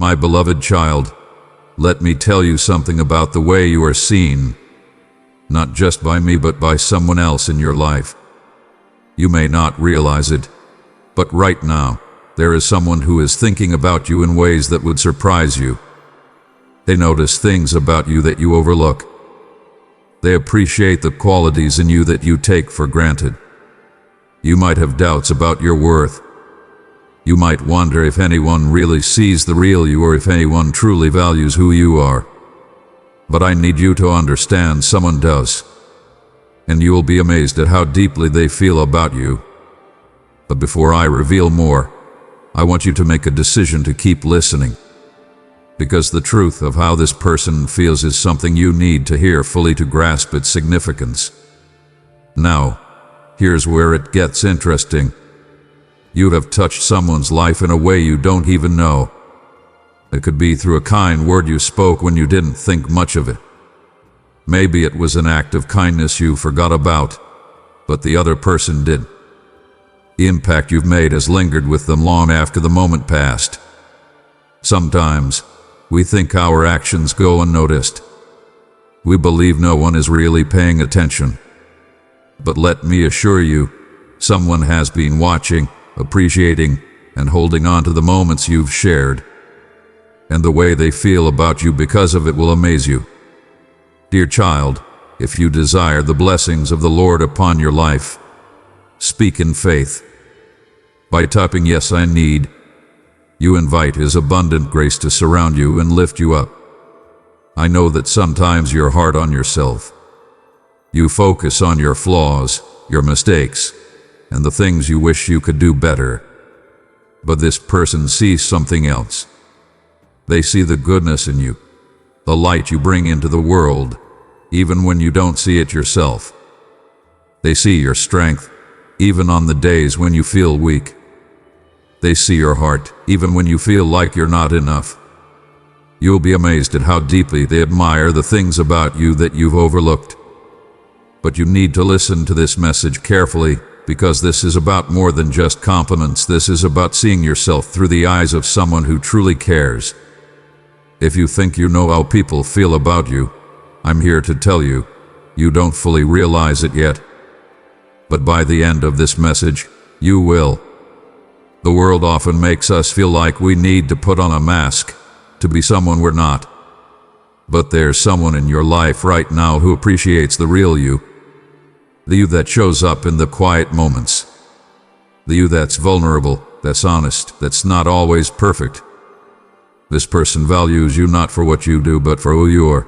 My beloved child, let me tell you something about the way you are seen, not just by me but by someone else in your life. You may not realize it, but right now, there is someone who is thinking about you in ways that would surprise you. They notice things about you that you overlook. They appreciate the qualities in you that you take for granted. You might have doubts about your worth. You might wonder if anyone really sees the real you or if anyone truly values who you are. But I need you to understand someone does. And you will be amazed at how deeply they feel about you. But before I reveal more, I want you to make a decision to keep listening. Because the truth of how this person feels is something you need to hear fully to grasp its significance. Now, here's where it gets interesting. You have touched someone's life in a way you don't even know. It could be through a kind word you spoke when you didn't think much of it. Maybe it was an act of kindness you forgot about, but the other person did. The impact you've made has lingered with them long after the moment passed. Sometimes, we think our actions go unnoticed. We believe no one is really paying attention. But let me assure you, someone has been watching, appreciating, and holding on to the moments you've shared. And the way they feel about you because of it will amaze you. Dear child, if you desire the blessings of the Lord upon your life, speak in faith. By typing "Yes, I need," you invite His abundant grace to surround you and lift you up. I know that sometimes you're hard on yourself. You focus on your flaws, your mistakes, and the things you wish you could do better. But this person sees something else. They see the goodness in you, the light you bring into the world, even when you don't see it yourself. They see your strength, even on the days when you feel weak. They see your heart, even when you feel like you're not enough. You'll be amazed at how deeply they admire the things about you that you've overlooked. But you need to listen to this message carefully, because this is about more than just compliments. This is about seeing yourself through the eyes of someone who truly cares. If you think you know how people feel about you, I'm here to tell you, you don't fully realize it yet. But by the end of this message, you will. The world often makes us feel like we need to put on a mask to be someone we're not. But there's someone in your life right now who appreciates the real you. The you that shows up in the quiet moments. The you that's vulnerable, that's honest, that's not always perfect. This person values you not for what you do, but for who you are.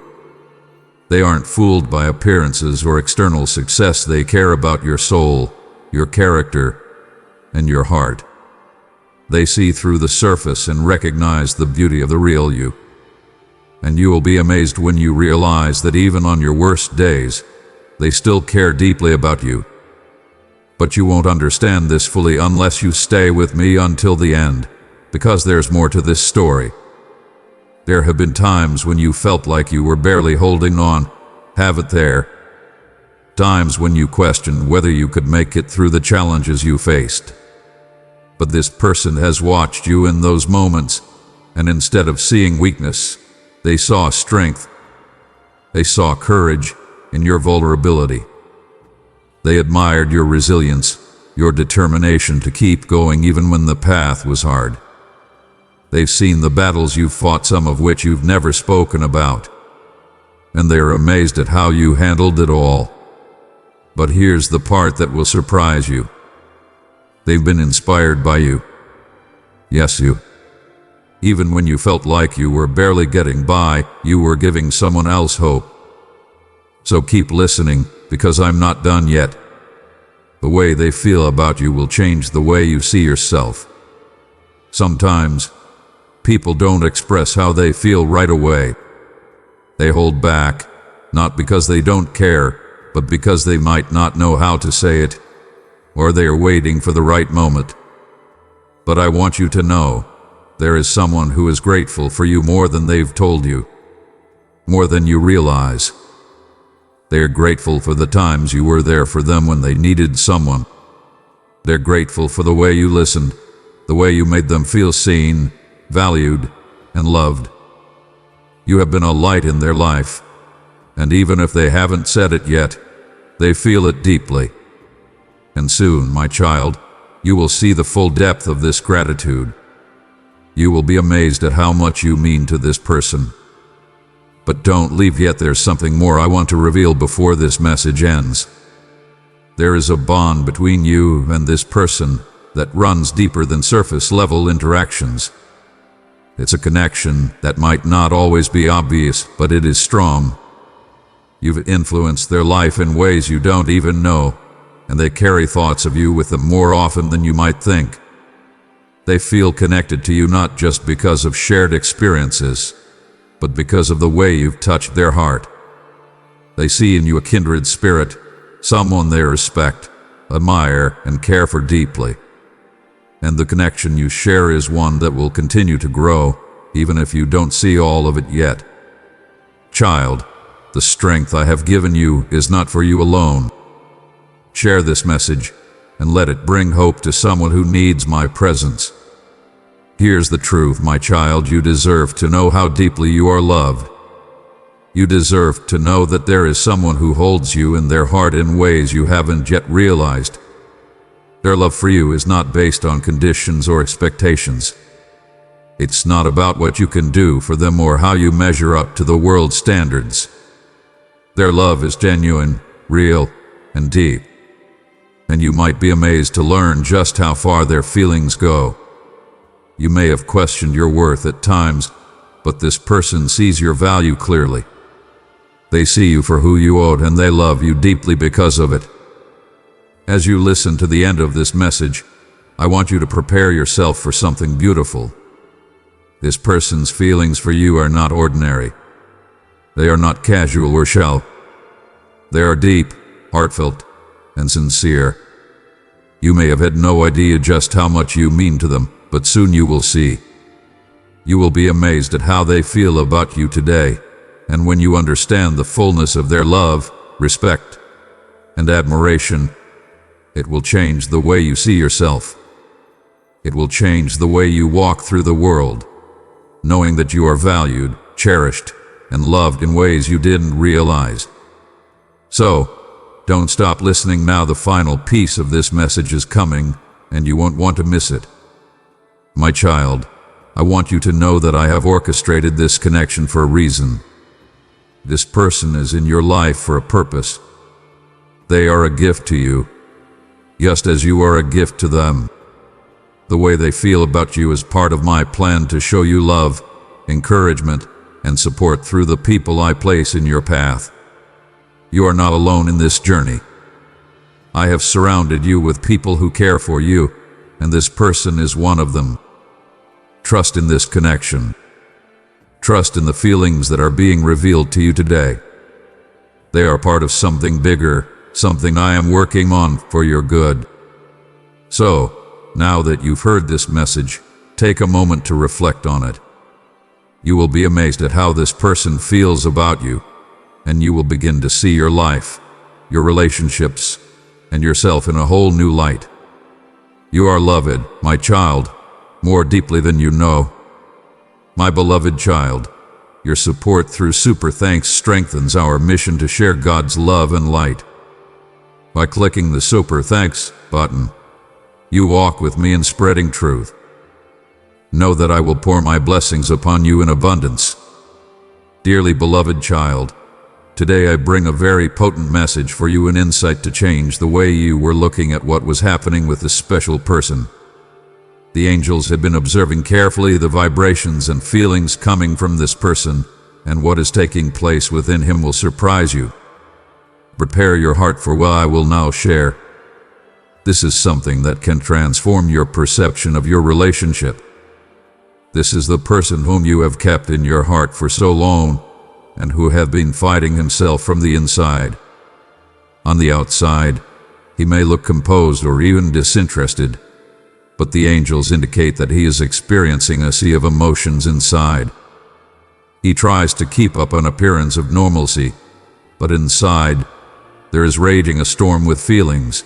They aren't fooled by appearances or external success. They care about your soul, your character, and your heart. They see through the surface and recognize the beauty of the real you. And you will be amazed when you realize that even on your worst days, they still care deeply about you. But you won't understand this fully unless you stay with me until the end, because there's more to this story. There have been times when you felt like you were barely holding on, have it there. Times when you questioned whether you could make it through the challenges you faced. But this person has watched you in those moments, and instead of seeing weakness, they saw strength. They saw courage in your vulnerability. They admired your resilience, your determination to keep going even when the path was hard. They've seen the battles you've fought, some of which you've never spoken about. And they are amazed at how you handled it all. But here's the part that will surprise you. They've been inspired by you. Yes, you. Even when you felt like you were barely getting by, you were giving someone else hope. So keep listening, because I'm not done yet. The way they feel about you will change the way you see yourself. Sometimes, people don't express how they feel right away. They hold back, not because they don't care, but because they might not know how to say it, or they are waiting for the right moment. But I want you to know, there is someone who is grateful for you more than they've told you, more than you realize. They are grateful for the times you were there for them when they needed someone. They're grateful for the way you listened, the way you made them feel seen, valued, and loved. You have been a light in their life, and even if they haven't said it yet, they feel it deeply. And soon, my child, you will see the full depth of this gratitude. You will be amazed at how much you mean to this person. But don't leave yet, there's something more I want to reveal before this message ends. There is a bond between you and this person that runs deeper than surface-level interactions. It's a connection that might not always be obvious, but it is strong. You've influenced their life in ways you don't even know, and they carry thoughts of you with them more often than you might think. They feel connected to you not just because of shared experiences, but because of the way you've touched their heart. They see in you a kindred spirit, someone they respect, admire, and care for deeply. And the connection you share is one that will continue to grow, even if you don't see all of it yet. Child, the strength I have given you is not for you alone. Share this message, and let it bring hope to someone who needs my presence. Here's the truth, my child, you deserve to know how deeply you are loved. You deserve to know that there is someone who holds you in their heart in ways you haven't yet realized. Their love for you is not based on conditions or expectations. It's not about what you can do for them or how you measure up to the world's standards. Their love is genuine, real, and deep. And you might be amazed to learn just how far their feelings go. You may have questioned your worth at times, but this person sees your value clearly. They see you for who you are, and they love you deeply because of it. As you listen to the end of this message, I want you to prepare yourself for something beautiful. This person's feelings for you are not ordinary. They are not casual or shallow. They are deep, heartfelt, and sincere. You may have had no idea just how much you mean to them, but soon you will see. You will be amazed at how they feel about you today, and when you understand the fullness of their love, respect, and admiration, it will change the way you see yourself. It will change the way you walk through the world, knowing that you are valued, cherished, and loved in ways you didn't realize. So, don't stop listening now. The final piece of this message is coming, and you won't want to miss it. My child, I want you to know that I have orchestrated this connection for a reason. This person is in your life for a purpose. They are a gift to you, just as you are a gift to them. The way they feel about you is part of my plan to show you love, encouragement, and support through the people I place in your path. You are not alone in this journey. I have surrounded you with people who care for you, and this person is one of them. Trust in this connection. Trust in the feelings that are being revealed to you today. They are part of something bigger, something I am working on for your good. So, now that you've heard this message, take a moment to reflect on it. You will be amazed at how this person feels about you, and you will begin to see your life, your relationships, and yourself in a whole new light. You are loved, my child, more deeply than you know. My beloved child, your support through Super Thanks strengthens our mission to share God's love and light. By clicking the Super Thanks button, you walk with me in spreading truth. Know that I will pour my blessings upon you in abundance. Dearly beloved child, today I bring a very potent message for you, an insight to change the way you were looking at what was happening with this special person. The angels have been observing carefully the vibrations and feelings coming from this person, and what is taking place within him will surprise you. Prepare your heart for what I will now share. This is something that can transform your perception of your relationship. This is the person whom you have kept in your heart for so long, and who have been fighting himself from the inside. On the outside, he may look composed or even disinterested, but the angels indicate that he is experiencing a sea of emotions inside. He tries to keep up an appearance of normalcy, but inside, there is raging a storm with feelings.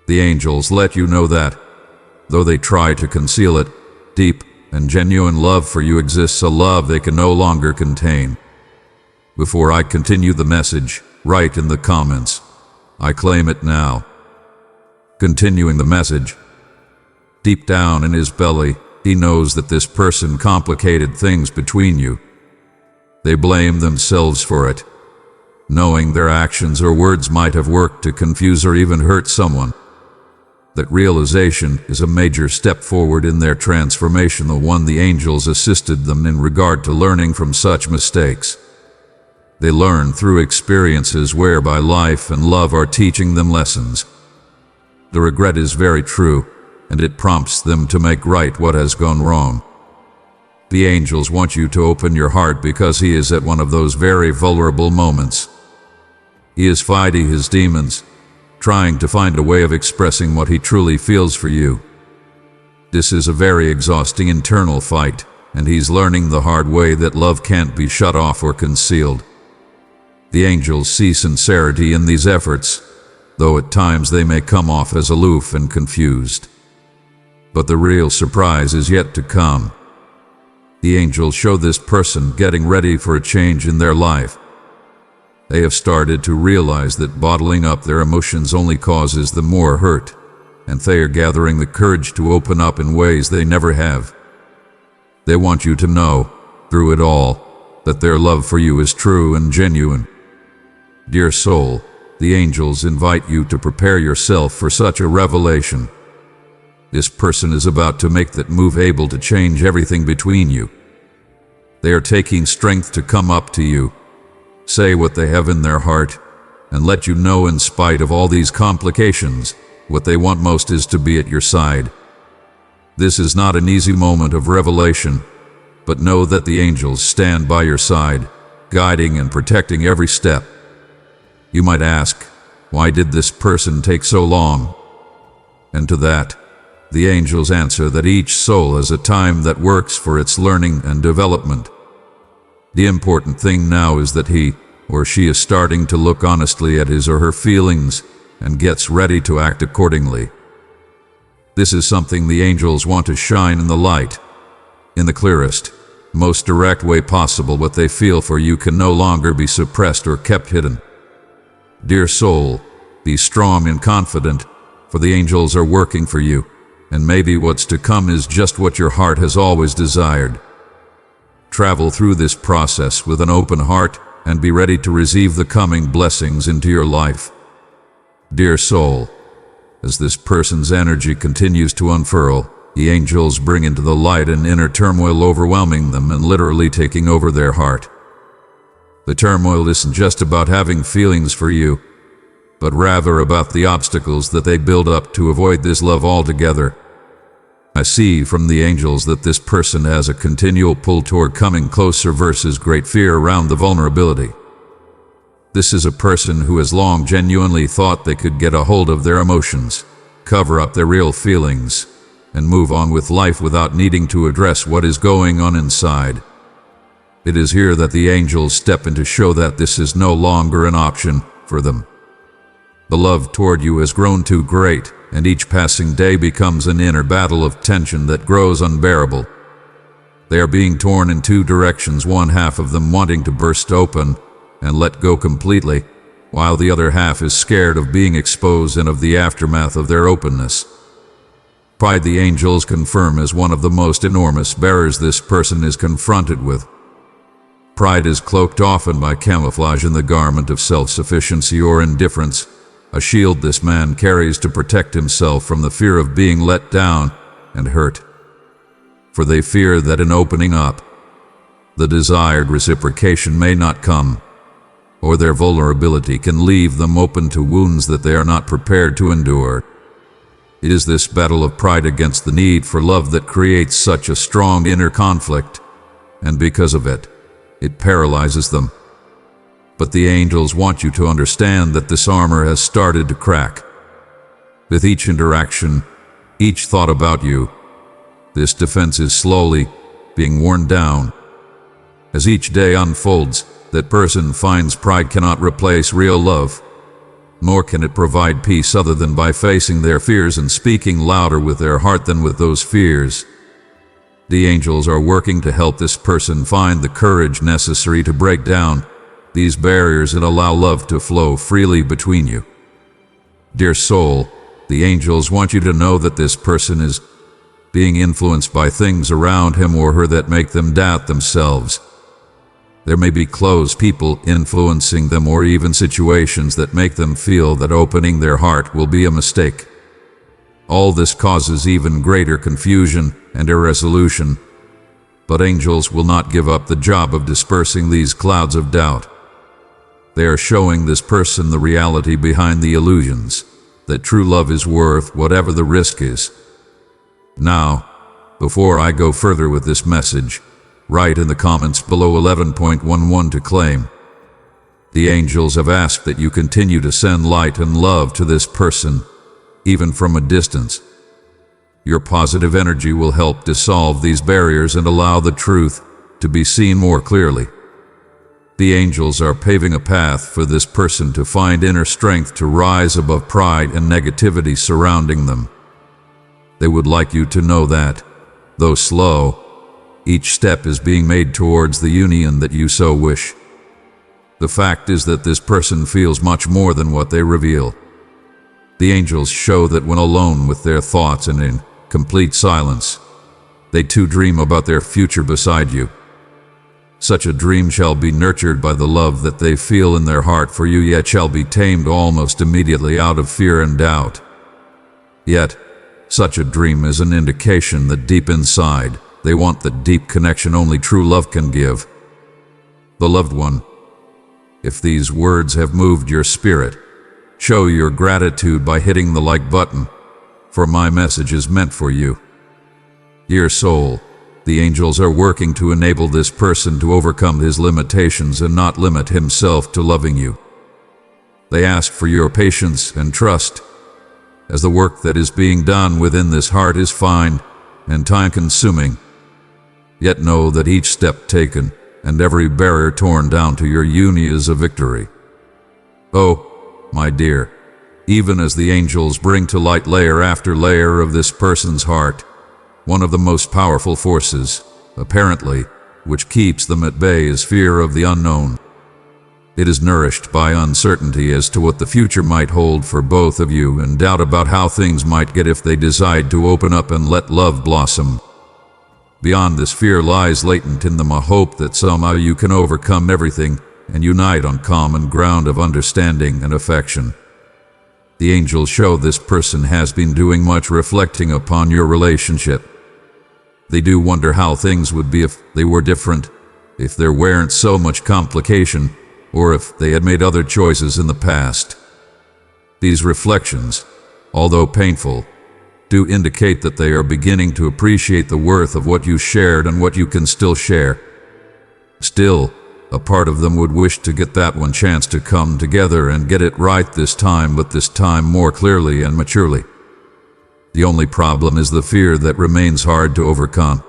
The angels let you know that, though they try to conceal it, deep and genuine love for you exists, a love they can no longer contain. Before I continue the message, write in the comments, "I claim it now." Continuing the message. Deep down in his belly, he knows that this person complicated things between you. They blame themselves for it, knowing their actions or words might have worked to confuse or even hurt someone. That realization is a major step forward in their transformation, the one the angels assisted them in regard to learning from such mistakes. They learn through experiences whereby life and love are teaching them lessons. The regret is very true, and it prompts them to make right what has gone wrong. The angels want you to open your heart because he is at one of those very vulnerable moments. He is fighting his demons, trying to find a way of expressing what he truly feels for you. This is a very exhausting internal fight, and he's learning the hard way that love can't be shut off or concealed. The angels see sincerity in these efforts, though at times they may come off as aloof and confused. But the real surprise is yet to come. The angels show this person getting ready for a change in their life. They have started to realize that bottling up their emotions only causes them more hurt, and they are gathering the courage to open up in ways they never have. They want you to know, through it all, that their love for you is true and genuine. Dear soul, the angels invite you to prepare yourself for such a revelation. This person is about to make that move, able to change everything between you. They are taking strength to come up to you, say what they have in their heart, and let you know, in spite of all these complications, what they want most is to be at your side. This is not an easy moment of revelation, but know that the angels stand by your side, guiding and protecting every step. You might ask, why did this person take so long? And to that, the angels answer that each soul has a time that works for its learning and development. The important thing now is that he or she is starting to look honestly at his or her feelings and gets ready to act accordingly. This is something the angels want to shine in the light. In the clearest, most direct way possible, what they feel for you can no longer be suppressed or kept hidden. Dear soul, be strong and confident, for the angels are working for you, and maybe what's to come is just what your heart has always desired. Travel through this process with an open heart and be ready to receive the coming blessings into your life. Dear soul, as this person's energy continues to unfurl, the angels bring into the light an inner turmoil overwhelming them and literally taking over their heart. The turmoil isn't just about having feelings for you, but rather about the obstacles that they build up to avoid this love altogether. I see from the angels that this person has a continual pull toward coming closer versus great fear around the vulnerability. This is a person who has long genuinely thought they could get a hold of their emotions, cover up their real feelings, and move on with life without needing to address what is going on inside. It is here that the angels step in to show that this is no longer an option for them. The love toward you has grown too great, and each passing day becomes an inner battle of tension that grows unbearable. They are being torn in two directions, one half of them wanting to burst open and let go completely, while the other half is scared of being exposed and of the aftermath of their openness. Pride, the angels confirm, is one of the most enormous barriers this person is confronted with. Pride is cloaked often by camouflage in the garment of self-sufficiency or indifference, a shield this man carries to protect himself from the fear of being let down and hurt. For they fear that in opening up, the desired reciprocation may not come, or their vulnerability can leave them open to wounds that they are not prepared to endure. It is this battle of pride against the need for love that creates such a strong inner conflict, and because of it, it paralyzes them. But the angels want you to understand that this armor has started to crack. With each interaction, each thought about you, this defense is slowly being worn down. As each day unfolds, that person finds pride cannot replace real love, nor can it provide peace other than by facing their fears and speaking louder with their heart than with those fears. The angels are working to help this person find the courage necessary to break down these barriers and allow love to flow freely between you. Dear soul, the angels want you to know that this person is being influenced by things around him or her that make them doubt themselves. There may be close people influencing them or even situations that make them feel that opening their heart will be a mistake. All this causes even greater confusion and irresolution, but angels will not give up the job of dispersing these clouds of doubt. They are showing this person the reality behind the illusions, that true love is worth whatever the risk is. Now, before I go further with this message, write in the comments below 11.11 to claim. The angels have asked that you continue to send light and love to this person, even from a distance. Your positive energy will help dissolve these barriers and allow the truth to be seen more clearly. The angels are paving a path for this person to find inner strength to rise above pride and negativity surrounding them. They would like you to know that, though slow, each step is being made towards the union that you so wish. The fact is that this person feels much more than what they reveal. The angels show that when alone with their thoughts and in complete silence, they too dream about their future beside you. Such a dream shall be nurtured by the love that they feel in their heart for you, yet shall be tamed almost immediately out of fear and doubt. Yet, such a dream is an indication that deep inside, they want the deep connection only true love can give. The loved one, if these words have moved your spirit, show your gratitude by hitting the like button, for my message is meant for you. Dear soul, the angels are working to enable this person to overcome his limitations and not limit himself to loving you. They ask for your patience and trust, as the work that is being done within this heart is fine and time-consuming. Yet know that each step taken and every barrier torn down to your union is a victory. Oh, my dear, even as the angels bring to light layer after layer of this person's heart, one of the most powerful forces, apparently, which keeps them at bay is fear of the unknown. It is nourished by uncertainty as to what the future might hold for both of you and doubt about how things might get if they decide to open up and let love blossom. Beyond this fear lies latent in them a hope that somehow you can overcome everything and unite on common ground of understanding and affection. The angels show this person has been doing much reflecting upon your relationship. They do wonder how things would be if they were different, if there weren't so much complication, or if they had made other choices in the past. These reflections, although painful, do indicate that they are beginning to appreciate the worth of what you shared and what you can still share. Still, a part of them would wish to get that one chance to come together and get it right this time, but this time more clearly and maturely. The only problem is the fear that remains hard to overcome.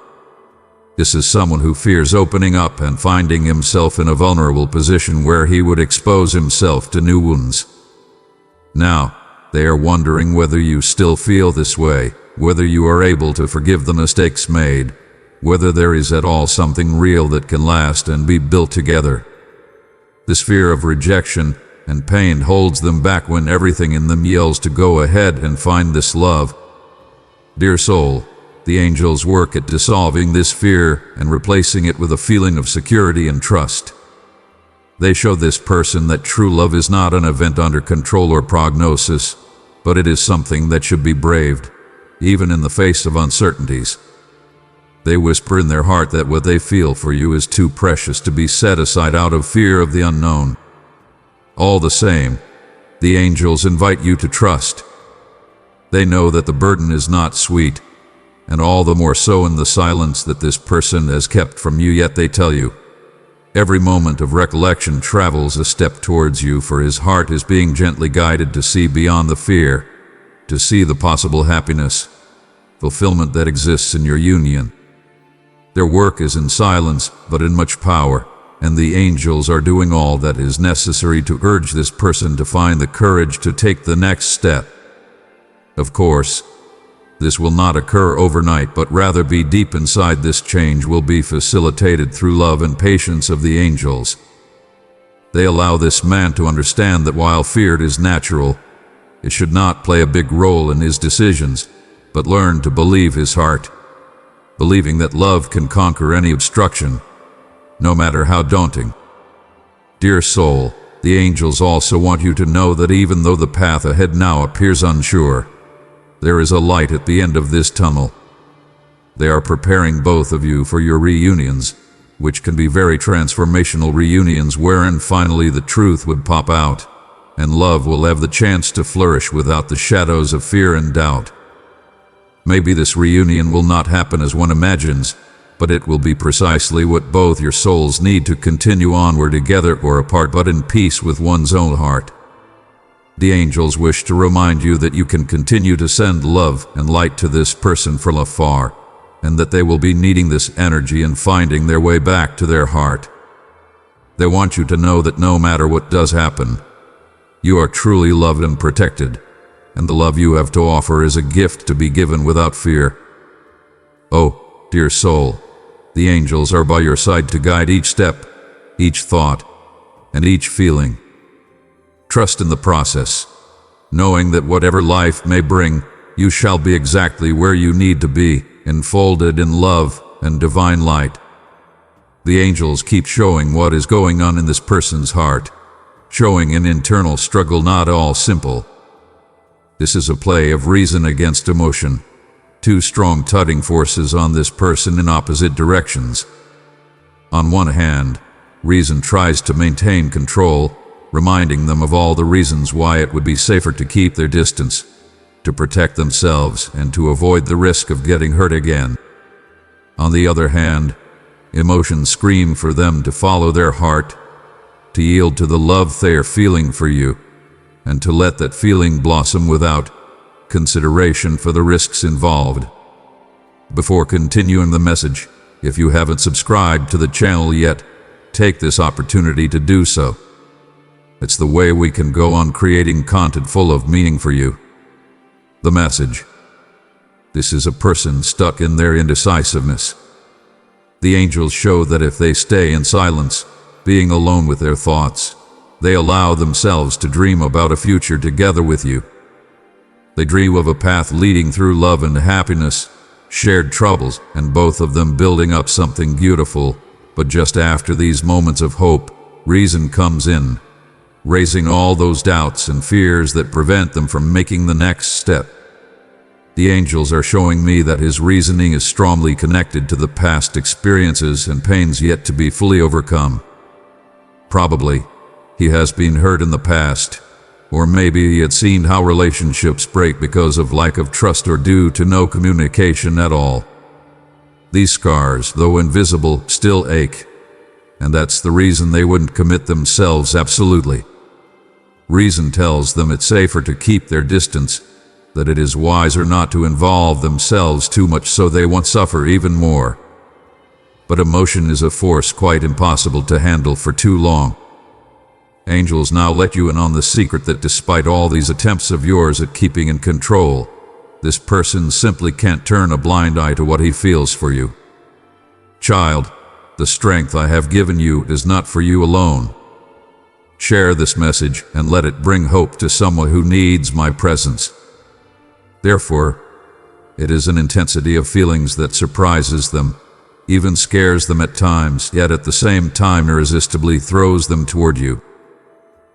This is someone who fears opening up and finding himself in a vulnerable position where he would expose himself to new wounds. Now, they are wondering whether you still feel this way, whether you are able to forgive the mistakes made, whether there is at all something real that can last and be built together. This fear of rejection and pain holds them back when everything in them yells to go ahead and find this love. Dear soul, the angels work at dissolving this fear and replacing it with a feeling of security and trust. They show this person that true love is not an event under control or prognosis, but it is something that should be braved, even in the face of uncertainties. They whisper in their heart that what they feel for you is too precious to be set aside out of fear of the unknown. All the same, the angels invite you to trust. They know that the burden is not sweet, and all the more so in the silence that this person has kept from you, yet they tell you. Every moment of recollection travels a step towards you, for his heart is being gently guided to see beyond the fear, to see the possible happiness, fulfillment that exists in your union. Their work is in silence, but in much power, and the angels are doing all that is necessary to urge this person to find the courage to take the next step. Of course, This will not occur overnight, but rather be deep inside. This change will be facilitated through love and patience of the angels. They allow this man to understand that while fear is natural, it should not play a big role in his decisions, but learn to believe his heart, believing that love can conquer any obstruction, no matter how daunting. Dear soul, the angels also want you to know that even though the path ahead now appears unsure, there is a light at the end of this tunnel. They are preparing both of you for your reunions, which can be very transformational reunions wherein finally the truth would pop out, and love will have the chance to flourish without the shadows of fear and doubt. Maybe this reunion will not happen as one imagines, but it will be precisely what both your souls need to continue onward together or apart, but in peace with one's own heart. The angels wish to remind you that you can continue to send love and light to this person from afar, and that they will be needing this energy and finding their way back to their heart. They want you to know that no matter what does happen, you are truly loved and protected, and the love you have to offer is a gift to be given without fear. Oh, dear soul, the angels are by your side to guide each step, each thought, and each feeling. Trust in the process, knowing that whatever life may bring, you shall be exactly where you need to be, enfolded in love and divine light. The angels keep showing what is going on in this person's heart, showing an internal struggle not all simple. This is a play of reason against emotion, two strong tugging forces on this person in opposite directions. On one hand, reason tries to maintain control, reminding them of all the reasons why it would be safer to keep their distance, to protect themselves and to avoid the risk of getting hurt again. On the other hand, emotions scream for them to follow their heart, to yield to the love they are feeling for you, and to let that feeling blossom without consideration for the risks involved. Before continuing the message, if you haven't subscribed to the channel yet, take this opportunity to do so. It's the way we can go on creating content full of meaning for you. The message. This is a person stuck in their indecisiveness. The angels show that if they stay in silence, being alone with their thoughts, they allow themselves to dream about a future together with you. They dream of a path leading through love and happiness, shared troubles, and both of them building up something beautiful. But just after these moments of hope, reason comes in, raising all those doubts and fears that prevent them from making the next step. The angels are showing me that his reasoning is strongly connected to the past experiences and pains yet to be fully overcome. Probably, he has been hurt in the past, or maybe he had seen how relationships break because of lack of trust or due to no communication at all. These scars, though invisible, still ache, and that's the reason they wouldn't commit themselves absolutely. Reason tells them it's safer to keep their distance, that it is wiser not to involve themselves too much so they won't suffer even more. But emotion is a force quite impossible to handle for too long. Angels now let you in on the secret that despite all these attempts of yours at keeping in control, this person simply can't turn a blind eye to what he feels for you. Child, the strength I have given you is not for you alone. Share this message and let it bring hope to someone who needs my presence. Therefore, it is an intensity of feelings that surprises them, even scares them at times, yet at the same time irresistibly throws them toward you.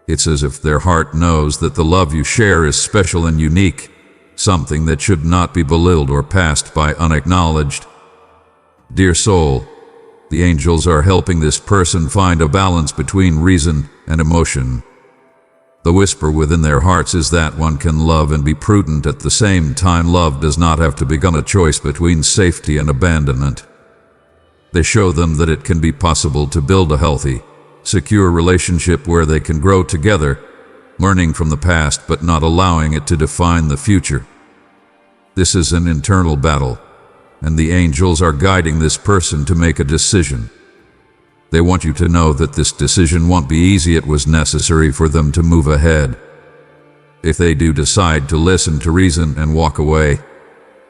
It's as if their heart knows that the love you share is special and unique, something that should not be belittled or passed by unacknowledged. Dear soul, the angels are helping this person find a balance between reason and emotion. The whisper within their hearts is that one can love and be prudent at the same time. Love does not have to become a choice between safety and abandonment. They show them that it can be possible to build a healthy, secure relationship where they can grow together, learning from the past but not allowing it to define the future. This is an internal battle, and the angels are guiding this person to make a decision. They want you to know that this decision won't be easy. It was necessary for them to move ahead. If they do decide to listen to reason and walk away,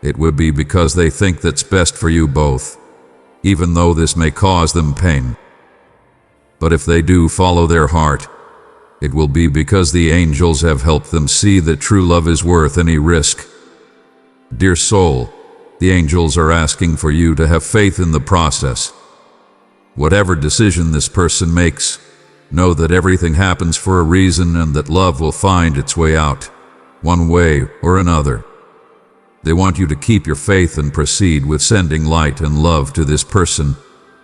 it would be because they think that's best for you both, even though this may cause them pain. But if they do follow their heart, it will be because the angels have helped them see that true love is worth any risk. Dear soul, the angels are asking for you to have faith in the process. Whatever decision this person makes, know that everything happens for a reason and that love will find its way out, one way or another. They want you to keep your faith and proceed with sending light and love to this person,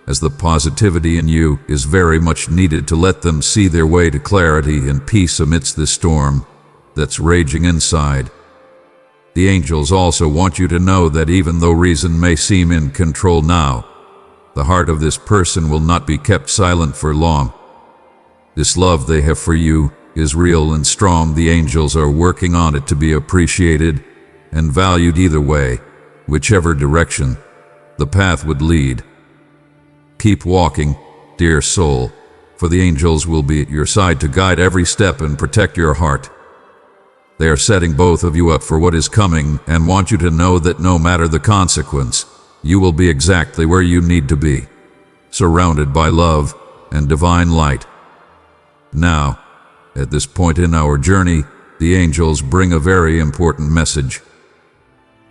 as the positivity in you is very much needed to let them see their way to clarity and peace amidst this storm that's raging inside. The angels also want you to know that even though reason may seem in control now, the heart of this person will not be kept silent for long. This love they have for you is real and strong. The angels are working on it to be appreciated and valued either way, whichever direction the path would lead. Keep walking, dear soul, for the angels will be at your side to guide every step and protect your heart. They are setting both of you up for what is coming and want you to know that no matter the consequence, you will be exactly where you need to be, surrounded by love and divine light. Now, at this point in our journey, the angels bring a very important message.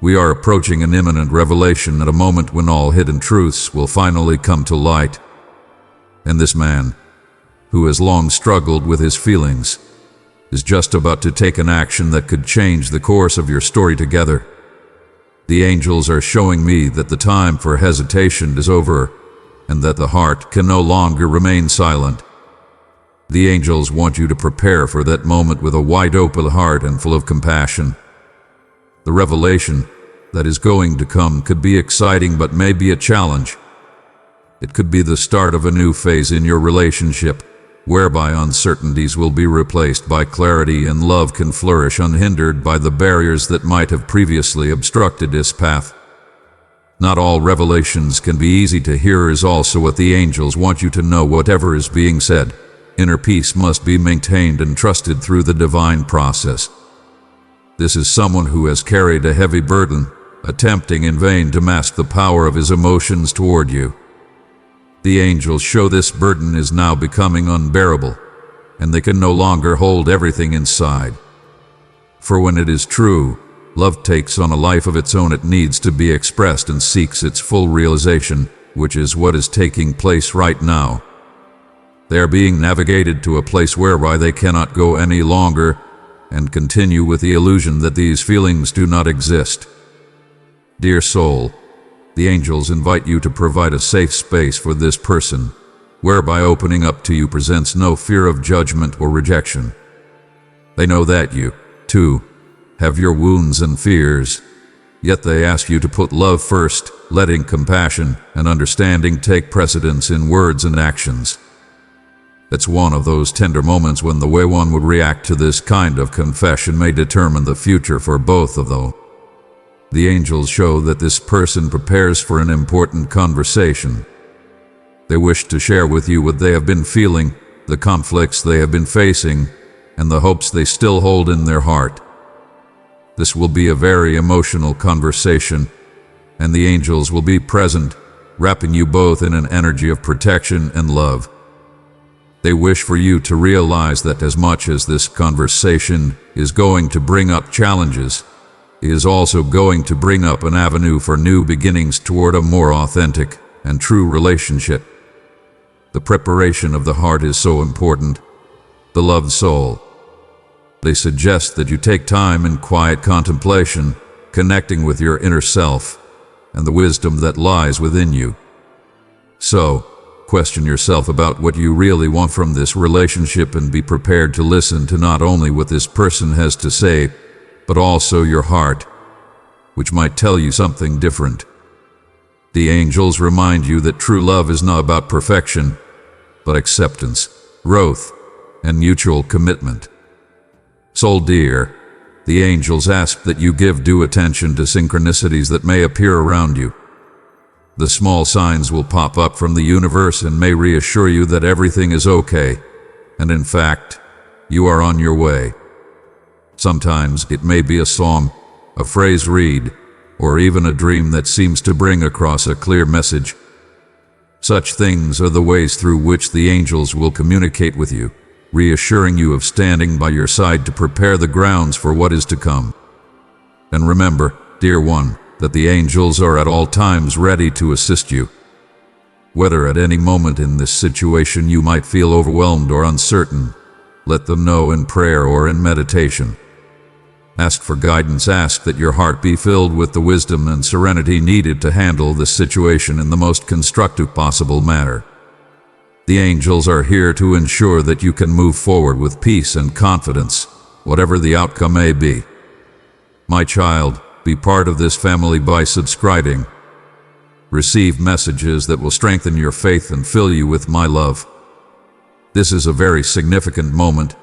We are approaching an imminent revelation at a moment when all hidden truths will finally come to light. And this man, who has long struggled with his feelings, is just about to take an action that could change the course of your story together. The angels are showing me that the time for hesitation is over and that the heart can no longer remain silent. The angels want you to prepare for that moment with a wide open heart and full of compassion. The revelation that is going to come could be exciting but may be a challenge. It could be the start of a new phase in your relationship, whereby uncertainties will be replaced by clarity and love can flourish unhindered by the barriers that might have previously obstructed this path. Not all revelations can be easy to hear is also what the angels want you to know. Whatever is being said, inner peace must be maintained and trusted through the divine process. This is someone who has carried a heavy burden, attempting in vain to mask the power of his emotions toward you. The angels show this burden is now becoming unbearable, and they can no longer hold everything inside. For when it is true, love takes on a life of its own. It needs to be expressed and seeks its full realization, which is what is taking place right now. They are being navigated to a place whereby they cannot go any longer and continue with the illusion that these feelings do not exist. Dear soul, the angels invite you to provide a safe space for this person, whereby opening up to you presents no fear of judgment or rejection. They know that you, too, have your wounds and fears, yet they ask you to put love first, letting compassion and understanding take precedence in words and actions. It's one of those tender moments when the way one would react to this kind of confession may determine the future for both of them. The angels show that this person prepares for an important conversation. They wish to share with you what they have been feeling, the conflicts they have been facing, and the hopes they still hold in their heart. This will be a very emotional conversation, and the angels will be present, wrapping you both in an energy of protection and love. They wish for you to realize that as much as this conversation is going to bring up challenges, it is also going to bring up an avenue for new beginnings toward a more authentic and true relationship. The preparation of the heart is so important. Beloved soul, they suggest that you take time in quiet contemplation, connecting with your inner self and the wisdom that lies within you. So, question yourself about what you really want from this relationship and be prepared to listen to not only what this person has to say, but also your heart, which might tell you something different. The angels remind you that true love is not about perfection, but acceptance, growth, and mutual commitment. Soul dear, the angels ask that you give due attention to synchronicities that may appear around you. The small signs will pop up from the universe and may reassure you that everything is okay, and in fact, you are on your way. Sometimes it may be a song, a phrase read, or even a dream that seems to bring across a clear message. Such things are the ways through which the angels will communicate with you, reassuring you of standing by your side to prepare the grounds for what is to come. And remember, dear one, that the angels are at all times ready to assist you. Whether at any moment in this situation you might feel overwhelmed or uncertain, let them know in prayer or in meditation. Ask for guidance, ask that your heart be filled with the wisdom and serenity needed to handle this situation in the most constructive possible manner. The angels are here to ensure that you can move forward with peace and confidence, whatever the outcome may be. My child, be part of this family by subscribing. Receive messages that will strengthen your faith and fill you with my love. This is a very significant moment,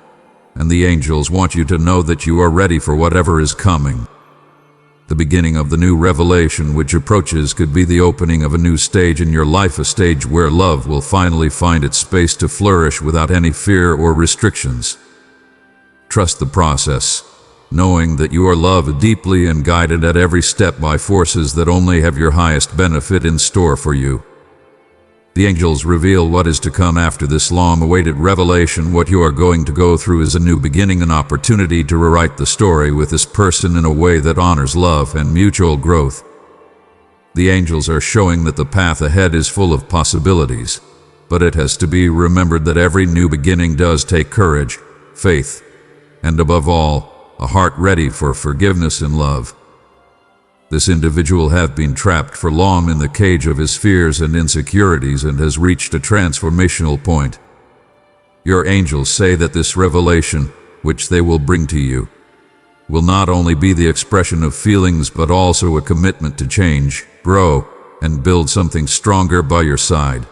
and the angels want you to know that you are ready for whatever is coming. The beginning of the new revelation which approaches could be the opening of a new stage in your life, a stage where love will finally find its space to flourish without any fear or restrictions. Trust the process, knowing that you are loved deeply and guided at every step by forces that only have your highest benefit in store for you. The angels reveal what is to come after this long-awaited revelation. What you are going to go through is a new beginning, an opportunity to rewrite the story with this person in a way that honors love and mutual growth. The angels are showing that the path ahead is full of possibilities, but it has to be remembered that every new beginning does take courage, faith, and above all, a heart ready for forgiveness and love. This individual has been trapped for long in the cage of his fears and insecurities and has reached a transformational point. Your angels say that this revelation, which they will bring to you, will not only be the expression of feelings but also a commitment to change, grow, and build something stronger by your side.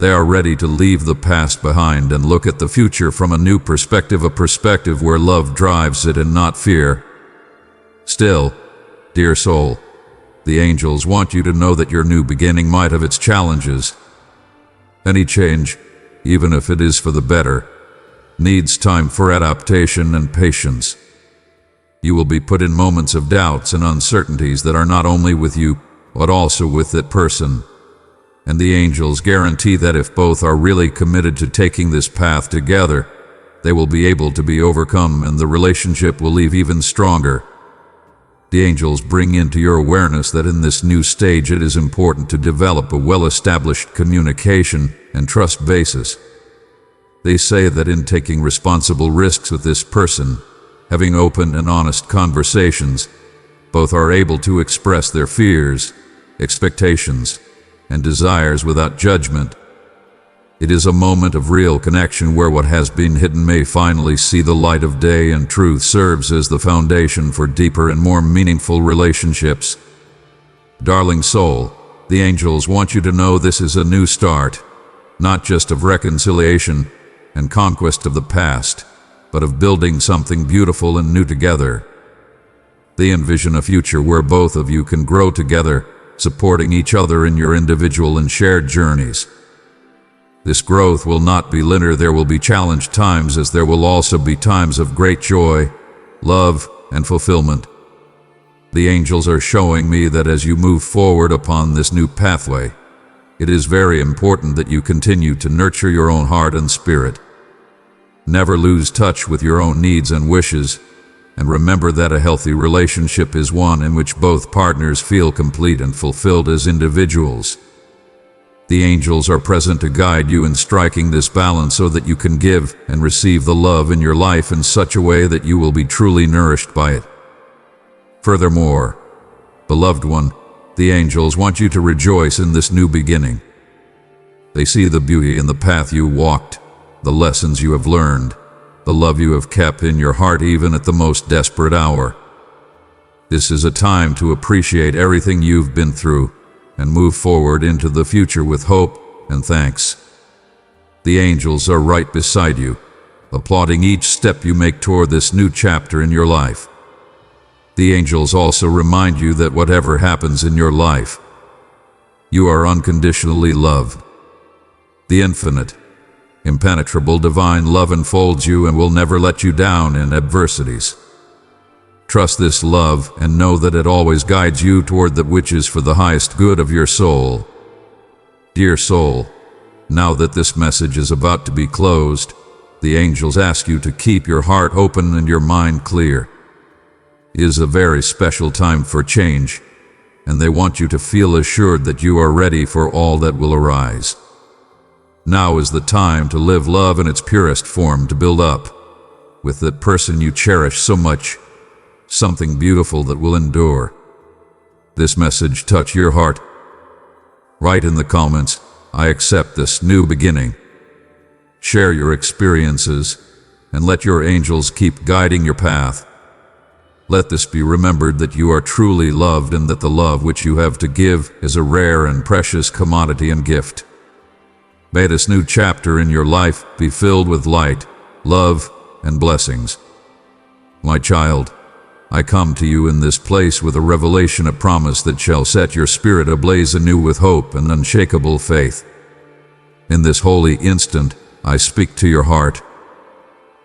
They are ready to leave the past behind and look at the future from a new perspective, a perspective where love drives it and not fear. Still, dear soul, the angels want you to know that your new beginning might have its challenges. Any change, even if it is for the better, needs time for adaptation and patience. You will be put in moments of doubts and uncertainties that are not only with you, but also with that person. And the angels guarantee that if both are really committed to taking this path together, they will be able to be overcome and the relationship will leave even stronger. The angels bring into your awareness that in this new stage it is important to develop a well-established communication and trust basis. They say that in taking responsible risks with this person, having open and honest conversations, both are able to express their fears, expectations, and desires without judgment. It is a moment of real connection where what has been hidden may finally see the light of day, and truth serves as the foundation for deeper and more meaningful relationships. Darling soul, the angels want you to know this is a new start, not just of reconciliation and conquest of the past, but of building something beautiful and new together. They envision a future where both of you can grow together, supporting each other in your individual and shared journeys. This growth will not be linear. There will be challenge times, as there will also be times of great joy, love, and fulfillment. The angels are showing me that as you move forward upon this new pathway, it is very important that you continue to nurture your own heart and spirit. Never lose touch with your own needs and wishes, and remember that a healthy relationship is one in which both partners feel complete and fulfilled as individuals. The angels are present to guide you in striking this balance so that you can give and receive the love in your life in such a way that you will be truly nourished by it. Furthermore, beloved one, the angels want you to rejoice in this new beginning. They see the beauty in the path you walked, the lessons you have learned, the love you have kept in your heart even at the most desperate hour. This is a time to appreciate everything you've been through and move forward into the future with hope and thanks. The angels are right beside you, applauding each step you make toward this new chapter in your life. The angels also remind you that whatever happens in your life, you are unconditionally loved. The infinite, impenetrable divine love enfolds you and will never let you down in adversities. Trust this love and know that it always guides you toward that which is for the highest good of your soul. Dear soul, now that this message is about to be closed, the angels ask you to keep your heart open and your mind clear. It is a very special time for change, and they want you to feel assured that you are ready for all that will arise. Now is the time to live love in its purest form, to build up, with that person you cherish so much, something beautiful that will endure. This message touch your heart? Write in the comments, "I accept this new beginning." Share your experiences, and let your angels keep guiding your path. Let this be remembered that you are truly loved and that the love which you have to give is a rare and precious commodity and gift. May this new chapter in your life be filled with light, love, and blessings. My child, I come to you in this place with a revelation, a promise that shall set your spirit ablaze anew with hope and unshakable faith. In this holy instant, I speak to your heart.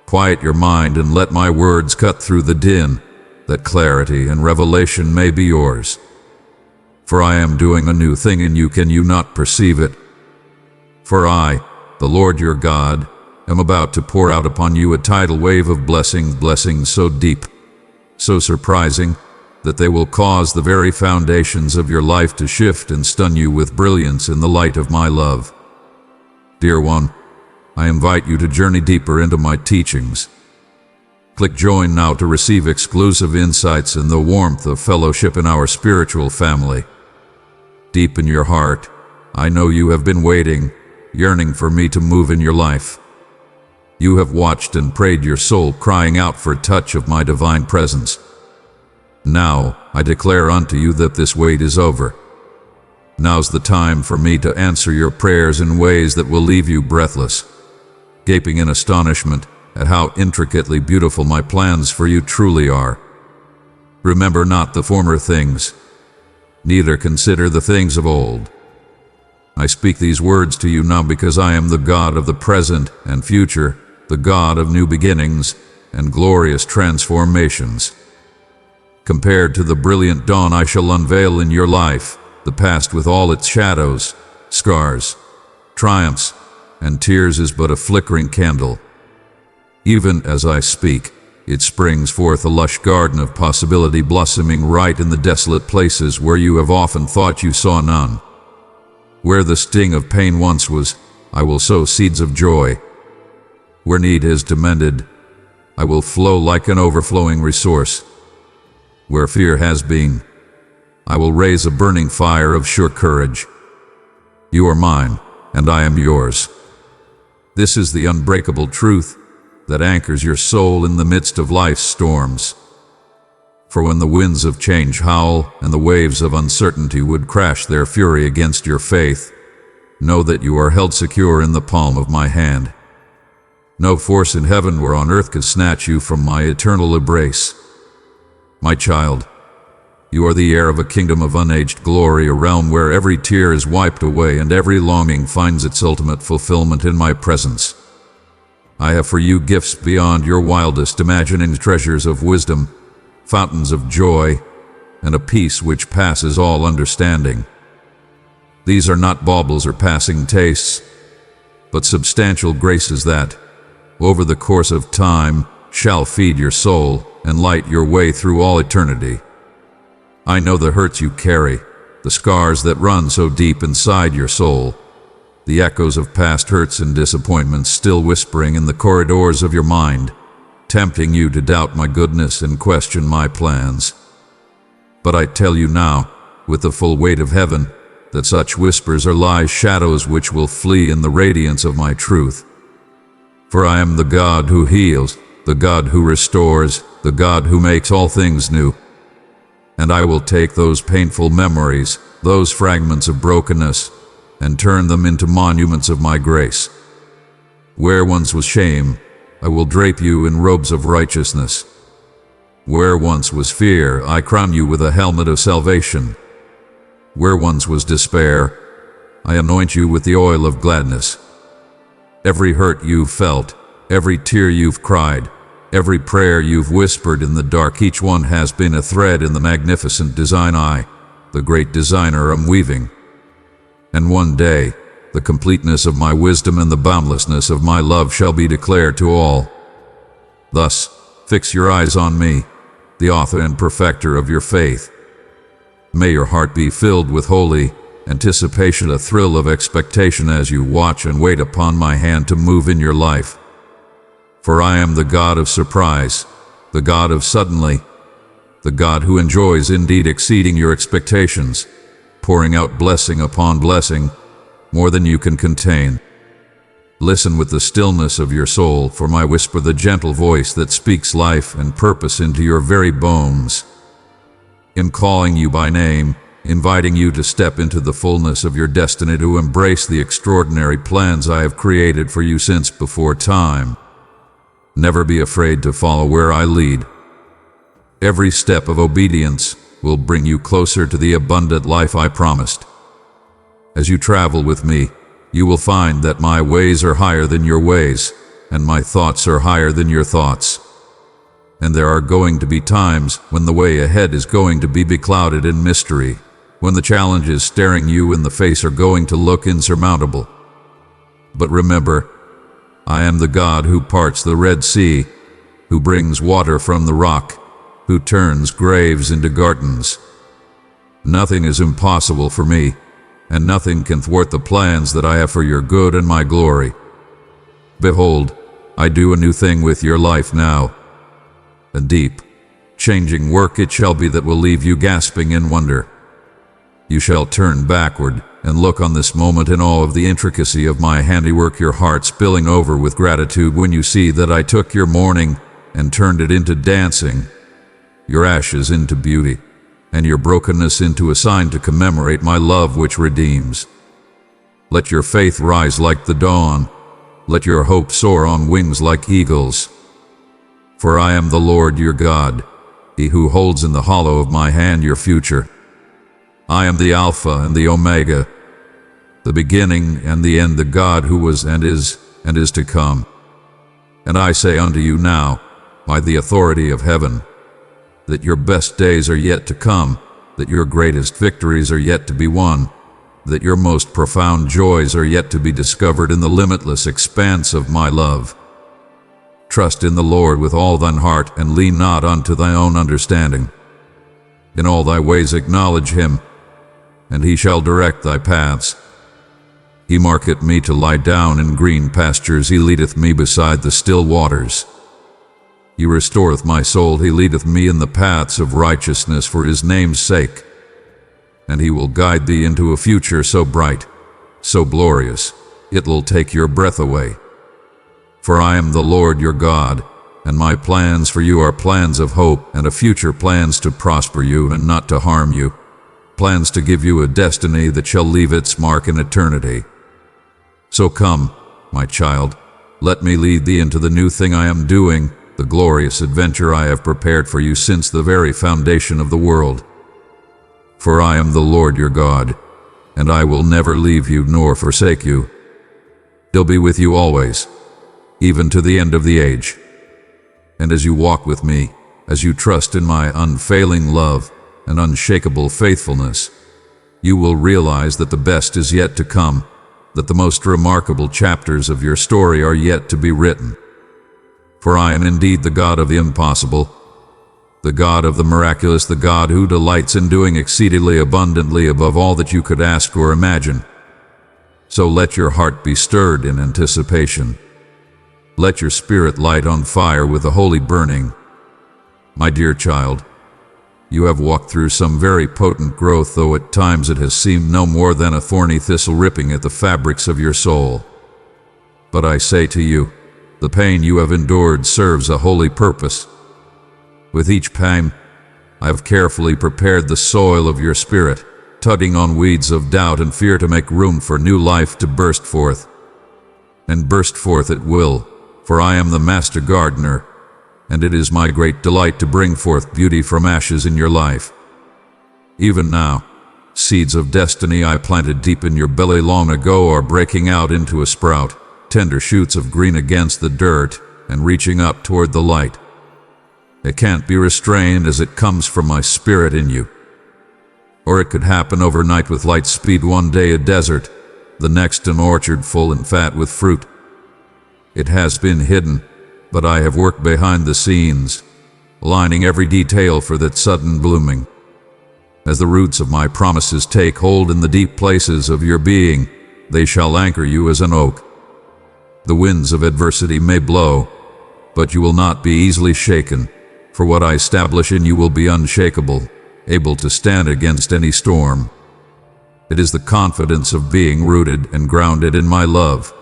Quiet your mind and let my words cut through the din, that clarity and revelation may be yours. For I am doing a new thing in you, can you not perceive it? For I, the Lord your God, am about to pour out upon you a tidal wave of blessings so deep, so surprising, that they will cause the very foundations of your life to shift and stun you with brilliance in the light of my love. Dear one, I invite you to journey deeper into my teachings. Click join now to receive exclusive insights and the warmth of fellowship in our spiritual family. Deep in your heart, I know you have been waiting, yearning for me to move in your life. You have watched and prayed, your soul crying out for a touch of my divine presence. Now, I declare unto you that this wait is over. Now's the time for me to answer your prayers in ways that will leave you breathless, gaping in astonishment at how intricately beautiful my plans for you truly are. Remember not the former things, neither consider the things of old. I speak these words to you now because I am the God of the present and future, the God of new beginnings and glorious transformations. Compared to the brilliant dawn I shall unveil in your life, the past with all its shadows, scars, triumphs, and tears is but a flickering candle. Even as I speak, it springs forth a lush garden of possibility, blossoming right in the desolate places where you have often thought you saw none. Where the sting of pain once was, I will sow seeds of joy. Where need is demanded, I will flow like an overflowing resource. Where fear has been, I will raise a burning fire of sure courage. You are mine, and I am yours. This is the unbreakable truth that anchors your soul in the midst of life's storms. For when the winds of change howl and the waves of uncertainty would crash their fury against your faith, know that you are held secure in the palm of my hand. No force in heaven or on earth can snatch you from my eternal embrace. My child, you are the heir of a kingdom of unaged glory, a realm where every tear is wiped away and every longing finds its ultimate fulfillment in my presence. I have for you gifts beyond your wildest imagining, treasures of wisdom, fountains of joy, and a peace which passes all understanding. These are not baubles or passing tastes, but substantial graces that, over the course of time, shall feed your soul and light your way through all eternity. I know the hurts you carry, the scars that run so deep inside your soul, the echoes of past hurts and disappointments still whispering in the corridors of your mind, tempting you to doubt my goodness and question my plans. But I tell you now, with the full weight of heaven, that such whispers are lies, shadows which will flee in the radiance of my truth. For I am the God who heals, the God who restores, the God who makes all things new. And I will take those painful memories, those fragments of brokenness, and turn them into monuments of my grace. Where once was shame, I will drape you in robes of righteousness. Where once was fear, I crown you with a helmet of salvation. Where once was despair, I anoint you with the oil of gladness. Every hurt you've felt, every tear you've cried, Every prayer you've whispered in the dark, each one has been a thread in the magnificent design I, the great designer, am weaving. And one day, the completeness of my wisdom and the boundlessness of my love shall be declared to all. Thus, fix your eyes on me, the author and perfecter of your faith. May your heart be filled with holy anticipation, a thrill of expectation as you watch and wait upon my hand to move in your life. For I am the God of surprise, the God of suddenly, the God who enjoys indeed exceeding your expectations, pouring out blessing upon blessing, more than you can contain. Listen with the stillness of your soul, for my whisper, the gentle voice that speaks life and purpose into your very bones. In calling you by name, inviting you to step into the fullness of your destiny, to embrace the extraordinary plans I have created for you since before time. Never be afraid to follow where I lead. Every step of obedience will bring you closer to the abundant life I promised. As you travel with me, you will find that my ways are higher than your ways, and my thoughts are higher than your thoughts. And there are going to be times when the way ahead is going to be beclouded in mystery, when the challenges staring you in the face are going to look insurmountable. But remember, I am the God who parts the Red Sea, who brings water from the rock, who turns graves into gardens. Nothing is impossible for me, and nothing can thwart the plans that I have for your good and my glory. Behold, I do a new thing with your life now. A deep, changing work it shall be that will leave you gasping in wonder. You shall turn backward and look on this moment in awe of the intricacy of my handiwork, your heart spilling over with gratitude when you see that I took your mourning and turned it into dancing, your ashes into beauty, and your brokenness into a sign to commemorate my love which redeems. Let your faith rise like the dawn. Let your hope soar on wings like eagles. For I am the Lord your God, he who holds in the hollow of my hand your future. I am the Alpha and the Omega, the beginning and the end, the God who was and is to come. And I say unto you now, by the authority of heaven, that your best days are yet to come, that your greatest victories are yet to be won, that your most profound joys are yet to be discovered in the limitless expanse of my love. Trust in the Lord with all thine heart, and lean not unto thy own understanding. In all thy ways acknowledge him, and he shall direct thy paths. He marketh me to lie down in green pastures, he leadeth me beside the still waters. He restoreth my soul, he leadeth me in the paths of righteousness for his name's sake. And he will guide thee into a future so bright, so glorious, it will take your breath away. For I am the Lord your God, and my plans for you are plans of hope and a future, plans to prosper you and not to harm you, plans to give you a destiny that shall leave its mark in eternity. So come, my child, let me lead thee into the new thing I am doing, the glorious adventure I have prepared for you since the very foundation of the world. For I am the Lord your God, and I will never leave you nor forsake you. He'll be with you always, even to the end of the age. And as you walk with me, as you trust in my unfailing love and unshakable faithfulness, you will realize that the best is yet to come, that the most remarkable chapters of your story are yet to be written. For I am indeed the God of the impossible, the God of the miraculous, the God who delights in doing exceedingly abundantly above all that you could ask or imagine. So let your heart be stirred in anticipation. Let your spirit light on fire with a holy burning. My dear child, you have walked through some very potent growth, though at times it has seemed no more than a thorny thistle ripping at the fabrics of your soul. But I say to you, the pain you have endured serves a holy purpose. With each pang, I have carefully prepared the soil of your spirit, tugging on weeds of doubt and fear to make room for new life to burst forth. And burst forth it will, for I am the master gardener, and it is my great delight to bring forth beauty from ashes in your life. Even now, seeds of destiny I planted deep in your belly long ago are breaking out into a sprout, tender shoots of green against the dirt and reaching up toward the light. It can't be restrained as it comes from my spirit in you. Or it could happen overnight with light speed, one day a desert, the next an orchard full and fat with fruit. It has been hidden, but I have worked behind the scenes, lining every detail for that sudden blooming. As the roots of my promises take hold in the deep places of your being, they shall anchor you as an oak. The winds of adversity may blow, but you will not be easily shaken, for what I establish in you will be unshakable, able to stand against any storm. It is the confidence of being rooted and grounded in my love.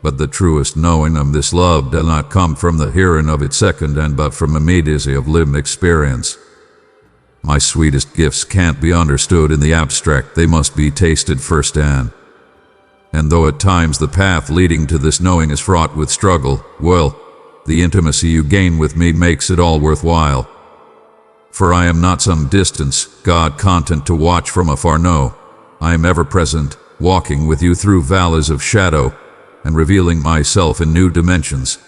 But the truest knowing of this love does not come from the hearing of it second hand, but from immediacy of lived experience. My sweetest gifts can't be understood in the abstract, they must be tasted firsthand. And though at times the path leading to this knowing is fraught with struggle, well, the intimacy you gain with me makes it all worthwhile. For I am not some distance, God content to watch from afar, no. I am ever present, walking with you through valleys of shadow, and revealing myself in new dimensions.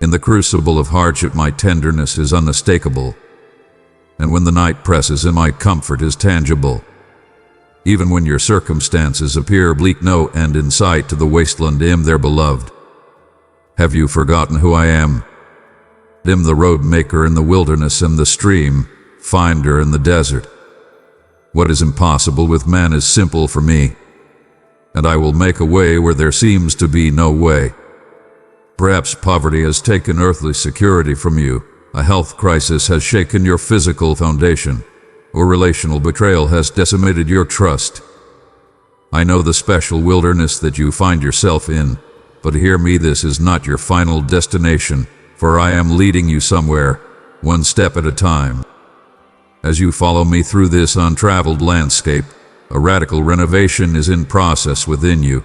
In the crucible of hardship my tenderness is unmistakable, and when the night presses in my comfort is tangible. Even when your circumstances appear bleak, no end in sight to the wasteland, am there beloved. Have you forgotten who I am? Am the road maker in the wilderness and the stream, finder in the desert. What is impossible with man is simple for me, and I will make a way where there seems to be no way. Perhaps poverty has taken earthly security from you, a health crisis has shaken your physical foundation, or relational betrayal has decimated your trust. I know the special wilderness that you find yourself in, but hear me, this is not your final destination, for I am leading you somewhere, one step at a time. As you follow me through this untraveled landscape, a radical renovation is in process within you.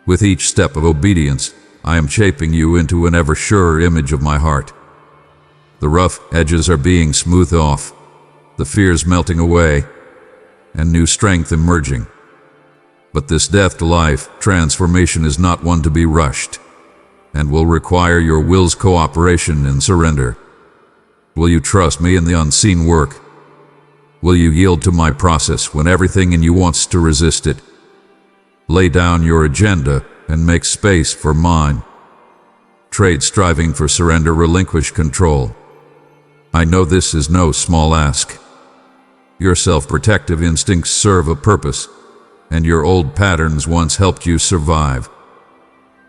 With each step of obedience, I am shaping you into an ever surer image of my heart. The rough edges are being smoothed off, the fears melting away, and new strength emerging. But this death to life transformation is not one to be rushed, and will require your will's cooperation and surrender. Will you trust me in the unseen work? Will you yield to my process when everything in you wants to resist it? Lay down your agenda and make space for mine. Trade striving for surrender, relinquish control. I know this is no small ask. Your self-protective instincts serve a purpose, and your old patterns once helped you survive.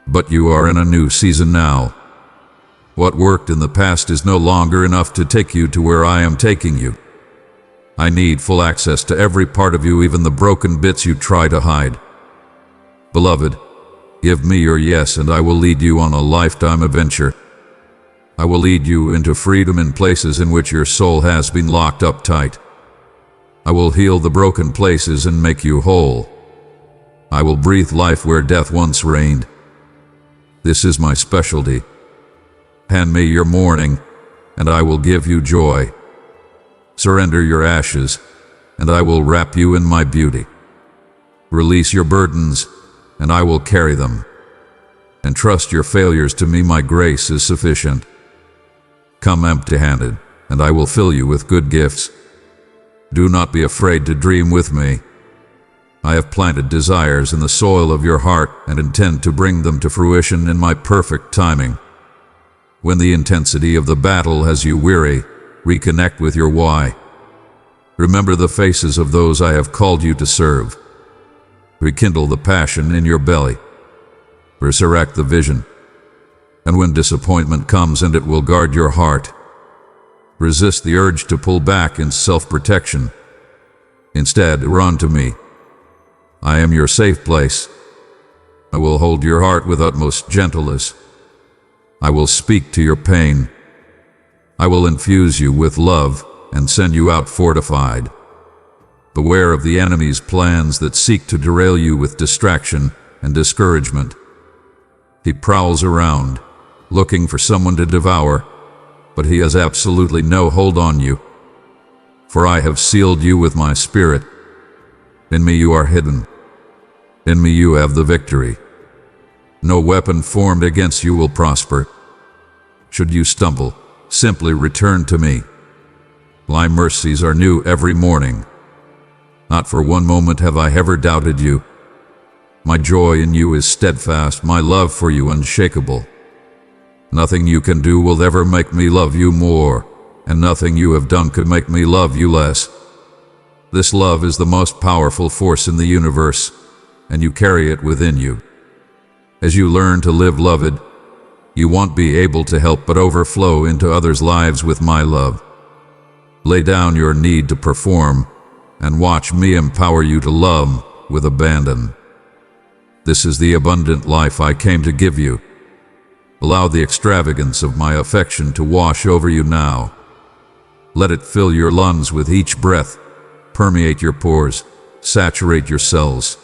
But you are in a new season now. What worked in the past is no longer enough to take you to where I am taking you. I need full access to every part of you, even the broken bits you try to hide. Beloved, give me your yes, and I will lead you on a lifetime adventure. I will lead you into freedom in places in which your soul has been locked up tight. I will heal the broken places and make you whole. I will breathe life where death once reigned. This is my specialty. Hand me your mourning, and I will give you joy. Surrender your ashes, and I will wrap you in my beauty. Release your burdens, and I will carry them. And trust your failures to me, my grace is sufficient. Come empty-handed, and I will fill you with good gifts. Do not be afraid to dream with me. I have planted desires in the soil of your heart and intend to bring them to fruition in my perfect timing. When the intensity of the battle has you weary, reconnect with your why. Remember the faces of those I have called you to serve. Rekindle the passion in your belly. Resurrect the vision. And when disappointment comes, and it will guard your heart, resist the urge to pull back in self-protection. Instead, run to me. I am your safe place. I will hold your heart with utmost gentleness. I will speak to your pain. I will infuse you with love and send you out fortified. Beware of the enemy's plans that seek to derail you with distraction and discouragement. He prowls around, looking for someone to devour, but he has absolutely no hold on you. For I have sealed you with my spirit. In me you are hidden. In me you have the victory. No weapon formed against you will prosper. Should you stumble, simply return to me. My mercies are new every morning. Not for one moment have I ever doubted you. My joy in you is steadfast, my love for you unshakable. Nothing you can do will ever make me love you more, and nothing you have done could make me love you less. This love is the most powerful force in the universe, and you carry it within you. As you learn to live loved, you won't be able to help but overflow into others' lives with my love. Lay down your need to perform, and watch me empower you to love with abandon. This is the abundant life I came to give you. Allow the extravagance of my affection to wash over you now. Let it fill your lungs with each breath, permeate your pores, saturate your cells.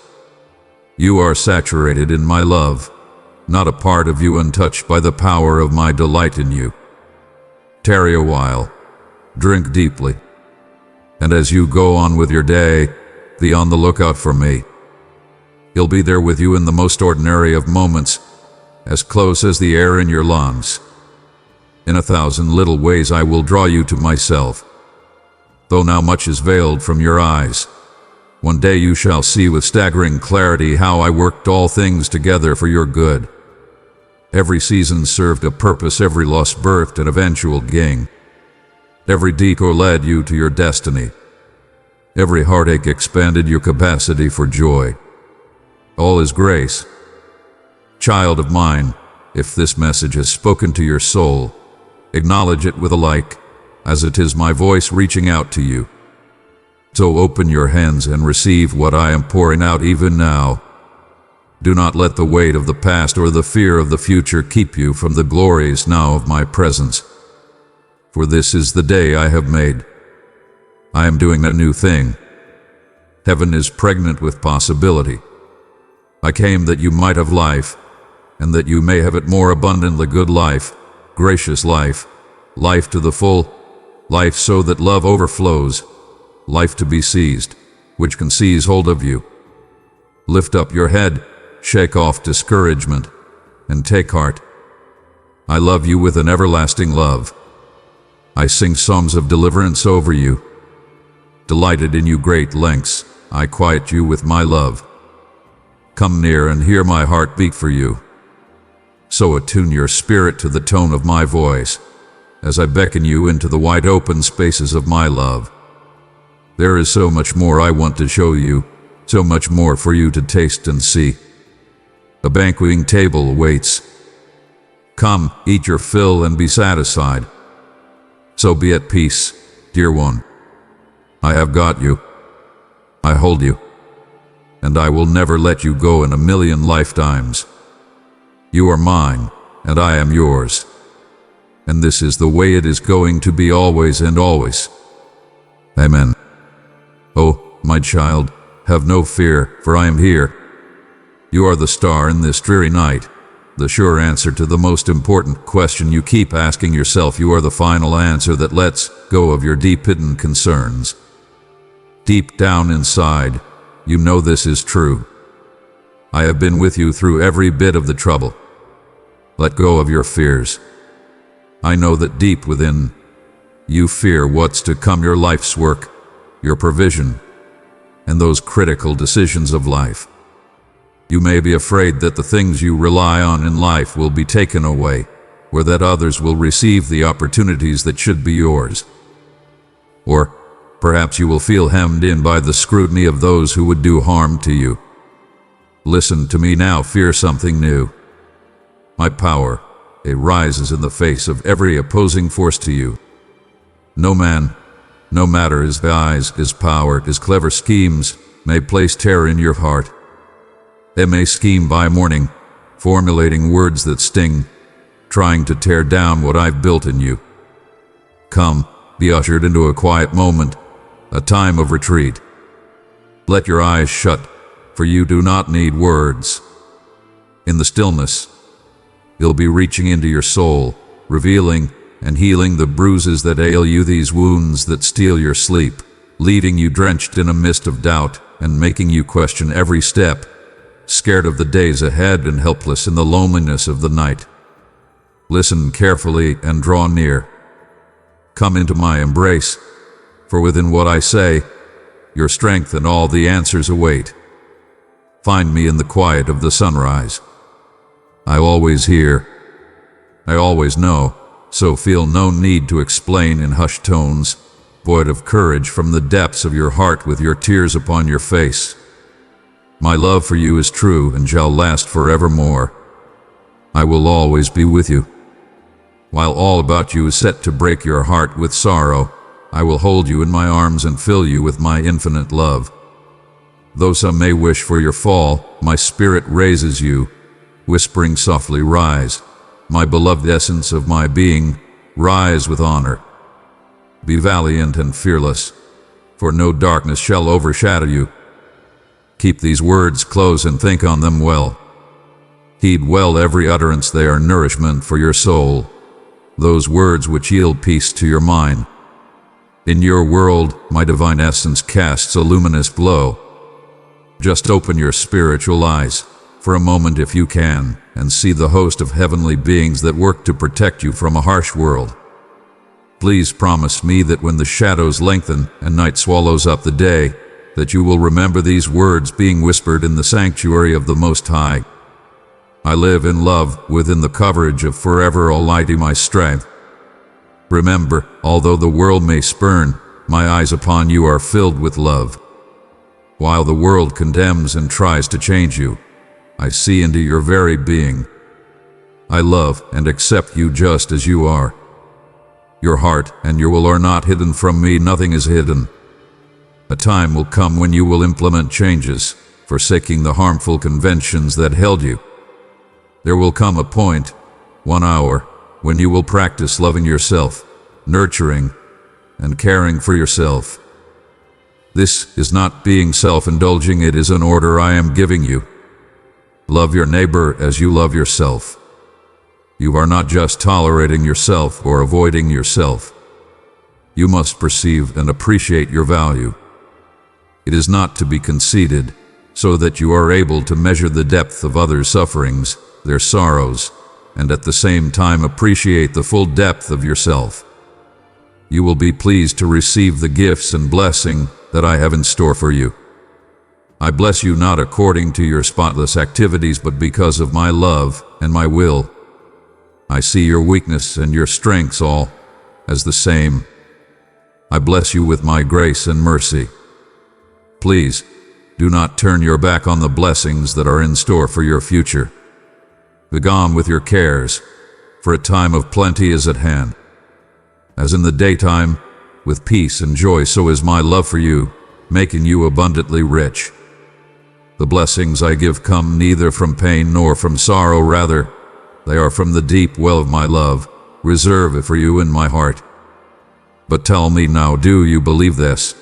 You are saturated in my love, not a part of you untouched by the power of my delight in you. Tarry a while, drink deeply, and as you go on with your day, be on the lookout for me. He'll be there with you in the most ordinary of moments, as close as the air in your lungs. In 1,000 little ways I will draw you to myself. Though now much is veiled from your eyes, one day you shall see with staggering clarity how I worked all things together for your good. Every season served a purpose, every loss birthed an eventual gain. Every detour led you to your destiny. Every heartache expanded your capacity for joy. All is grace. Child of mine, if this message has spoken to your soul, acknowledge it with a like, as it is my voice reaching out to you. So open your hands and receive what I am pouring out even now. Do not let the weight of the past or the fear of the future keep you from the glories now of my presence. For this is the day I have made. I am doing a new thing. Heaven is pregnant with possibility. I came that you might have life, and that you may have it more abundantly, good life, gracious life, life to the full, life so that love overflows, life to be seized, which can seize hold of you. Lift up your head, shake off discouragement, and take heart. I love you with an everlasting love. I sing songs of deliverance over you. Delighted in you great lengths, I quiet you with my love. Come near and hear my heart beat for you. So attune your spirit to the tone of my voice, as I beckon you into the wide open spaces of my love. There is so much more I want to show you, so much more for you to taste and see. A banqueting table awaits. Come, eat your fill and be satisfied. So be at peace, dear one. I have got you. I hold you. And I will never let you go in 1,000,000 lifetimes. You are mine, and I am yours. And this is the way it is going to be always and always. Amen. Oh, my child, have no fear, for I am here. You are the star in this dreary night, the sure answer to the most important question you keep asking yourself. You are the final answer that lets go of your deep hidden concerns. Deep down inside, you know this is true. I have been with you through every bit of the trouble. Let go of your fears. I know that deep within, you fear what's to come, your life's work, your provision, and those critical decisions of life. You may be afraid that the things you rely on in life will be taken away, or that others will receive the opportunities that should be yours. Or perhaps you will feel hemmed in by the scrutiny of those who would do harm to you. Listen to me now, fear something new. My power, it rises in the face of every opposing force to you. No man, no matter his eyes, his power, his clever schemes, may place terror in your heart. They may scheme by morning, formulating words that sting, trying to tear down what I've built in you. Come, be ushered into a quiet moment, a time of retreat. Let your eyes shut, for you do not need words. In the stillness, He'll be reaching into your soul, revealing and healing the bruises that ail you, these wounds that steal your sleep, leaving you drenched in a mist of doubt and making you question every step, scared of the days ahead and helpless in the loneliness of the night. Listen carefully and draw near, Come into my embrace, for within what I say, your strength and all the answers await. Find me in the quiet of the sunrise. I always hear, I always know, so feel no need to explain in hushed tones, void of courage from the depths of your heart with your tears upon your face. My love for you is true and shall last forevermore. I will always be with you. While all about you is set to break your heart with sorrow, I will hold you in my arms and fill you with my infinite love. Though some may wish for your fall, my spirit raises you, whispering softly, rise, my beloved essence of my being, rise with honor. Be valiant and fearless, for no darkness shall overshadow you. Keep these words close and think on them well. Heed well every utterance, they are nourishment for your soul, those words which yield peace to your mind. In your world, my divine essence casts a luminous glow. Just open your spiritual eyes, for a moment if you can, and see the host of heavenly beings that work to protect you from a harsh world. Please promise me that when the shadows lengthen and night swallows up the day, that you will remember these words being whispered in the sanctuary of the Most High. I live in love within the coverage of forever Almighty my strength. Remember, although the world may spurn, my eyes upon you are filled with love. While the world condemns and tries to change you, I see into your very being. I love and accept you just as you are. Your heart and your will are not hidden from me, nothing is hidden. A time will come when you will implement changes, forsaking the harmful conventions that held you. There will come a point, 1 hour, when you will practice loving yourself, nurturing, and caring for yourself. This is not being self-indulging, it is an order I am giving you. Love your neighbor as you love yourself. You are not just tolerating yourself or avoiding yourself. You must perceive and appreciate your value. It is not to be conceited, so that you are able to measure the depth of others' sufferings, their sorrows, and at the same time appreciate the full depth of yourself. You will be pleased to receive the gifts and blessing that I have in store for you. I bless you not according to your spotless activities, but because of my love and my will. I see your weakness and your strengths all as the same. I bless you with my grace and mercy. Please, do not turn your back on the blessings that are in store for your future. Begone with your cares, for a time of plenty is at hand. As in the daytime, with peace and joy, so is my love for you, making you abundantly rich. The blessings I give come neither from pain nor from sorrow, rather, they are from the deep well of my love, reserved for you in my heart. But tell me now, do you believe this?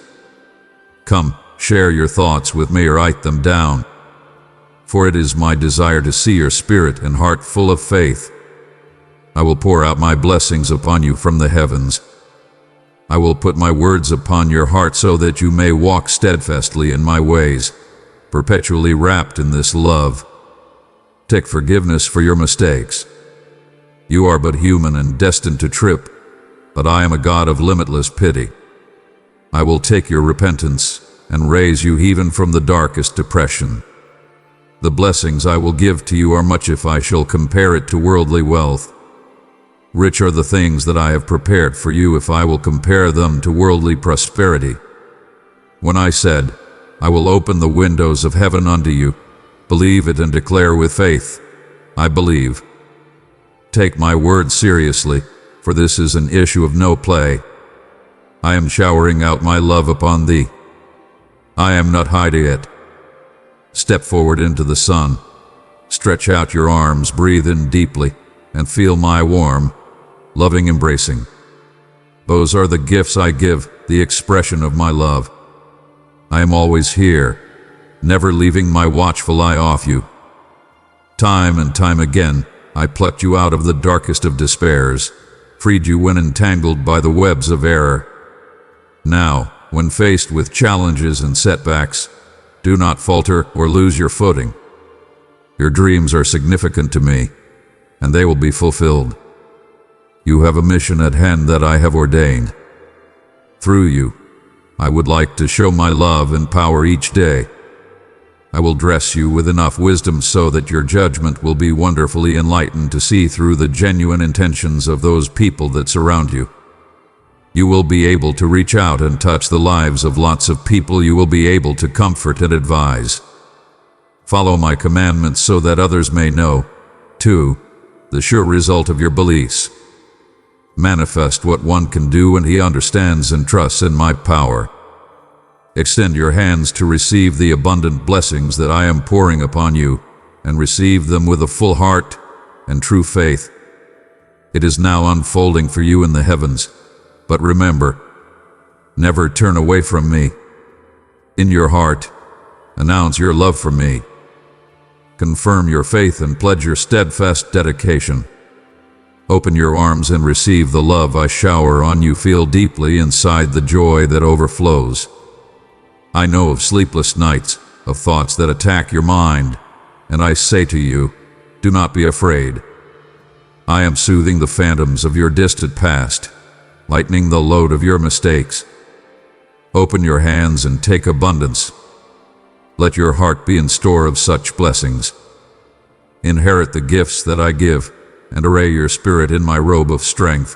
Come, share your thoughts with me or write them down, for it is my desire to see your spirit and heart full of faith. I will pour out my blessings upon you from the heavens. I will put my words upon your heart so that you may walk steadfastly in my ways, perpetually wrapped in this love. Take forgiveness for your mistakes. You are but human and destined to trip, but I am a God of limitless pity. I will take your repentance and raise you even from the darkest depression. The blessings I will give to you are much if I shall compare it to worldly wealth. Rich are the things that I have prepared for you if I will compare them to worldly prosperity. When I said, I will open the windows of heaven unto you, believe it and declare with faith, I believe. Take my word seriously, for this is an issue of no play. I am showering out my love upon thee. I am not hiding it. Step forward into the sun. Stretch out your arms, breathe in deeply, and feel my warm, loving embracing. Those are the gifts I give, the expression of my love. I am always here, never leaving my watchful eye off you. Time and time again, I plucked you out of the darkest of despairs, freed you when entangled by the webs of error. Now, when faced with challenges and setbacks, do not falter or lose your footing. Your dreams are significant to me, and they will be fulfilled. You have a mission at hand that I have ordained. Through you, I would like to show my love and power each day. I will dress you with enough wisdom so that your judgment will be wonderfully enlightened to see through the genuine intentions of those people that surround you. You will be able to reach out and touch the lives of lots of people. You will be able to comfort and advise. Follow my commandments so that others may know, too, the sure result of your beliefs. Manifest what one can do when he understands and trusts in my power. Extend your hands to receive the abundant blessings that I am pouring upon you, and receive them with a full heart and true faith. It is now unfolding for you in the heavens, but remember, never turn away from me. In your heart, announce your love for me. Confirm your faith and pledge your steadfast dedication. Open your arms and receive the love I shower on you. Feel deeply inside the joy that overflows. I know of sleepless nights, of thoughts that attack your mind, and I say to you, do not be afraid. I am soothing the phantoms of your distant past, lightening the load of your mistakes. Open your hands and take abundance. Let your heart be in store of such blessings. Inherit the gifts that I give, and array your spirit in my robe of strength.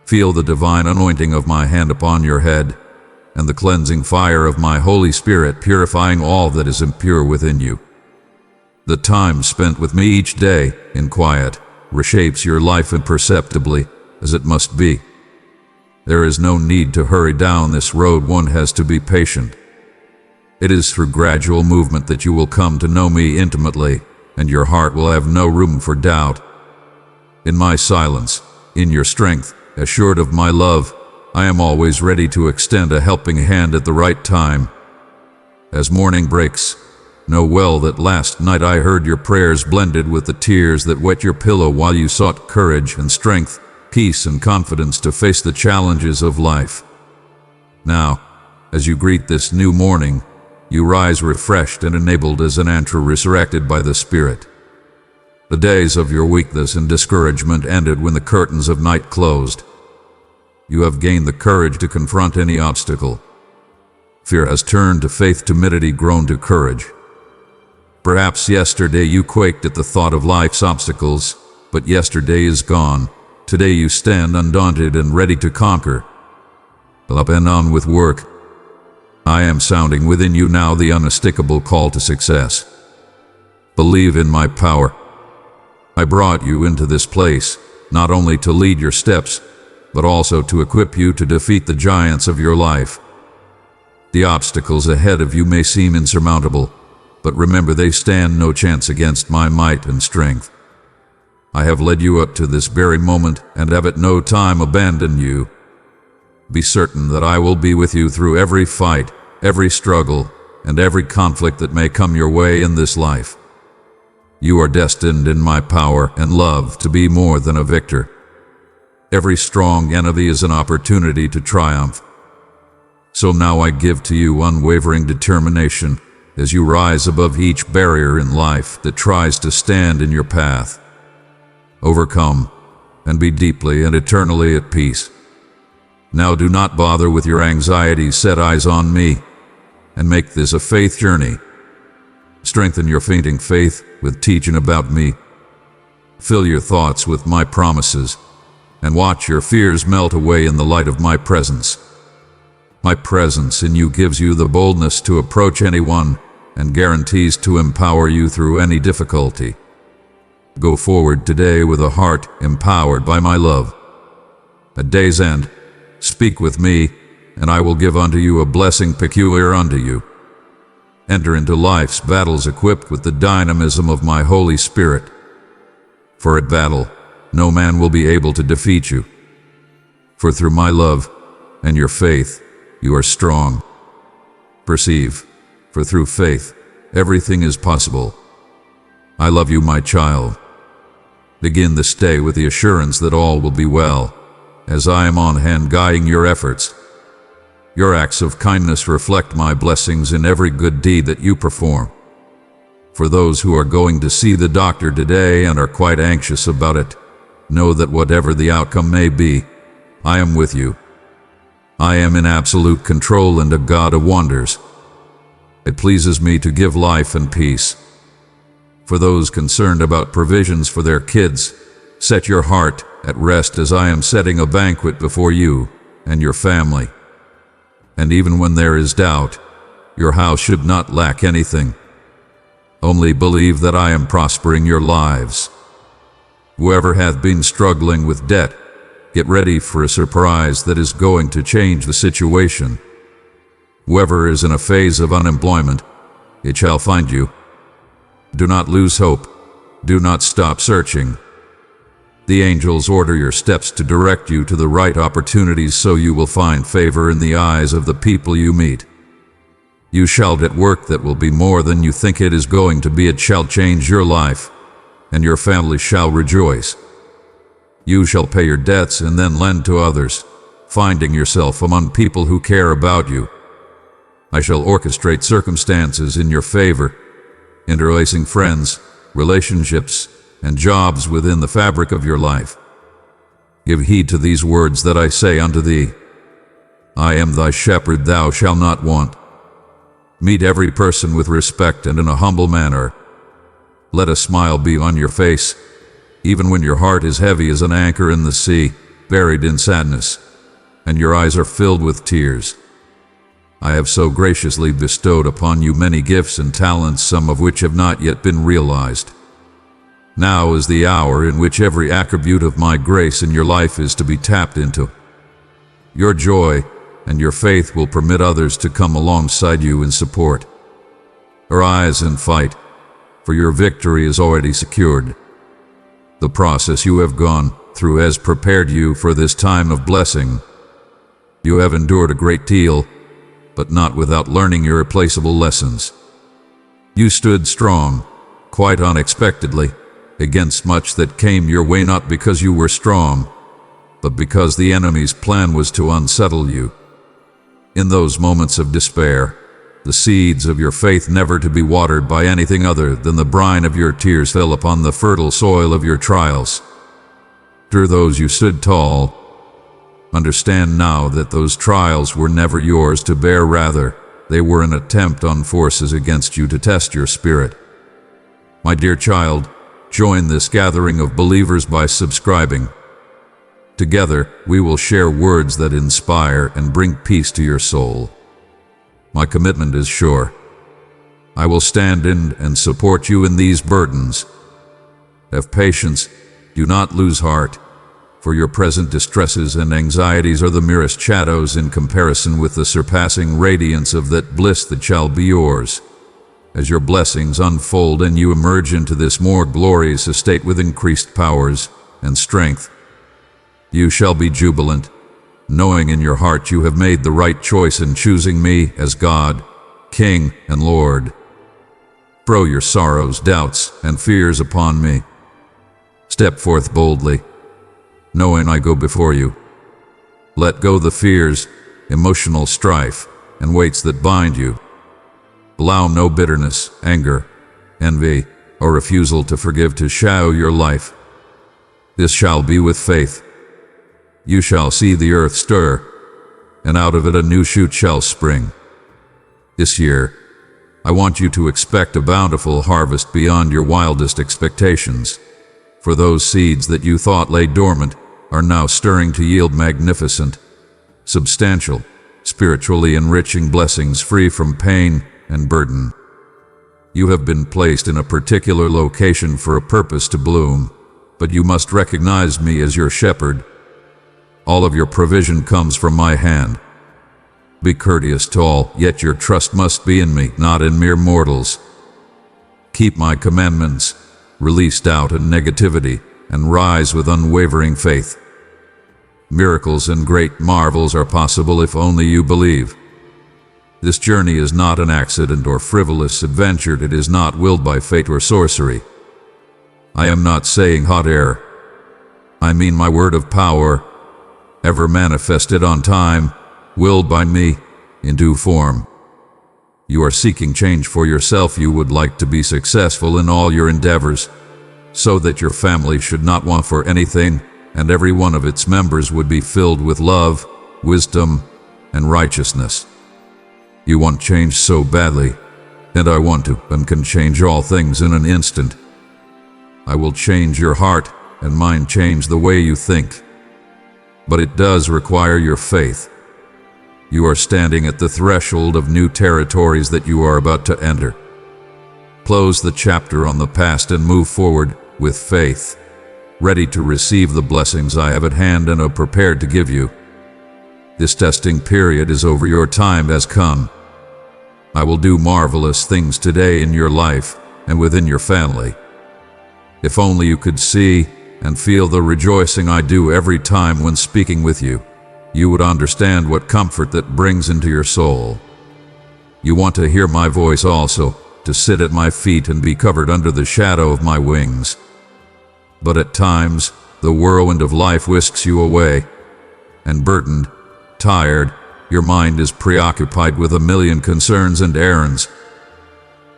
Feel the divine anointing of my hand upon your head, and the cleansing fire of my Holy Spirit purifying all that is impure within you. The time spent with me each day, in quiet, reshapes your life imperceptibly, as it must be. There is no need to hurry down this road. One has to be patient. It is through gradual movement that you will come to know me intimately, and your heart will have no room for doubt. In my silence, in your strength, assured of my love, I am always ready to extend a helping hand at the right time. As morning breaks, know well that last night I heard your prayers blended with the tears that wet your pillow while you sought courage and strength, peace and confidence to face the challenges of life. Now, as you greet this new morning, you rise refreshed and enabled as an anchor resurrected by the Spirit. The days of your weakness and discouragement ended when the curtains of night closed. You have gained the courage to confront any obstacle. Fear has turned to faith, timidity grown to courage. Perhaps yesterday you quaked at the thought of life's obstacles, but yesterday is gone. Today you stand undaunted and ready to conquer. Up and on with work. I am sounding within you now the unmistakable call to success. Believe in my power. I brought you into this place, not only to lead your steps, but also to equip you to defeat the giants of your life. The obstacles ahead of you may seem insurmountable, but remember they stand no chance against my might and strength. I have led you up to this very moment and have at no time abandoned you. Be certain that I will be with you through every fight, every struggle, and every conflict that may come your way in this life. You are destined in my power and love to be more than a victor. Every strong enemy is an opportunity to triumph. So now I give to you unwavering determination as you rise above each barrier in life that tries to stand in your path. Overcome and be deeply and eternally at peace. Now do not bother with your anxieties. Set eyes on me and make this a faith journey. Strengthen your fainting faith with teaching about me. Fill your thoughts with my promises and watch your fears melt away in the light of my presence. My presence in you gives you the boldness to approach anyone and guarantees to empower you through any difficulty. Go forward today with a heart empowered by my love. At day's end, speak with me, and I will give unto you a blessing peculiar unto you. Enter into life's battles equipped with the dynamism of my Holy Spirit. For at battle, no man will be able to defeat you. For through my love and your faith, you are strong. Perceive, for through faith, everything is possible. I love you, my child. Begin this day with the assurance that all will be well, as I am on hand guiding your efforts. Your acts of kindness reflect my blessings in every good deed that you perform. For those who are going to see the doctor today and are quite anxious about it, know that whatever the outcome may be, I am with you. I am in absolute control and a God of wonders. It pleases me to give life and peace. For those concerned about provisions for their kids, set your heart at rest as I am setting a banquet before you and your family. And even when there is doubt, your house should not lack anything. Only believe that I am prospering your lives. Whoever hath been struggling with debt, get ready for a surprise that is going to change the situation. Whoever is in a phase of unemployment, it shall find you. Do not lose hope. Do not stop searching. The angels order your steps to direct you to the right opportunities so you will find favor in the eyes of the people you meet. You shall get work that will be more than you think it is going to be. It shall change your life, and your family shall rejoice. You shall pay your debts and then lend to others, finding yourself among people who care about you. I shall orchestrate circumstances in your favor, interlacing friends, relationships, and jobs within the fabric of your life. Give heed to these words that I say unto thee. I am thy shepherd, thou shalt not want. Meet every person with respect and in a humble manner. Let a smile be on your face, even when your heart is heavy as an anchor in the sea, buried in sadness, and your eyes are filled with tears. I have so graciously bestowed upon you many gifts and talents, some of which have not yet been realized. Now is the hour in which every attribute of my grace in your life is to be tapped into. Your joy and your faith will permit others to come alongside you in support. Arise and fight, for your victory is already secured. The process you have gone through has prepared you for this time of blessing. You have endured a great deal, but not without learning irreplaceable lessons. You stood strong, quite unexpectedly, against much that came your way, not because you were strong, but because the enemy's plan was to unsettle you. In those moments of despair, the seeds of your faith, never to be watered by anything other than the brine of your tears, fell upon the fertile soil of your trials. Through those you stood tall. Understand now that those trials were never yours to bear, rather, they were an attempt on forces against you to test your spirit. My dear child, join this gathering of believers by subscribing. Together, we will share words that inspire and bring peace to your soul. My commitment is sure. I will stand in and support you in these burdens. Have patience, do not lose heart, for your present distresses and anxieties are the merest shadows in comparison with the surpassing radiance of that bliss that shall be yours. As your blessings unfold and you emerge into this more glorious estate with increased powers and strength, you shall be jubilant, knowing in your heart you have made the right choice in choosing me as God, King, and Lord. Throw your sorrows, doubts, and fears upon me. Step forth boldly, knowing I go before you. Let go the fears, emotional strife, and weights that bind you. Allow no bitterness, anger, envy, or refusal to forgive to shadow your life. This shall be with faith. You shall see the earth stir, and out of it a new shoot shall spring. This year, I want you to expect a bountiful harvest beyond your wildest expectations, for those seeds that you thought lay dormant are now stirring to yield magnificent, substantial, spiritually enriching blessings free from pain and burden. You have been placed in a particular location for a purpose to bloom, but you must recognize me as your shepherd. All of your provision comes from my hand. Be courteous to all, yet your trust must be in me, not in mere mortals. Keep my commandments, release doubt and negativity, and rise with unwavering faith. Miracles and great marvels are possible if only you believe. This journey is not an accident or frivolous adventure. It is not willed by fate or sorcery. I am not saying hot air. I mean my word of power, ever manifested on time, willed by me, in due form. You are seeking change for yourself. You would like to be successful in all your endeavors. so that your family should not want for anything, and every one of its members would be filled with love, wisdom, and righteousness. You want change so badly, and I want to and can change all things in an instant. I will change your heart and mind, change the way you think. But it does require your faith. You are standing at the threshold of new territories that you are about to enter. Close the chapter on the past and move forward with faith, ready to receive the blessings I have at hand and are prepared to give you. This testing period is over. Your time has come. I will do marvelous things today in your life and within your family. If only you could see and feel the rejoicing I do every time when speaking with you, you would understand what comfort that brings into your soul. You want to hear my voice also, to sit at my feet and be covered under the shadow of my wings. But at times, the whirlwind of life whisks you away, and burdened, tired, your mind is preoccupied with a million concerns and errands.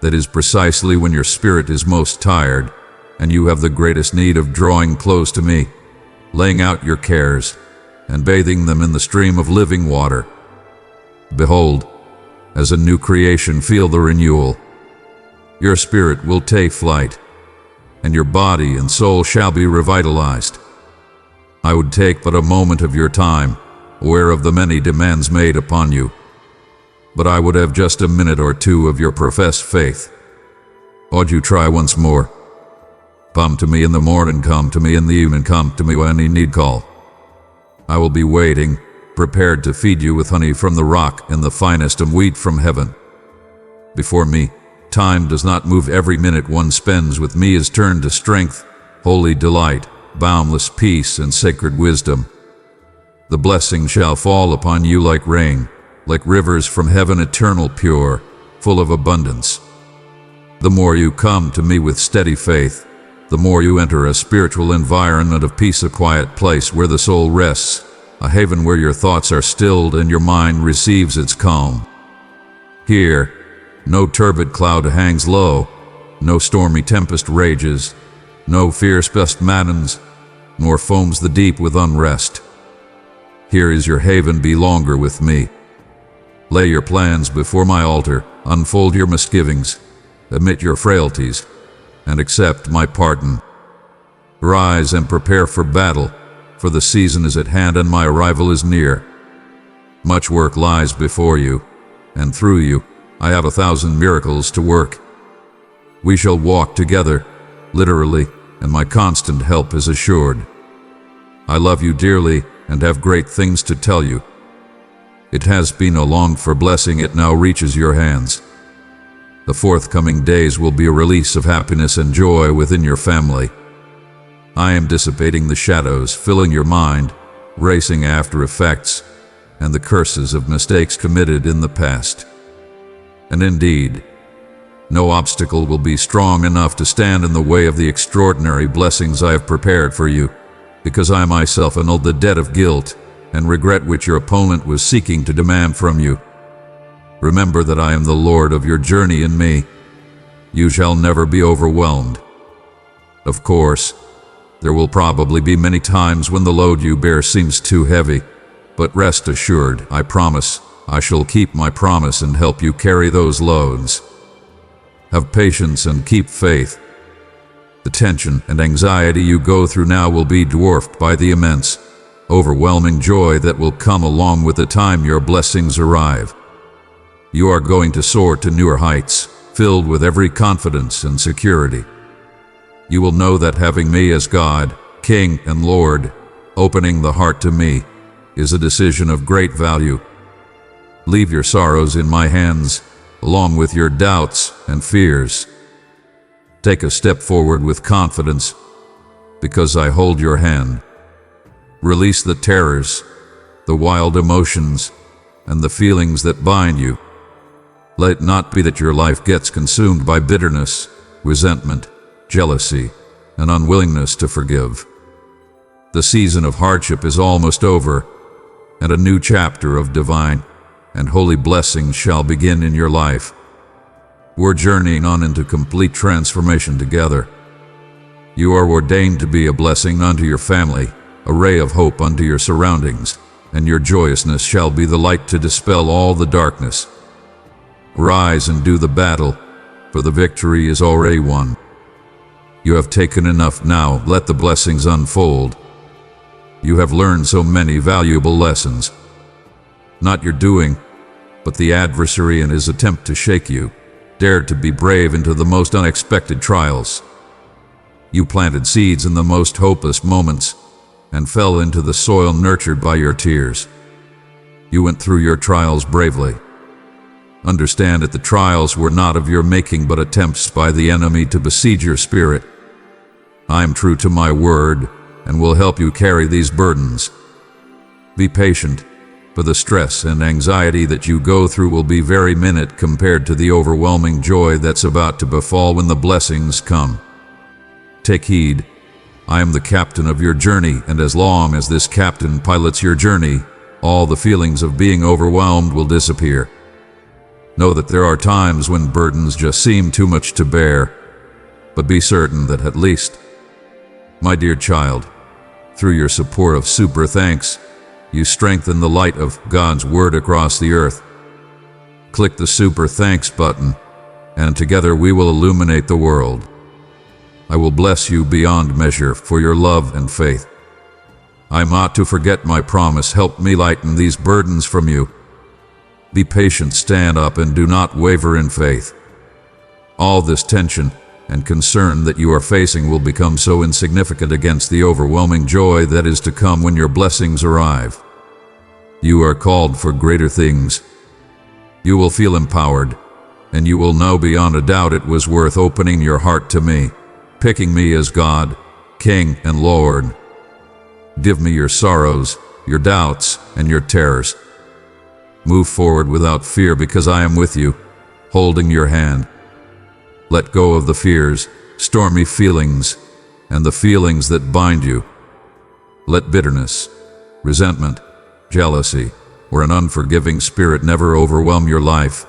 That is precisely when your spirit is most tired, and you have the greatest need of drawing close to me, laying out your cares, and bathing them in the stream of living water. Behold, as a new creation, feel the renewal. Your spirit will take flight, and your body and soul shall be revitalized. I would take but a moment of your time, aware of the many demands made upon you, but I would have just a minute or two of your professed faith. Would you try once more? Come to me in the morning, come to me in the evening, come to me when you need call. I will be waiting, prepared to feed you with honey from the rock and the finest of wheat from heaven. Before me, time does not move. Every minute one spends with me is turned to strength, holy delight, boundless peace, and sacred wisdom. The blessing shall fall upon you like rain, like rivers from heaven, eternal, pure, full of abundance. The more you come to me with steady faith, the more you enter a spiritual environment of peace, a quiet place where the soul rests, a haven where your thoughts are stilled and your mind receives its calm. Here, no turbid cloud hangs low, no stormy tempest rages, no fierce gust maddens, nor foams the deep with unrest. Here is your haven. Be longer with me. Lay your plans before my altar, unfold your misgivings, admit your frailties, and accept my pardon. Rise and prepare for battle, for the season is at hand and my arrival is near. Much work lies before you, and through you I have 1,000 miracles to work. We shall walk together, literally, and my constant help is assured. I love you dearly and have great things to tell you. It has been a longed-for blessing. It now reaches your hands. The forthcoming days will be a release of happiness and joy within your family. I am dissipating the shadows, filling your mind, racing after effects, and the curses of mistakes committed in the past. And indeed, no obstacle will be strong enough to stand in the way of the extraordinary blessings I have prepared for you, because I myself annulled the debt of guilt and regret which your opponent was seeking to demand from you. Remember that I am the Lord of your journey in me. You shall never be overwhelmed. Of course, there will probably be many times when the load you bear seems too heavy, but rest assured, I promise, I shall keep my promise and help you carry those loads. Have patience and keep faith. The tension and anxiety you go through now will be dwarfed by the immense, overwhelming joy that will come along with the time your blessings arrive. You are going to soar to newer heights, filled with every confidence and security. You will know that having me as God, King and Lord, opening the heart to me, is a decision of great value. Leave your sorrows in my hands, along with your doubts and fears. Take a step forward with confidence, because I hold your hand. Release the terrors, the wild emotions, and the feelings that bind you. Let it not be that your life gets consumed by bitterness, resentment, jealousy, and unwillingness to forgive. The season of hardship is almost over, and a new chapter of divine and holy blessings shall begin in your life. We're journeying on into complete transformation together. You are ordained to be a blessing unto your family, a ray of hope unto your surroundings, and your joyousness shall be the light to dispel all the darkness. Rise and do the battle, for the victory is already won. You have taken enough now, let the blessings unfold. You have learned so many valuable lessons. Not your doing, but the adversary and his attempt to shake you, dared to be brave into the most unexpected trials. You planted seeds in the most hopeless moments, and fell into the soil nurtured by your tears. You went through your trials bravely. Understand that the trials were not of your making but attempts by the enemy to besiege your spirit. I am true to my word and will help you carry these burdens. Be patient, for the stress and anxiety that you go through will be very minute compared to the overwhelming joy that's about to befall when the blessings come. Take heed. I am the captain of your journey, and as long as this captain pilots your journey, all the feelings of being overwhelmed will disappear. Know that there are times when burdens just seem too much to bear, but be certain that at least, my dear child, through your support of super thanks, you strengthen the light of God's word across the earth. Click the super thanks button, and together we will illuminate the world. I will bless you beyond measure for your love and faith. I'm not to forget my promise. Help me lighten these burdens from you. Be patient, stand up, and do not waver in faith. All this tension and concern that you are facing will become so insignificant against the overwhelming joy that is to come when your blessings arrive. You are called for greater things. You will feel empowered, and you will know beyond a doubt it was worth opening your heart to me, picking me as God, King, and Lord. Give me your sorrows, your doubts, and your terrors. Move forward without fear because I am with you, holding your hand. Let go of the fears, stormy feelings, and the feelings that bind you. Let bitterness, resentment, jealousy, or an unforgiving spirit never overwhelm your life.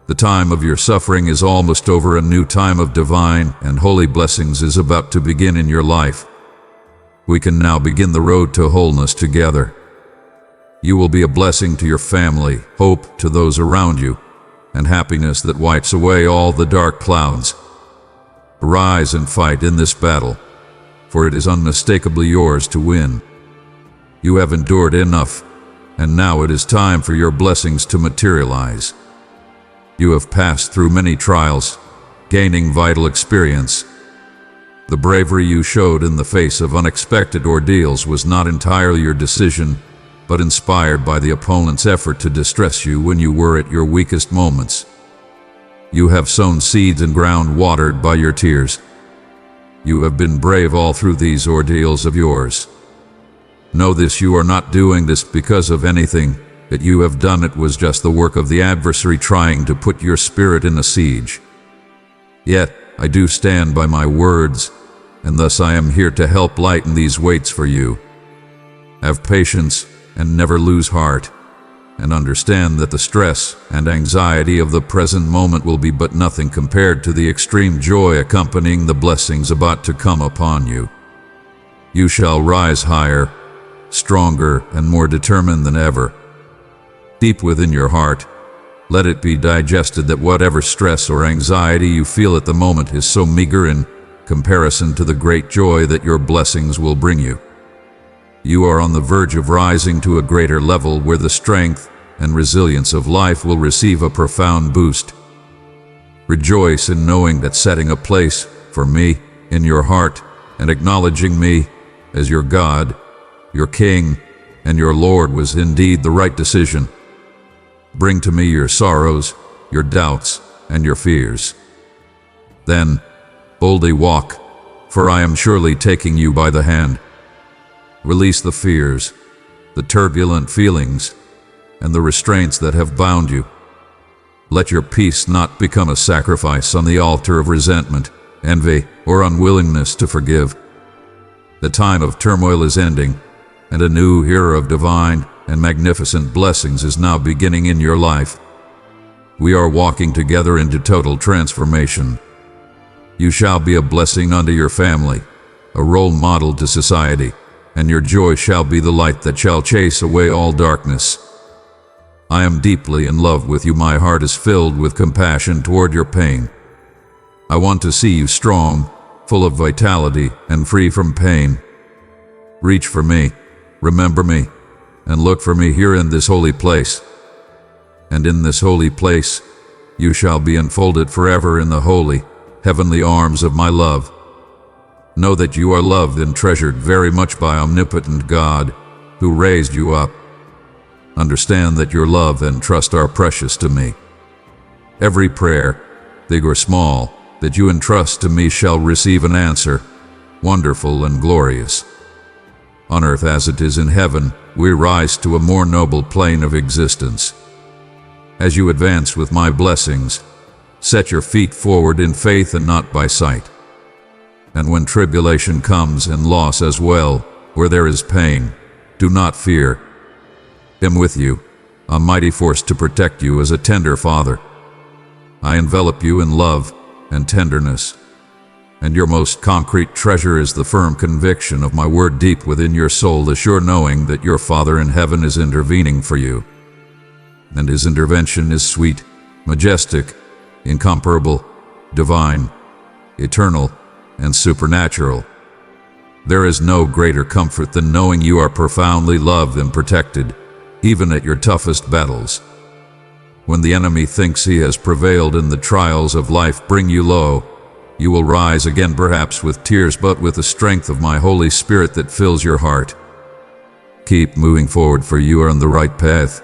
The time of your suffering is almost over. A new time of divine and holy blessings is about to begin in your life. We can now begin the road to wholeness together. You will be a blessing to your family, hope to those around you, and happiness that wipes away all the dark clouds. Arise and fight in this battle, for it is unmistakably yours to win. You have endured enough, and now it is time for your blessings to materialize. You have passed through many trials, gaining vital experience. The bravery you showed in the face of unexpected ordeals was not entirely your decision, but inspired by the opponent's effort to distress you when you were at your weakest moments. You have sown seeds in ground watered by your tears. You have been brave all through these ordeals of yours. Know this: you are not doing this because of anything that you have done. It was just the work of the adversary trying to put your spirit in a siege. Yet I do stand by my words, and thus I am here to help lighten these weights for you. Have patience and never lose heart, and understand that the stress and anxiety of the present moment will be but nothing compared to the extreme joy accompanying the blessings about to come upon you. You shall rise higher, stronger, and more determined than ever. Deep within your heart, let it be digested that whatever stress or anxiety you feel at the moment is so meager in comparison to the great joy that your blessings will bring you. You are on the verge of rising to a greater level where the strength and resilience of life will receive a profound boost. Rejoice in knowing that setting a place for me in your heart and acknowledging me as your God, your King, and your Lord was indeed the right decision. Bring to me your sorrows, your doubts, and your fears. Then boldly walk, for I am surely taking you by the hand. Release the fears, the turbulent feelings, and the restraints that have bound you. Let your peace not become a sacrifice on the altar of resentment, envy, or unwillingness to forgive. The time of turmoil is ending, and a new era of divine and magnificent blessings is now beginning in your life. We are walking together into total transformation. You shall be a blessing unto your family, a role model to society, and your joy shall be the light that shall chase away all darkness. I am deeply in love with you. My heart is filled with compassion toward your pain. I want to see you strong, full of vitality, and free from pain. Reach for me, remember me, and look for me here in this holy place. And in this holy place, you shall be enfolded forever in the holy, heavenly arms of my love. Know that you are loved and treasured very much by omnipotent God, who raised you up. Understand that your love and trust are precious to me. Every prayer, big or small, that you entrust to me shall receive an answer, wonderful and glorious. On earth as it is in heaven, we rise to a more noble plane of existence. As you advance with my blessings, set your feet forward in faith and not by sight. And when tribulation comes and loss as well, where there is pain, do not fear. I am with you, a mighty force to protect you as a tender father. I envelop you in love and tenderness, and your most concrete treasure is the firm conviction of my word deep within your soul, the sure knowing that your Father in heaven is intervening for you. And his intervention is sweet, majestic, incomparable, divine, eternal, and supernatural. There is no greater comfort than knowing you are profoundly loved and protected, even at your toughest battles. When the enemy thinks he has prevailed and the trials of life bring you low, you will rise again, perhaps with tears, but with the strength of my Holy Spirit that fills your heart. Keep moving forward, for you are on the right path.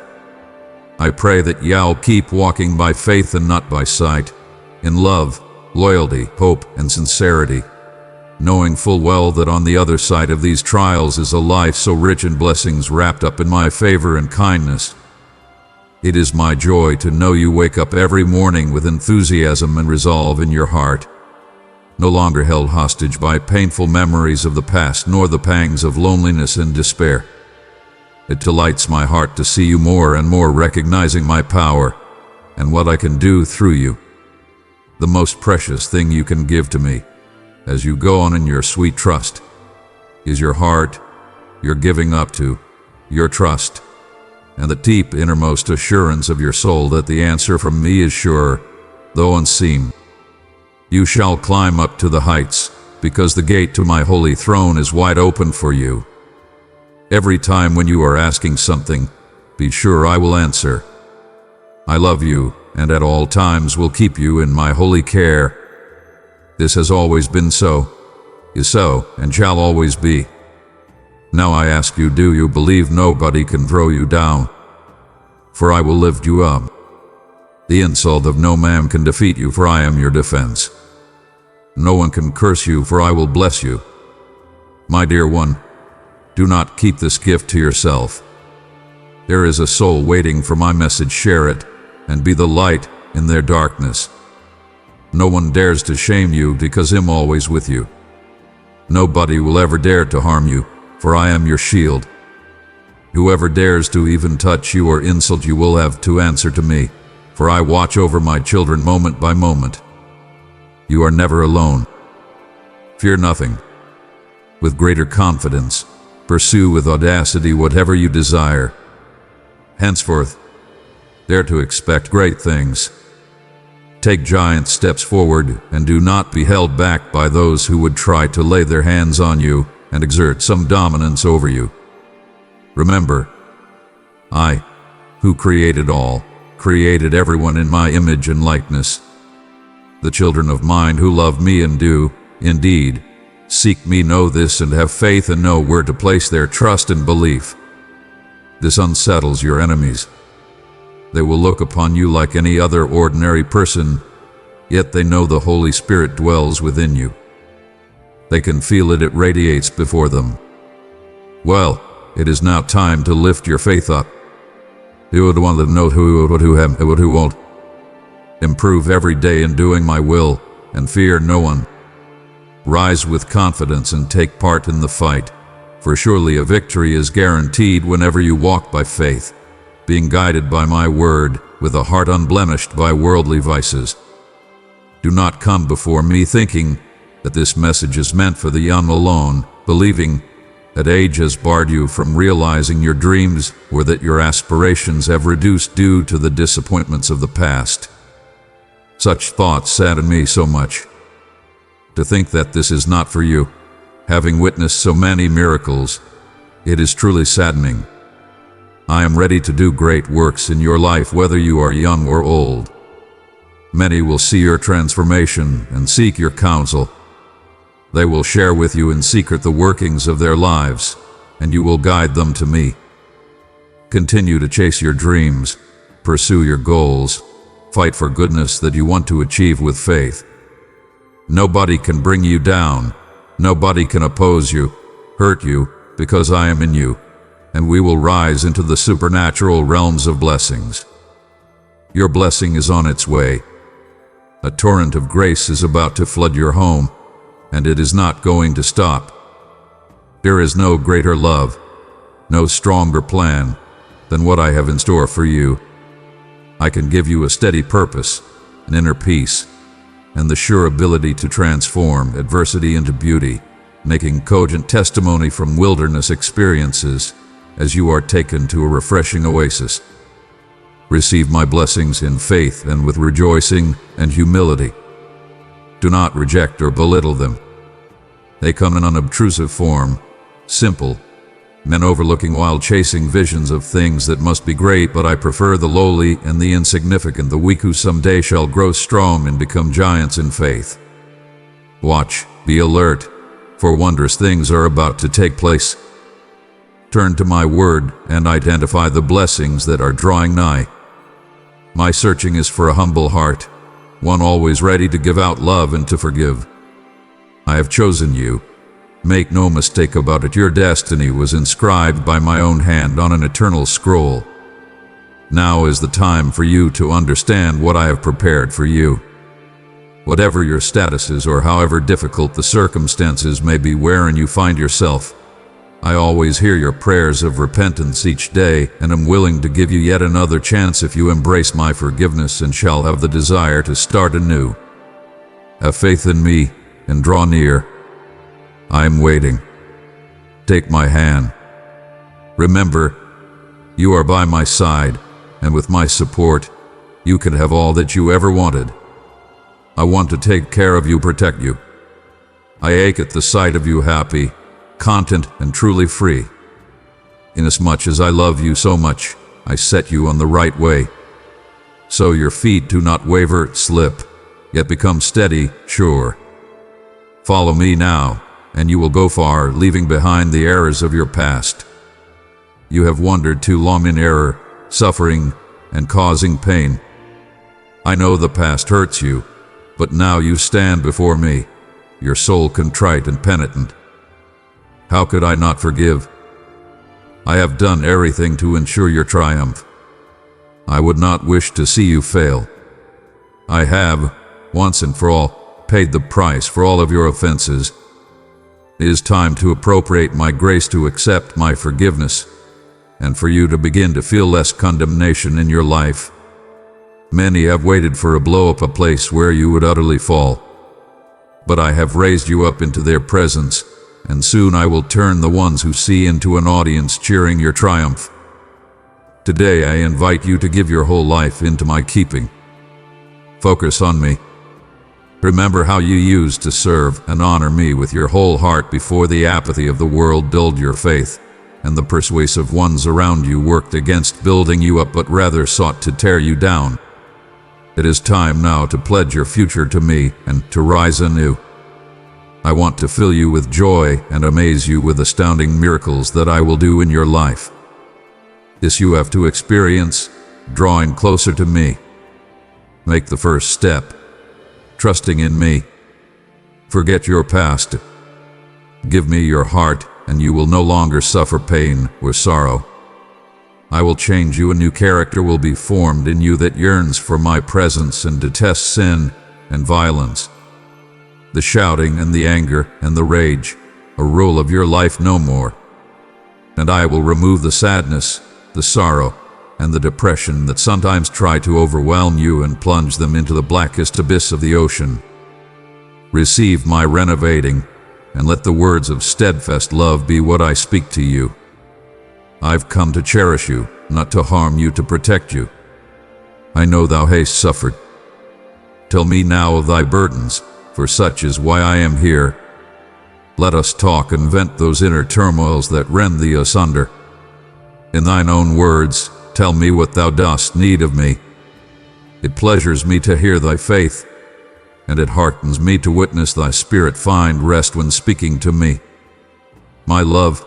I pray that you'll keep walking by faith and not by sight, in love, loyalty, hope, and sincerity, knowing full well that on the other side of these trials is a life so rich in blessings wrapped up in my favor and kindness. It is my joy to know you wake up every morning with enthusiasm and resolve in your heart, no longer held hostage by painful memories of the past nor the pangs of loneliness and despair. It delights my heart to see you more and more recognizing my power and what I can do through you. The most precious thing you can give to me, as you go on in your sweet trust, is your heart, your giving up to, your trust, and the deep innermost assurance of your soul that the answer from me is sure, though unseen. You shall climb up to the heights, because the gate to my holy throne is wide open for you. Every time when you are asking something, be sure I will answer. I love you, and at all times will keep you in my holy care. This has always been so, is so, and shall always be. Now I ask you, do you believe nobody can throw you down? For I will lift you up. The insult of no man can defeat you, for I am your defense. No one can curse you, for I will bless you. My dear one, do not keep this gift to yourself. There is a soul waiting for my message. Share it, and be the light in their darkness. No one dares to shame you, because I am always with you. Nobody will ever dare to harm you, for I am your shield. Whoever dares to even touch you or insult you will have to answer to me, for I watch over my children moment by moment. You are never alone. Fear nothing. With greater confidence, pursue with audacity whatever you desire. Henceforth, dare to expect great things. Take giant steps forward and do not be held back by those who would try to lay their hands on you and exert some dominance over you. Remember, I, who created all, created everyone in my image and likeness. The children of mine who love me and do, indeed, seek me know this and have faith and know where to place their trust and belief. This unsettles your enemies. They will look upon you like any other ordinary person, yet they know the Holy Spirit dwells within you. They can feel it, it radiates before them. Well, it is now time to lift your faith up. You would want to know who won't. Improve every day in doing my will, and fear no one. Rise with confidence and take part in the fight, for surely a victory is guaranteed whenever you walk by faith, being guided by my word, with a heart unblemished by worldly vices. Do not come before me thinking that this message is meant for the young alone, believing that age has barred you from realizing your dreams or that your aspirations have reduced due to the disappointments of the past. Such thoughts sadden me so much. To think that this is not for you, having witnessed so many miracles, it is truly saddening. I am ready to do great works in your life whether you are young or old. Many will see your transformation and seek your counsel. They will share with you in secret the workings of their lives, and you will guide them to me. Continue to chase your dreams, pursue your goals, fight for goodness that you want to achieve with faith. Nobody can bring you down, nobody can oppose you, hurt you, because I am in you, and we will rise into the supernatural realms of blessings. Your blessing is on its way. A torrent of grace is about to flood your home, and it is not going to stop. There is no greater love, no stronger plan than what I have in store for you. I can give you a steady purpose, an inner peace, and the sure ability to transform adversity into beauty, making cogent testimony from wilderness experiences as you are taken to a refreshing oasis. Receive my blessings in faith and with rejoicing and humility. Do not reject or belittle them. They come in unobtrusive form, simple, men overlooking while chasing visions of things that must be great, but I prefer the lowly and the insignificant, the weak who someday shall grow strong and become giants in faith. Watch, be alert, for wondrous things are about to take place. Turn to my word and identify the blessings that are drawing nigh. My searching is for a humble heart, one always ready to give out love and to forgive. I have chosen you. Make no mistake about it, your destiny was inscribed by my own hand on an eternal scroll. Now is the time for you to understand what I have prepared for you. Whatever your status is or however difficult the circumstances may be wherein you find yourself, I always hear your prayers of repentance each day and am willing to give you yet another chance if you embrace my forgiveness and shall have the desire to start anew. Have faith in me and draw near. I am waiting. Take my hand. Remember, you are by my side, and with my support, you can have all that you ever wanted. I want to take care of you, protect you. I ache at the sight of you happy, content, and truly free. Inasmuch as I love you so much, I set you on the right way. So your feet do not waver, slip, yet become steady, sure. Follow me now, and you will go far, leaving behind the errors of your past. You have wandered too long in error, suffering, and causing pain. I know the past hurts you, but now you stand before me, your soul contrite and penitent. How could I not forgive? I have done everything to ensure your triumph. I would not wish to see you fail. I have, once and for all, paid the price for all of your offenses. It is time to appropriate my grace, to accept my forgiveness, and for you to begin to feel less condemnation in your life. Many have waited for a blow up, a place where you would utterly fall. But I have raised you up into their presence, and soon I will turn the ones who see into an audience cheering your triumph. Today I invite you to give your whole life into my keeping. Focus on me. Remember how you used to serve and honor me with your whole heart before the apathy of the world dulled your faith, and the persuasive ones around you worked against building you up but rather sought to tear you down. It is time now to pledge your future to me and to rise anew. I want to fill you with joy and amaze you with astounding miracles that I will do in your life. This you have to experience, drawing closer to me. Make the first step, trusting in me. Forget your past. Give me your heart, and you will no longer suffer pain or sorrow. I will change you. A new character will be formed in you that yearns for my presence and detests sin and violence. The shouting and the anger and the rage, a rule of your life no more. And I will remove the sadness, the sorrow, and the depression that sometimes try to overwhelm you and plunge them into the blackest abyss of the ocean. Receive my renovating, and let the words of steadfast love be what I speak to you. I've come to cherish you, not to harm you, to protect you. I know thou hast suffered. Tell me now of thy burdens, for such is why I am here. Let us talk and vent those inner turmoils that rend thee asunder. In thine own words, tell me what thou dost need of me. It pleasures me to hear thy faith, and it heartens me to witness thy spirit find rest when speaking to me. My love,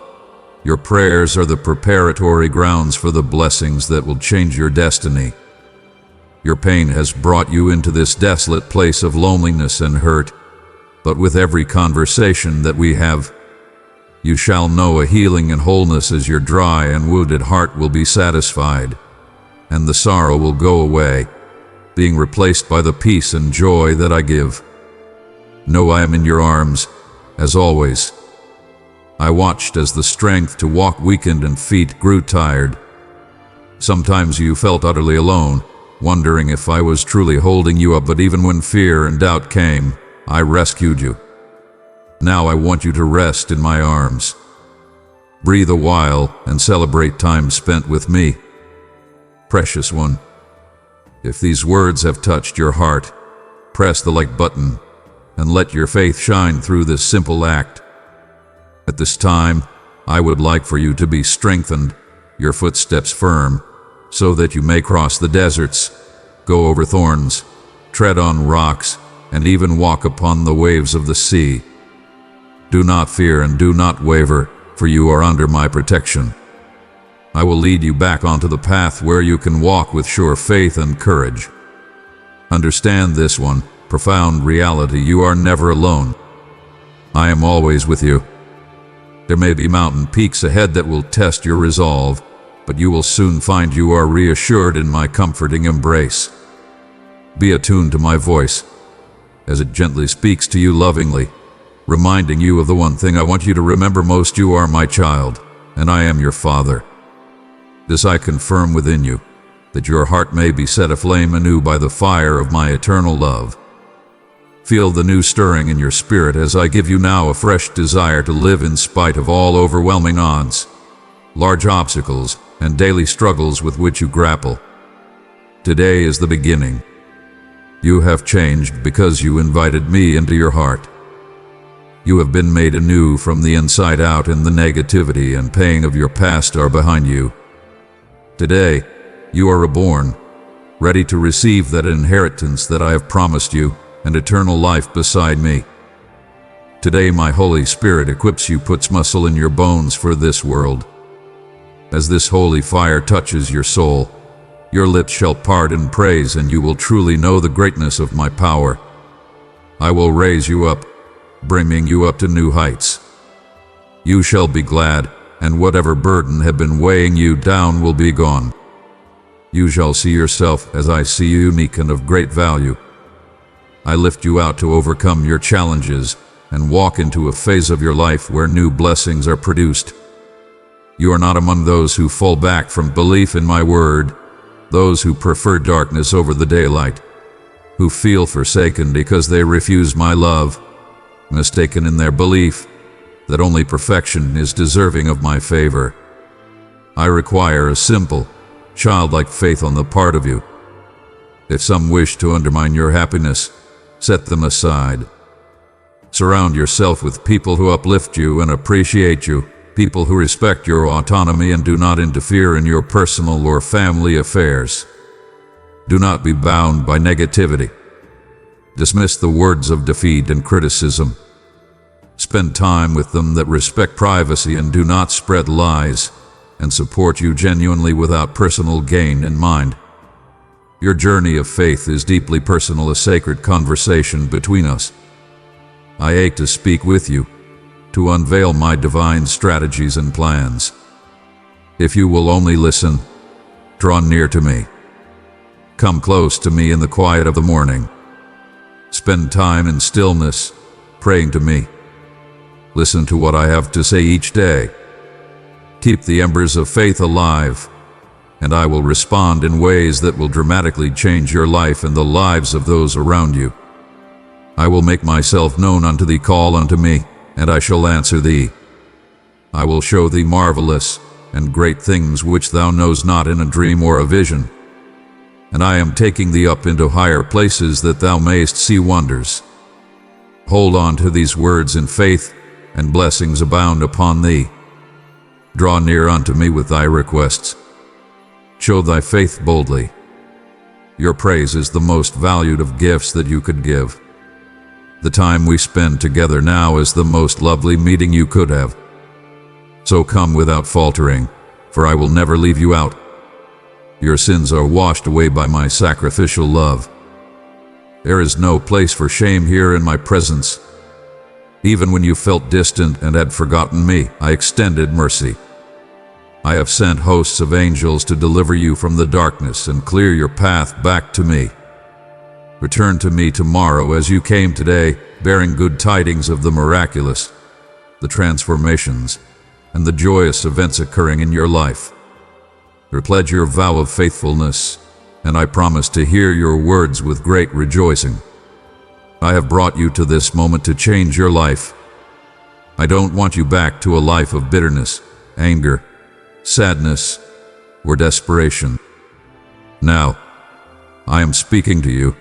your prayers are the preparatory grounds for the blessings that will change your destiny. Your pain has brought you into this desolate place of loneliness and hurt, but with every conversation that we have, you shall know a healing and wholeness as your dry and wounded heart will be satisfied, and the sorrow will go away, being replaced by the peace and joy that I give. Know I am in your arms, as always. I watched as the strength to walk weakened and feet grew tired. Sometimes you felt utterly alone, wondering if I was truly holding you up, but even when fear and doubt came, I rescued you. Now I want you to rest in my arms. Breathe a while and celebrate time spent with me. Precious one, if these words have touched your heart, press the like button and let your faith shine through this simple act. At this time, I would like for you to be strengthened, your footsteps firm, so that you may cross the deserts, go over thorns, tread on rocks, and even walk upon the waves of the sea. Do not fear and do not waver, for you are under my protection. I will lead you back onto the path where you can walk with sure faith and courage. Understand this one profound reality: you are never alone. I am always with you. There may be mountain peaks ahead that will test your resolve, but you will soon find you are reassured in my comforting embrace. Be attuned to my voice, as it gently speaks to you lovingly, reminding you of the one thing I want you to remember most: you are my child, and I am your father. This I confirm within you, that your heart may be set aflame anew by the fire of my eternal love. Feel the new stirring in your spirit as I give you now a fresh desire to live in spite of all overwhelming odds, large obstacles, and daily struggles with which you grapple. Today is the beginning. You have changed because you invited me into your heart. You have been made anew from the inside out, and the negativity and pain of your past are behind you. Today, you are reborn, ready to receive that inheritance that I have promised you, and eternal life beside me. Today my Holy Spirit equips you, puts muscle in your bones for this world. As this holy fire touches your soul, your lips shall part in praise, and you will truly know the greatness of my power. I will raise you up, bringing you up to new heights. You shall be glad, and whatever burden had been weighing you down will be gone. You shall see yourself as I see you, unique and of great value. I lift you out to overcome your challenges and walk into a phase of your life where new blessings are produced. You are not among those who fall back from belief in my word, those who prefer darkness over the daylight, who feel forsaken because they refuse my love, mistaken in their belief that only perfection is deserving of my favor. I require a simple, childlike faith on the part of you. If some wish to undermine your happiness, set them aside. Surround yourself with people who uplift you and appreciate you, people who respect your autonomy and do not interfere in your personal or family affairs. Do not be bound by negativity. Dismiss the words of defeat and criticism. Spend time with them that respect privacy and do not spread lies, and support you genuinely without personal gain in mind. Your journey of faith is deeply personal, a sacred conversation between us. I ache to speak with you, to unveil my divine strategies and plans. If you will only listen, draw near to me. Come close to me in the quiet of the morning. Spend time in stillness, praying to me. Listen to what I have to say each day. Keep the embers of faith alive, and I will respond in ways that will dramatically change your life and the lives of those around you. I will make myself known unto thee, call unto me, and I shall answer thee. I will show thee marvelous and great things which thou knowest not in a dream or a vision. And I am taking thee up into higher places that thou mayest see wonders. Hold on to these words in faith, and blessings abound upon thee. Draw near unto me with thy requests. Show thy faith boldly. Your praise is the most valued of gifts that you could give. The time we spend together now is the most lovely meeting you could have. So come without faltering, for I will never leave you out. Your sins are washed away by my sacrificial love. There is no place for shame here in my presence. Even when you felt distant and had forgotten me, I extended mercy. I have sent hosts of angels to deliver you from the darkness and clear your path back to me. Return to me tomorrow as you came today, bearing good tidings of the miraculous, the transformations, and the joyous events occurring in your life. Pledge your vow of faithfulness, and I promise to hear your words with great rejoicing. I have brought you to this moment to change your life. I don't want you back to a life of bitterness, anger, sadness, or desperation. Now, I am speaking to you.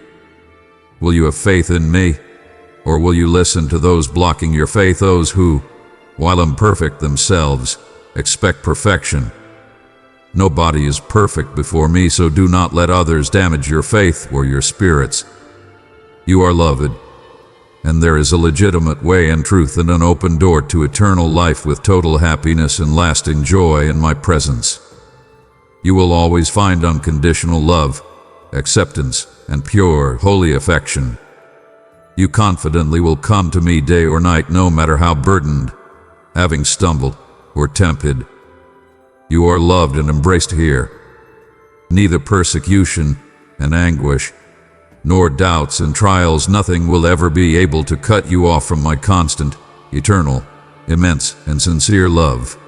Will you have faith in me, or will you listen to those blocking your faith, those who, while imperfect themselves, expect perfection? Nobody is perfect before me, so do not let others damage your faith or your spirits. You are loved, and there is a legitimate way and truth and an open door to eternal life with total happiness and lasting joy in my presence. You will always find unconditional love, acceptance, and pure, holy affection. You confidently will come to me day or night, no matter how burdened, having stumbled, or tempted. You are loved and embraced here. Neither persecution and anguish, nor doubts and trials, nothing will ever be able to cut you off from my constant, eternal, immense, and sincere love.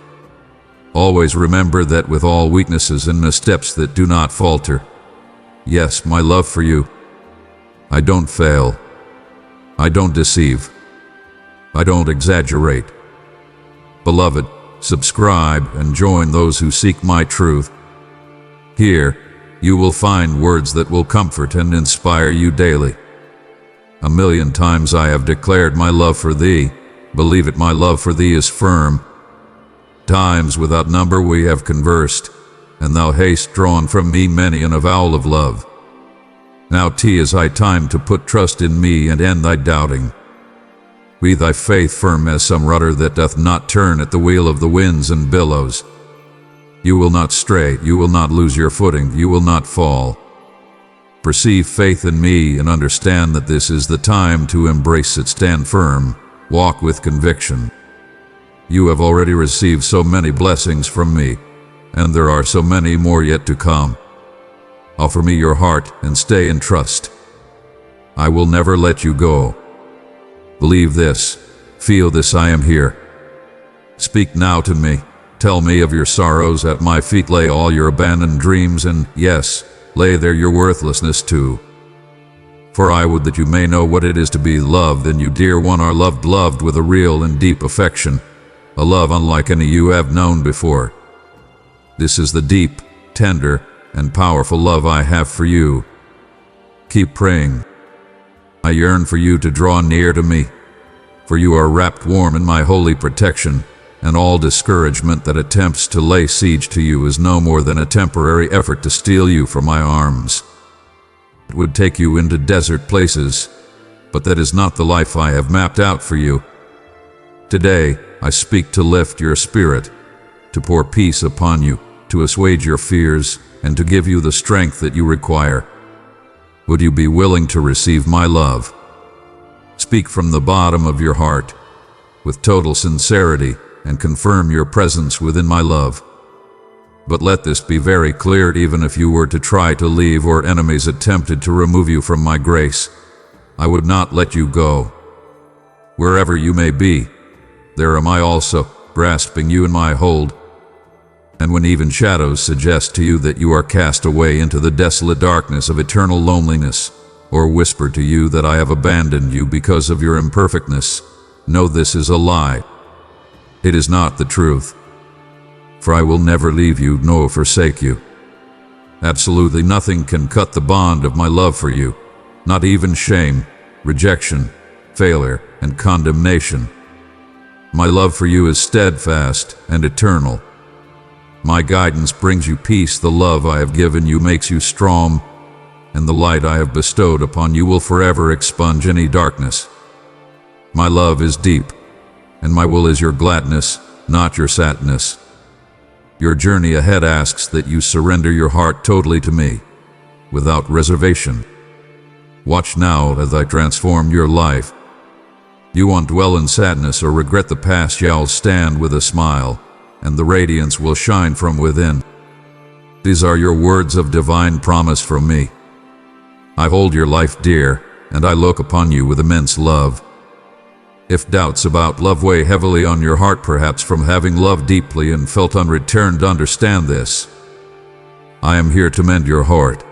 Always remember that with all weaknesses and missteps that do not falter. Yes, my love for you. I don't fail. I don't deceive. I don't exaggerate. Beloved, subscribe and join those who seek my truth. Here, you will find words that will comfort and inspire you daily. 1,000,000 times I have declared my love for thee. Believe it, my love for thee is firm. Times without number we have conversed, and thou hast drawn from me many an avowal of love. Now 'tis high time to put trust in me and end thy doubting. Be thy faith firm as some rudder that doth not turn at the wheel of the winds and billows. You will not stray, you will not lose your footing, you will not fall. Perceive faith in me and understand that this is the time to embrace it. Stand firm, walk with conviction. You have already received so many blessings from me, and there are so many more yet to come. Offer me your heart and stay in trust. I will never let you go. Believe this, feel this, I am here. Speak now to me, tell me of your sorrows, at my feet lay all your abandoned dreams, and yes, lay there your worthlessness too. For I would that you may know what it is to be loved, and you, dear one, are loved with a real and deep affection, a love unlike any you have known before. This is the deep, tender, and powerful love I have for you. Keep praying. I yearn for you to draw near to me, for you are wrapped warm in my holy protection, and all discouragement that attempts to lay siege to you is no more than a temporary effort to steal you from my arms. It would take you into desert places, but that is not the life I have mapped out for you. Today, I speak to lift your spirit, to pour peace upon you, to assuage your fears, and to give you the strength that you require. Would you be willing to receive my love? Speak from the bottom of your heart, with total sincerity, and confirm your presence within my love. But let this be very clear, even if you were to try to leave or enemies attempted to remove you from my grace, I would not let you go. Wherever you may be, there am I also, grasping you in my hold. And when even shadows suggest to you that you are cast away into the desolate darkness of eternal loneliness, or whisper to you that I have abandoned you because of your imperfectness, know this is a lie. It is not the truth. For I will never leave you nor forsake you. Absolutely nothing can cut the bond of my love for you, not even shame, rejection, failure, and condemnation. My love for you is steadfast and eternal. My guidance brings you peace. The love I have given you makes you strong, and the light I have bestowed upon you will forever expunge any darkness. My love is deep, and my will is your gladness, not your sadness. Your journey ahead asks that you surrender your heart totally to me, without reservation. Watch now as I transform your life. You won't dwell in sadness or regret the past. You'll stand with a smile, and the radiance will shine from within. These are your words of divine promise from me. I hold your life dear, and I look upon you with immense love. If doubts about love weigh heavily on your heart, perhaps from having loved deeply and felt unreturned, understand this. I am here to mend your heart.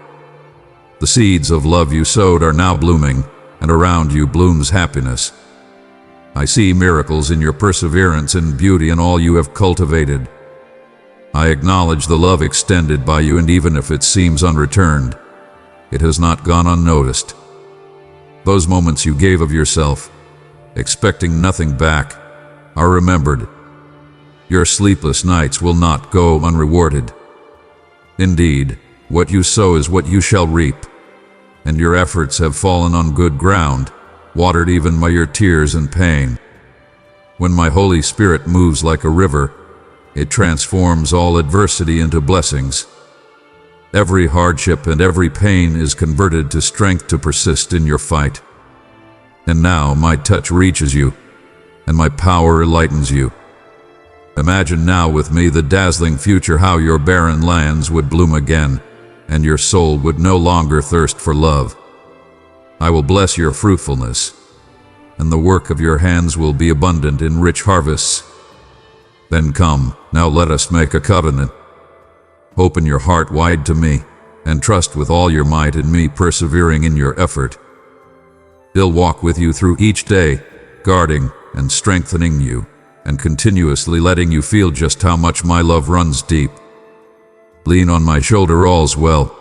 The seeds of love you sowed are now blooming, and around you blooms happiness. I see miracles in your perseverance and beauty in all you have cultivated. I acknowledge the love extended by you, and even if it seems unreturned, it has not gone unnoticed. Those moments you gave of yourself, expecting nothing back, are remembered. Your sleepless nights will not go unrewarded. Indeed, what you sow is what you shall reap, and your efforts have fallen on good ground, watered even by your tears and pain. When my Holy Spirit moves like a river, it transforms all adversity into blessings. Every hardship and every pain is converted to strength to persist in your fight. And now my touch reaches you, and my power enlightens you. Imagine now with me the dazzling future, how your barren lands would bloom again, and your soul would no longer thirst for love. I will bless your fruitfulness, and the work of your hands will be abundant in rich harvests. Then come, now let us make a covenant. Open your heart wide to me, and trust with all your might in me, persevering in your effort. I'll walk with you through each day, guarding and strengthening you, and continuously letting you feel just how much my love runs deep. Lean on my shoulder, all's well.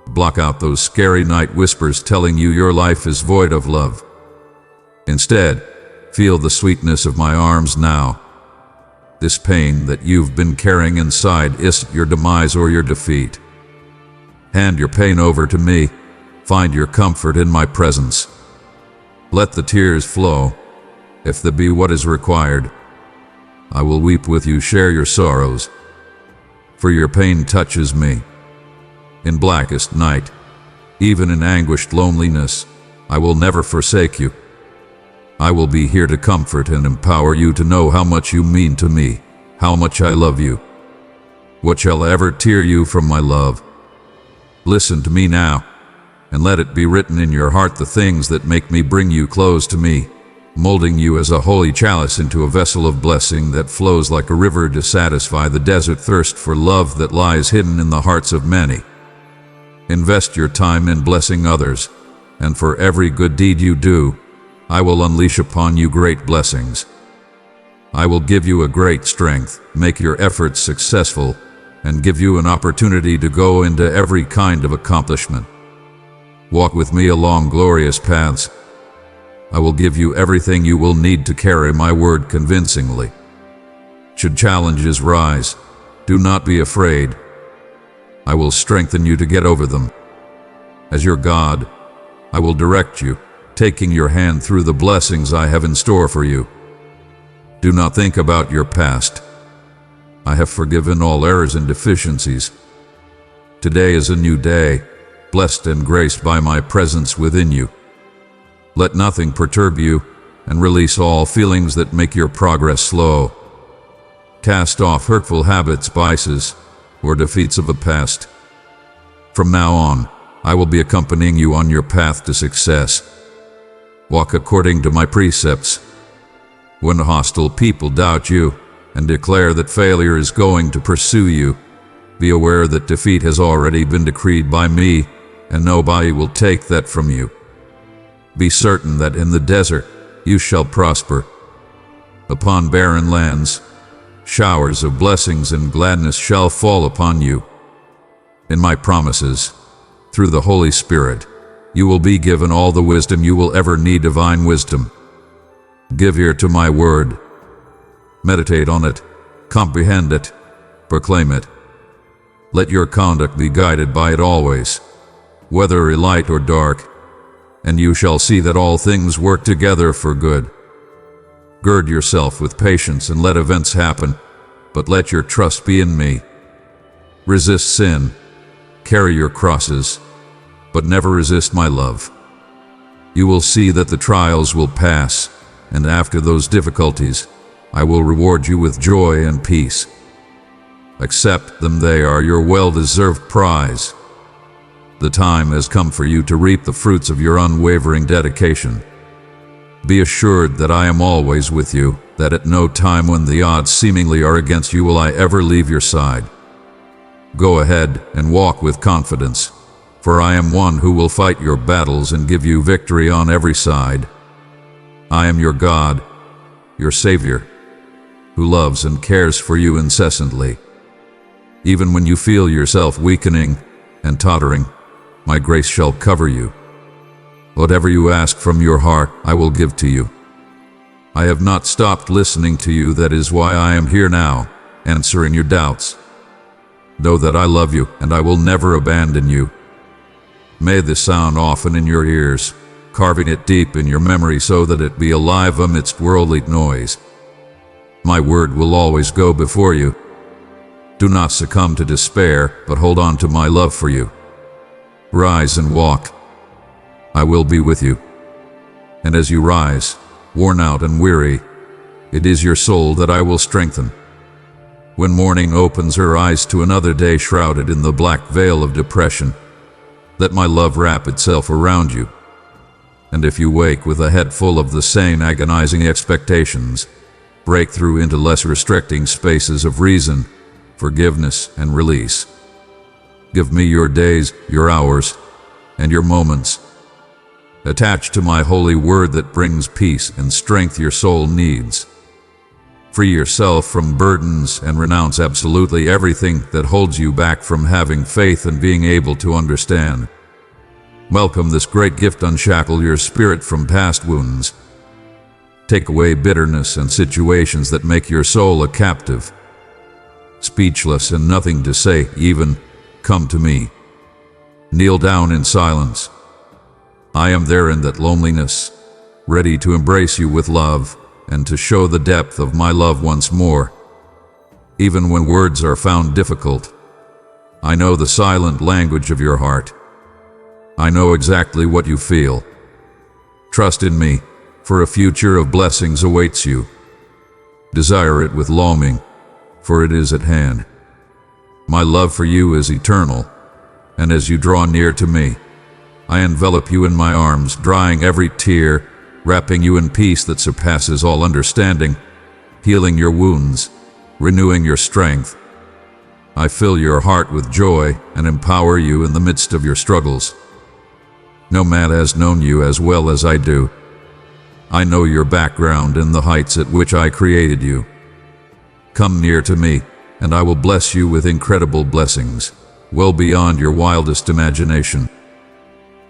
Block out those scary night whispers telling you your life is void of love. Instead, feel the sweetness of my arms now. This pain that you've been carrying inside isn't your demise or your defeat. Hand your pain over to me. Find your comfort in my presence. Let the tears flow, if there be what is required. I will weep with you, share your sorrows, for your pain touches me. In blackest night, even in anguished loneliness, I will never forsake you. I will be here to comfort and empower you to know how much you mean to me, how much I love you. What shall ever tear you from my love? Listen to me now, and let it be written in your heart the things that make me bring you close to me, molding you as a holy chalice into a vessel of blessing that flows like a river to satisfy the desert thirst for love that lies hidden in the hearts of many. Invest your time in blessing others, and for every good deed you do, I will unleash upon you great blessings. I will give you a great strength, make your efforts successful, and give you an opportunity to go into every kind of accomplishment. Walk with me along glorious paths. I will give you everything you will need to carry my word convincingly. Should challenges rise, do not be afraid. I will strengthen you to get over them. As your God, I will direct you, taking your hand through the blessings I have in store for you. Do not think about your past. I have forgiven all errors and deficiencies. Today is a new day, blessed and graced by my presence within you. Let nothing perturb you, and release all feelings that make your progress slow. Cast off hurtful habits, vices, or defeats of the past. From now on, I will be accompanying you on your path to success. Walk according to my precepts. When hostile people doubt you, and declare that failure is going to pursue you. Be aware that defeat has already been decreed by me, and nobody will take that from you. Be certain that in the desert you shall prosper. Upon barren lands, showers of blessings and gladness shall fall upon you. In my promises, through the Holy Spirit, you will be given all the wisdom you will ever need, divine wisdom. Give ear to my word. Meditate on it, comprehend it, proclaim it. Let your conduct be guided by it always, whether light or dark, and you shall see that all things work together for good. Gird yourself with patience and let events happen, but let your trust be in me. Resist sin, carry your crosses, but never resist my love. You will see that the trials will pass, and after those difficulties, I will reward you with joy and peace. Accept them, they are your well-deserved prize. The time has come for you to reap the fruits of your unwavering dedication. Be assured that I am always with you, that at no time when the odds seemingly are against you will I ever leave your side. Go ahead and walk with confidence, for I am one who will fight your battles and give you victory on every side. I am your God, your Savior, who loves and cares for you incessantly. Even when you feel yourself weakening and tottering, my grace shall cover you. Whatever you ask from your heart, I will give to you. I have not stopped listening to you, that is why I am here now, answering your doubts. Know that I love you, and I will never abandon you. May this sound often in your ears, carving it deep in your memory so that it be alive amidst worldly noise. My word will always go before you. Do not succumb to despair, but hold on to my love for you. Rise and walk. I will be with you. And as you rise, worn out and weary, it is your soul that I will strengthen. When morning opens her eyes to another day shrouded in the black veil of depression, let my love wrap itself around you. And if you wake with a head full of the same agonizing expectations, break through into less restricting spaces of reason, forgiveness, and release. Give me your days, your hours, and your moments. Attach to my holy word that brings peace and strength your soul needs. Free yourself from burdens and renounce absolutely everything that holds you back from having faith and being able to understand. Welcome this great gift. Unshackle your spirit from past wounds. Take away bitterness and situations that make your soul a captive. Speechless and nothing to say, even, come to me. Kneel down in silence. I am there in that loneliness, ready to embrace you with love and to show the depth of my love once more. Even when words are found difficult, I know the silent language of your heart. I know exactly what you feel. Trust in me, for a future of blessings awaits you. Desire it with longing, for it is at hand. My love for you is eternal, and as you draw near to me, I envelop you in my arms, drying every tear, wrapping you in peace that surpasses all understanding, healing your wounds, renewing your strength. I fill your heart with joy and empower you in the midst of your struggles. No man has known you as well as I do. I know your background and the heights at which I created you. Come near to me, and I will bless you with incredible blessings, well beyond your wildest imagination.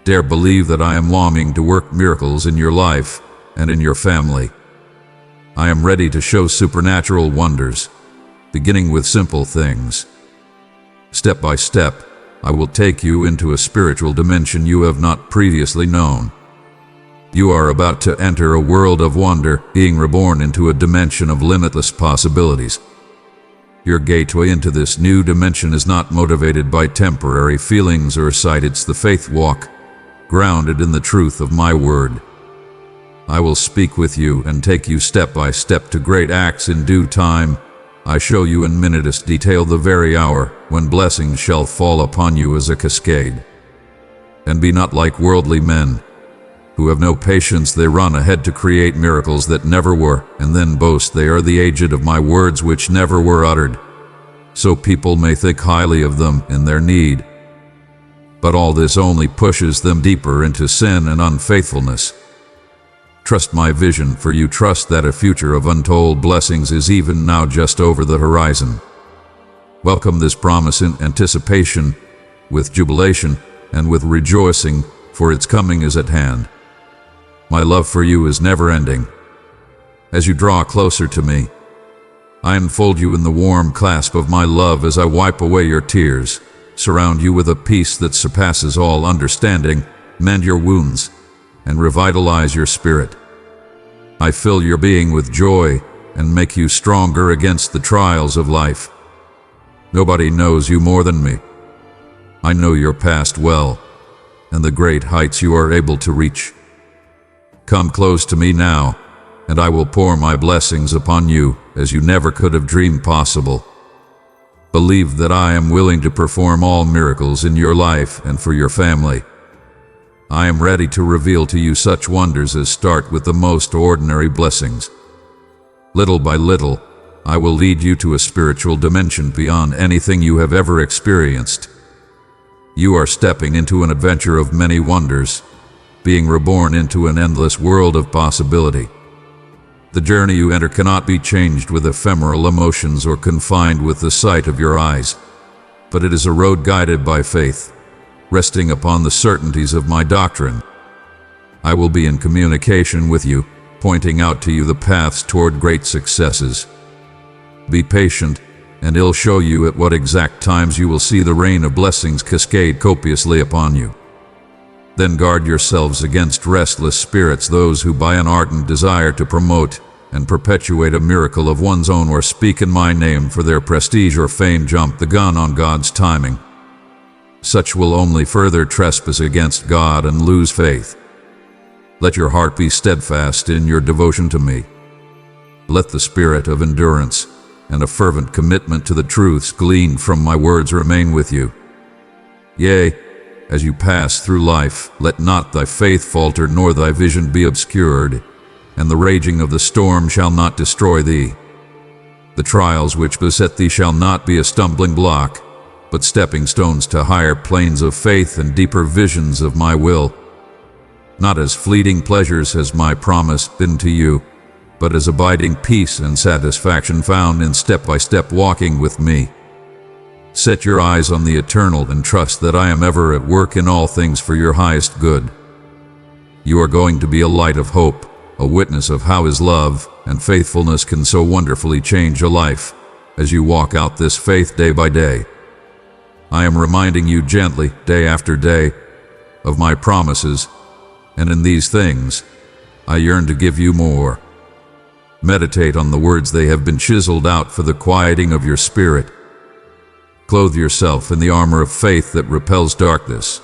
Dare believe that I am longing to work miracles in your life and in your family. I am ready to show supernatural wonders, beginning with simple things. Step by step, I will take you into a spiritual dimension you have not previously known. You are about to enter a world of wonder, being reborn into a dimension of limitless possibilities. Your gateway into this new dimension is not motivated by temporary feelings or sight. It's the faith walk, grounded in the truth of my word. I will speak with you and take you step by step to great acts in due time. I show you in minutest detail the very hour when blessings shall fall upon you as a cascade. And be not like worldly men. who have no patience. They run ahead to create miracles that never were, and then boast they are the agent of my words which never were uttered, so people may think highly of them in their need. But all this only pushes them deeper into sin and unfaithfulness. Trust my vision, for you trust that a future of untold blessings is even now just over the horizon. Welcome this promise in anticipation, with jubilation, and with rejoicing, for its coming is at hand. My love for you is never-ending. As you draw closer to me, I enfold you in the warm clasp of my love as I wipe away your tears, surround you with a peace that surpasses all understanding, mend your wounds, and revitalize your spirit. I fill your being with joy and make you stronger against the trials of life. Nobody knows you more than me. I know your past well, and the great heights you are able to reach. Come close to me now, and I will pour my blessings upon you as you never could have dreamed possible. Believe that I am willing to perform all miracles in your life and for your family. I am ready to reveal to you such wonders as start with the most ordinary blessings. Little by little, I will lead you to a spiritual dimension beyond anything you have ever experienced. You are stepping into an adventure of many wonders, being reborn into an endless world of possibility. The journey you enter cannot be changed with ephemeral emotions or confined with the sight of your eyes, but it is a road guided by faith, resting upon the certainties of my doctrine. I will be in communication with you, pointing out to you the paths toward great successes. Be patient, and I'll show you at what exact times you will see the rain of blessings cascade copiously upon you. Then guard yourselves against restless spirits, those who by an ardent desire to promote and perpetuate a miracle of one's own or speak in my name for their prestige or fame jump the gun on God's timing. Such will only further trespass against God and lose faith. Let your heart be steadfast in your devotion to me. Let the spirit of endurance and a fervent commitment to the truths gleaned from my words remain with you. Yea, as you pass through life, let not thy faith falter nor thy vision be obscured, and the raging of the storm shall not destroy thee. The trials which beset thee shall not be a stumbling block, but stepping stones to higher planes of faith and deeper visions of my will. Not as fleeting pleasures has my promise been to you, but as abiding peace and satisfaction found in step-by-step walking with me. Set your eyes on the eternal and trust that I am ever at work in all things for your highest good. You are going to be a light of hope, a witness of how His love and faithfulness can so wonderfully change a life as you walk out this faith day by day. I am reminding you gently, day after day, of my promises, and in these things, I yearn to give you more. Meditate on the words. They have been chiseled out for the quieting of your spirit. Clothe yourself in the armor of faith that repels darkness.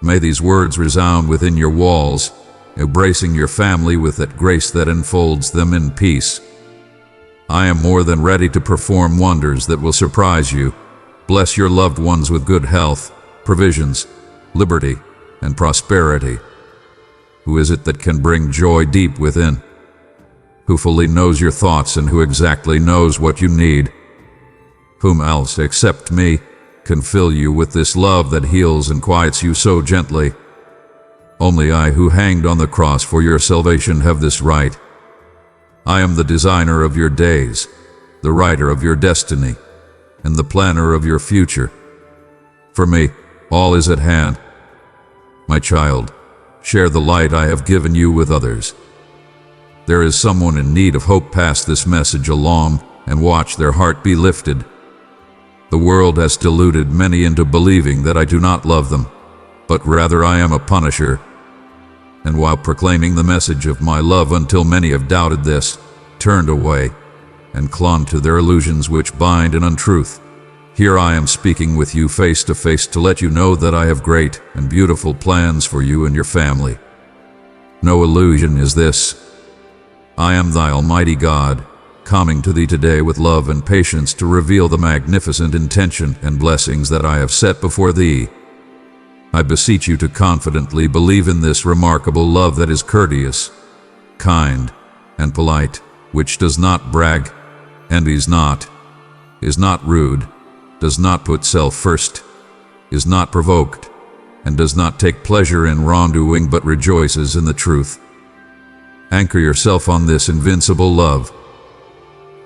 May these words resound within your walls, embracing your family with that grace that enfolds them in peace. I am more than ready to perform wonders that will surprise you. Bless your loved ones with good health, provisions, liberty, and prosperity. Who is it that can bring joy deep within? Who fully knows your thoughts and who exactly knows what you need? Whom else except me can fill you with this love that heals and quiets you so gently? Only I, who hanged on the cross for your salvation, have this right. I am the designer of your days, the writer of your destiny, and the planner of your future. For me, all is at hand. My child, share the light I have given you with others. There is someone in need of hope. Pass this message along and watch their heart be lifted. The world has deluded many into believing that I do not love them, but rather I am a punisher. And while proclaiming the message of my love until many have doubted this, turned away, and clung to their illusions which bind in untruth, here I am speaking with you face to face to let you know that I have great and beautiful plans for you and your family. No illusion is this. I am thy Almighty God, coming to thee today with love and patience to reveal the magnificent intention and blessings that I have set before thee. I beseech you to confidently believe in this remarkable love that is courteous, kind, and polite, which does not brag, envies not, is not rude, does not put self first, is not provoked, and does not take pleasure in wrongdoing but rejoices in the truth. Anchor yourself on this invincible love.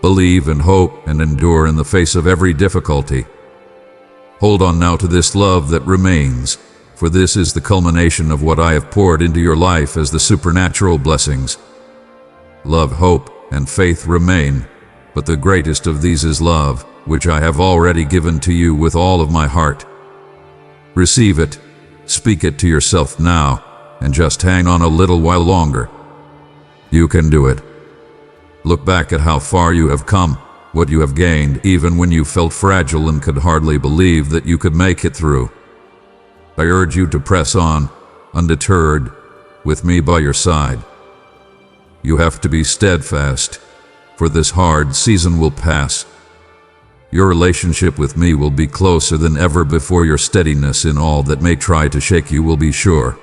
Believe and hope and endure in the face of every difficulty. Hold on now to this love that remains, for this is the culmination of what I have poured into your life as the supernatural blessings. Love, hope, and faith remain, but the greatest of these is love, which I have already given to you with all of my heart. Receive it, speak it to yourself now, and just hang on a little while longer. You can do it. Look back at how far you have come, what you have gained, even when you felt fragile and could hardly believe that you could make it through. I urge you to press on, undeterred, with me by your side. You have to be steadfast, for this hard season will pass. Your relationship with me will be closer than ever before. Your steadiness in all that may try to shake you will be sure.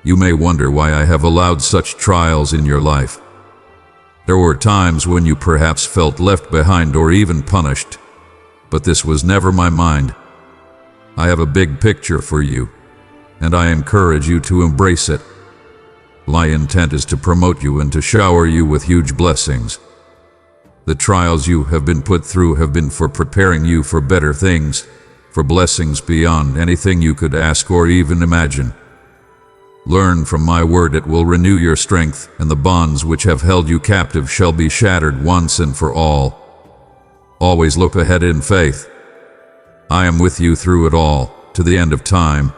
You may wonder why I have allowed such trials in your life. There were times when you perhaps felt left behind or even punished, but this was never my mind. I have a big picture for you, and I encourage you to embrace it. My intent is to promote you and to shower you with huge blessings. The trials you have been put through have been for preparing you for better things, for blessings beyond anything you could ask or even imagine. Learn from my word, it will renew your strength, and the bonds which have held you captive shall be shattered once and for all. Always look ahead in faith. I am with you through it all, to the end of time,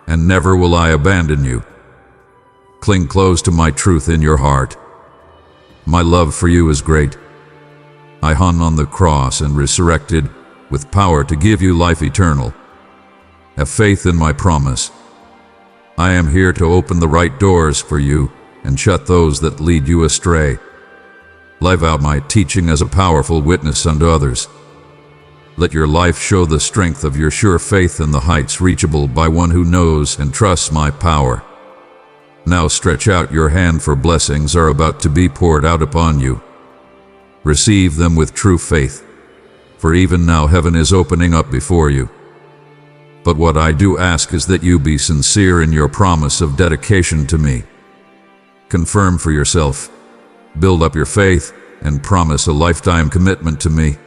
and never will I abandon you. Cling close to my truth in your heart. My love for you is great. I hung on the cross and resurrected with power to give you life eternal. Have faith in my promise. I am here to open the right doors for you and shut those that lead you astray. Live out my teaching as a powerful witness unto others. Let your life show the strength of your sure faith in the heights reachable by one who knows and trusts my power. Now stretch out your hand, for blessings are about to be poured out upon you. Receive them with true faith, for even now heaven is opening up before you. But what I do ask is that you be sincere in your promise of dedication to me. Confirm for yourself, build up your faith, and promise a lifetime commitment to me.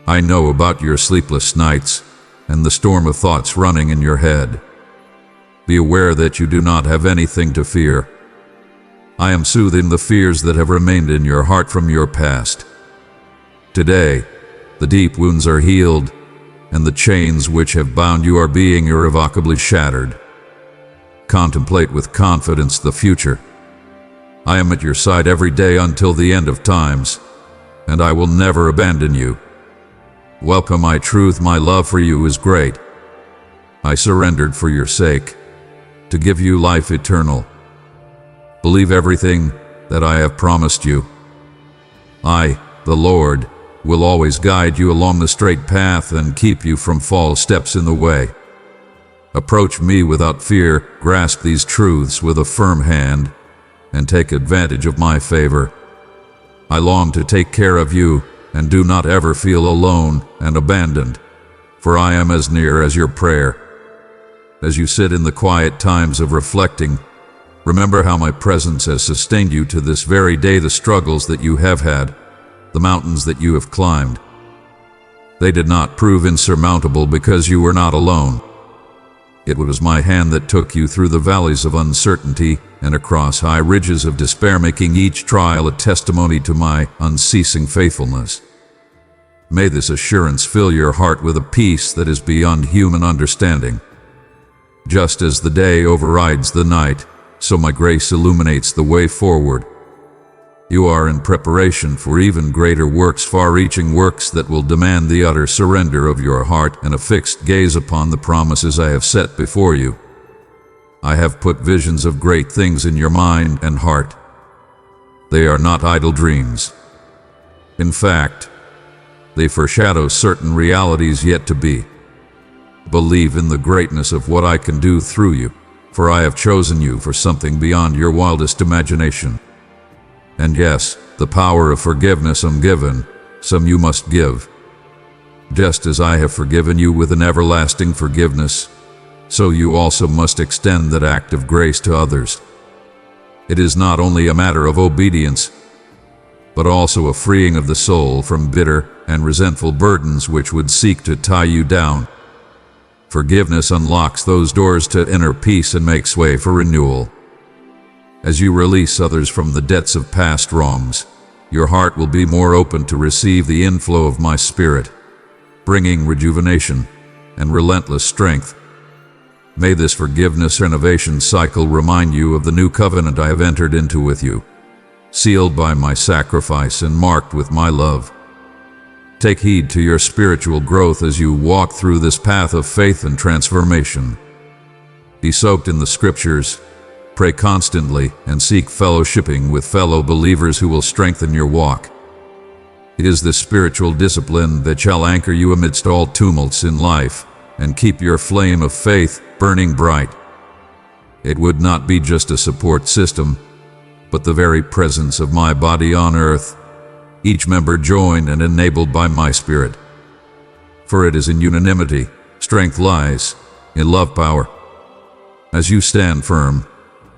I know about your sleepless nights and the storm of thoughts running in your head. Be aware that you do not have anything to fear. I am soothing the fears that have remained in your heart from your past. Today, the deep wounds are healed, and the chains which have bound you are being irrevocably shattered. Contemplate with confidence the future. I am at your side every day until the end of times, and I will never abandon you. Welcome my truth, my love for you is great. I surrendered for your sake, to give you life eternal. Believe everything that I have promised you. I, the Lord, will always guide you along the straight path and keep you from false steps in the way. Approach me without fear, grasp these truths with a firm hand, and take advantage of my favor. I long to take care of you, and do not ever feel alone and abandoned, for I am as near as your prayer. As you sit in the quiet times of reflecting, remember how my presence has sustained you to this very day. The struggles that you have had, the mountains that you have climbed, they did not prove insurmountable because you were not alone. It was my hand that took you through the valleys of uncertainty and across high ridges of despair, making each trial a testimony to my unceasing faithfulness. May this assurance fill your heart with a peace that is beyond human understanding. Just as the day overrides the night, so my grace illuminates the way forward. You are in preparation for even greater works, far-reaching works that will demand the utter surrender of your heart and a fixed gaze upon the promises I have set before you. I have put visions of great things in your mind and heart. They are not idle dreams. In fact, they foreshadow certain realities yet to be. Believe in the greatness of what I can do through you, for I have chosen you for something beyond your wildest imagination. And yes, the power of forgiveness I'm given, some you must give. Just as I have forgiven you with an everlasting forgiveness, so you also must extend that act of grace to others. It is not only a matter of obedience, but also a freeing of the soul from bitter and resentful burdens which would seek to tie you down. Forgiveness unlocks those doors to inner peace and makes way for renewal. As you release others from the debts of past wrongs, your heart will be more open to receive the inflow of my Spirit, bringing rejuvenation and relentless strength. May this forgiveness renovation cycle remind you of the new covenant I have entered into with you, sealed by my sacrifice and marked with my love. Take heed to your spiritual growth as you walk through this path of faith and transformation. Be soaked in the Scriptures, pray constantly, and seek fellowshipping with fellow believers who will strengthen your walk. It is this spiritual discipline that shall anchor you amidst all tumults in life and keep your flame of faith burning bright. It would not be just a support system, but the very presence of my body on earth, each member joined and enabled by my Spirit. For it is in unanimity strength lies, in love power. As you stand firm,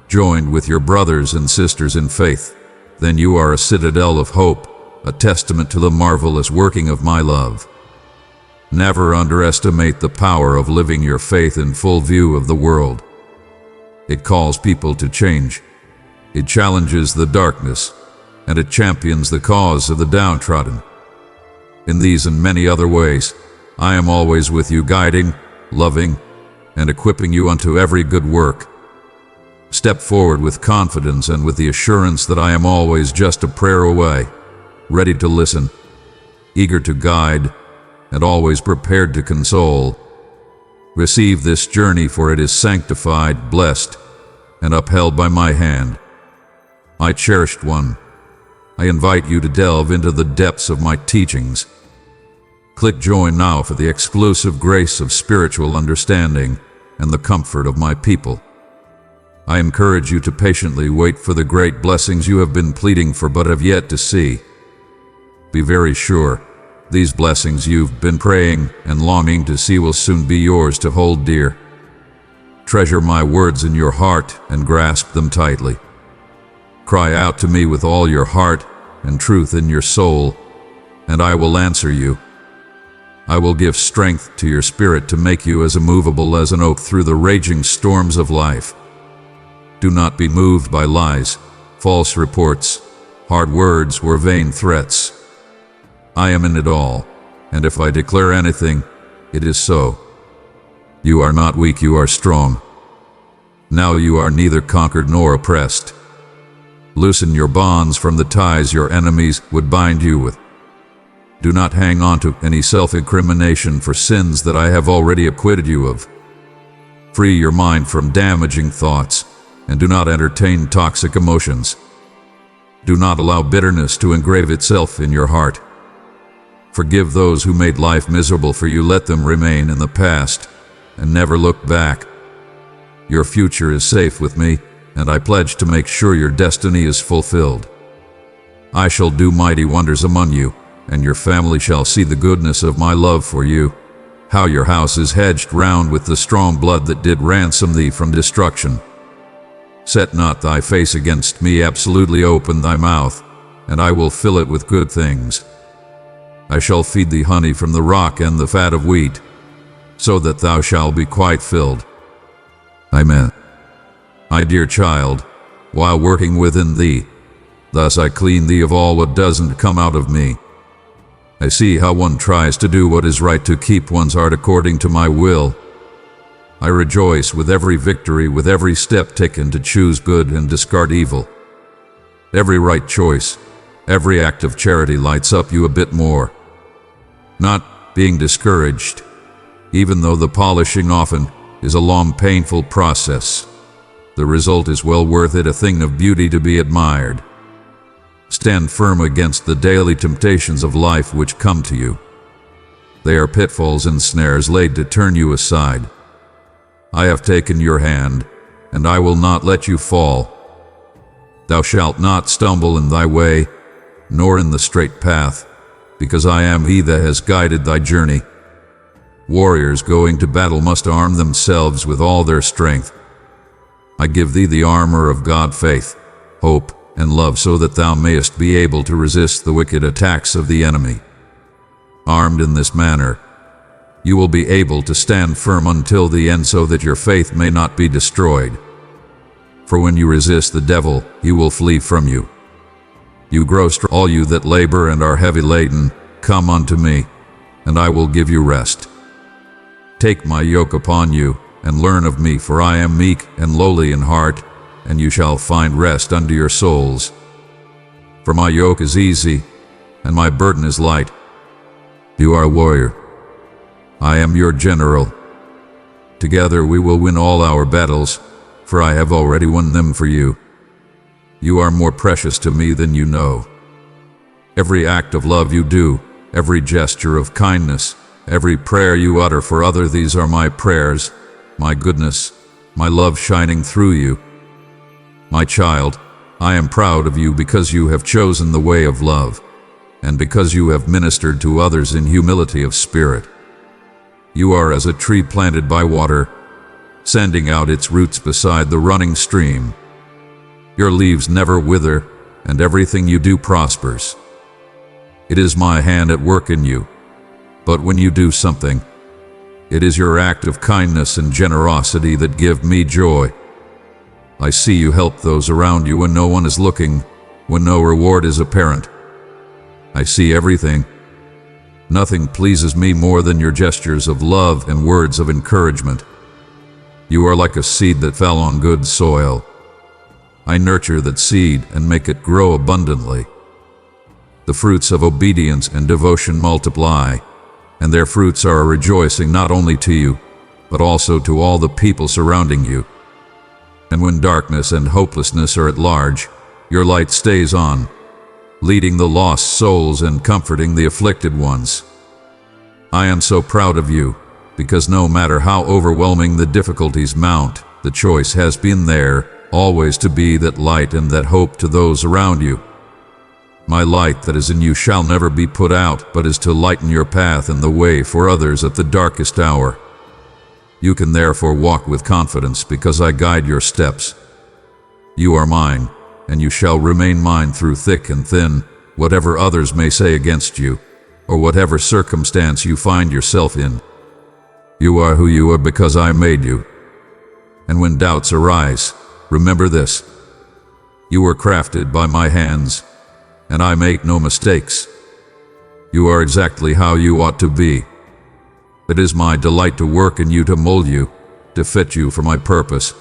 joined with your brothers and sisters in faith, then you are a citadel of hope, a testament to the marvelous working of my love. Never underestimate the power of living your faith in full view of the world. It calls people to change. It challenges the darkness, and it champions the cause of the downtrodden. In these and many other ways, I am always with you, guiding, loving, and equipping you unto every good work. Step forward with confidence and with the assurance that I am always just a prayer away, ready to listen, eager to guide, and always prepared to console. Receive this journey, for it is sanctified, blessed, and upheld by my hand. My cherished one, I invite you to delve into the depths of my teachings. Click join now for the exclusive grace of spiritual understanding and the comfort of my people. I encourage you to patiently wait for the great blessings you have been pleading for but have yet to see. Be very sure, these blessings you've been praying and longing to see will soon be yours to hold dear. Treasure my words in your heart and grasp them tightly. Cry out to me with all your heart and truth in your soul, and I will answer you. I will give strength to your spirit to make you as immovable as an oak through the raging storms of life. Do not be moved by lies, false reports, hard words, or vain threats. I am in it all, and if I declare anything, it is so. You are not weak, you are strong. Now you are neither conquered nor oppressed. Loosen your bonds from the ties your enemies would bind you with. Do not hang on to any self-incrimination for sins that I have already acquitted you of. Free your mind from damaging thoughts, and do not entertain toxic emotions. Do not allow bitterness to engrave itself in your heart. Forgive those who made life miserable for you. Let them remain in the past, and never look back. Your future is safe with me, and I pledge to make sure your destiny is fulfilled. I shall do mighty wonders among you, and your family shall see the goodness of my love for you, how your house is hedged round with the strong blood that did ransom thee from destruction. Set not thy face against me, absolutely open thy mouth, and I will fill it with good things. I shall feed thee honey from the rock and the fat of wheat, so that thou shalt be quite filled. Amen. My dear child, while working within thee, thus I clean thee of all what doesn't come out of me. I see how one tries to do what is right to keep one's heart according to my will. I rejoice with every victory, with every step taken to choose good and discard evil. Every right choice, every act of charity lights up you a bit more. Not being discouraged, even though the polishing often is a long, painful process. The result is well worth it, a thing of beauty to be admired. Stand firm against the daily temptations of life which come to you. They are pitfalls and snares laid to turn you aside. I have taken your hand, and I will not let you fall. Thou shalt not stumble in thy way, nor in the straight path, because I am he that has guided thy journey. Warriors going to battle must arm themselves with all their strength. I give thee the armor of God, faith, hope, and love, so that thou mayest be able to resist the wicked attacks of the enemy. Armed in this manner, you will be able to stand firm until the end, so that your faith may not be destroyed. For when you resist the devil, he will flee from you. You grow strong, all you that labor and are heavy laden, come unto me, and I will give you rest. Take my yoke upon you, and learn of me, for I am meek and lowly in heart, and you shall find rest unto your souls. For my yoke is easy, and my burden is light. You are a warrior. I am your general. Together we will win all our battles, for I have already won them for you. You are more precious to me than you know. Every act of love you do, every gesture of kindness, every prayer you utter for others, these are my prayers, my goodness, my love shining through you. My child, I am proud of you because you have chosen the way of love, and because you have ministered to others in humility of spirit. You are as a tree planted by water, sending out its roots beside the running stream. Your leaves never wither, and everything you do prospers. It is my hand at work in you, but when you do something, it is your act of kindness and generosity that give me joy. I see you help those around you when no one is looking, when no reward is apparent. I see everything. Nothing pleases me more than your gestures of love and words of encouragement. You are like a seed that fell on good soil. I nurture that seed and make it grow abundantly. The fruits of obedience and devotion multiply, and their fruits are a rejoicing not only to you, but also to all the people surrounding you. And when darkness and hopelessness are at large, your light stays on, leading the lost souls and comforting the afflicted ones. I am so proud of you, because no matter how overwhelming the difficulties mount, the choice has been there, always to be that light and that hope to those around you. My light that is in you shall never be put out, but is to lighten your path and the way for others at the darkest hour. You can therefore walk with confidence, because I guide your steps. You are mine, and you shall remain mine through thick and thin, whatever others may say against you, or whatever circumstance you find yourself in. You are who you are because I made you. And when doubts arise, remember this: you were crafted by my hands, and I make no mistakes. You are exactly how you ought to be. It is my delight to work in you, to mold you, to fit you for my purpose.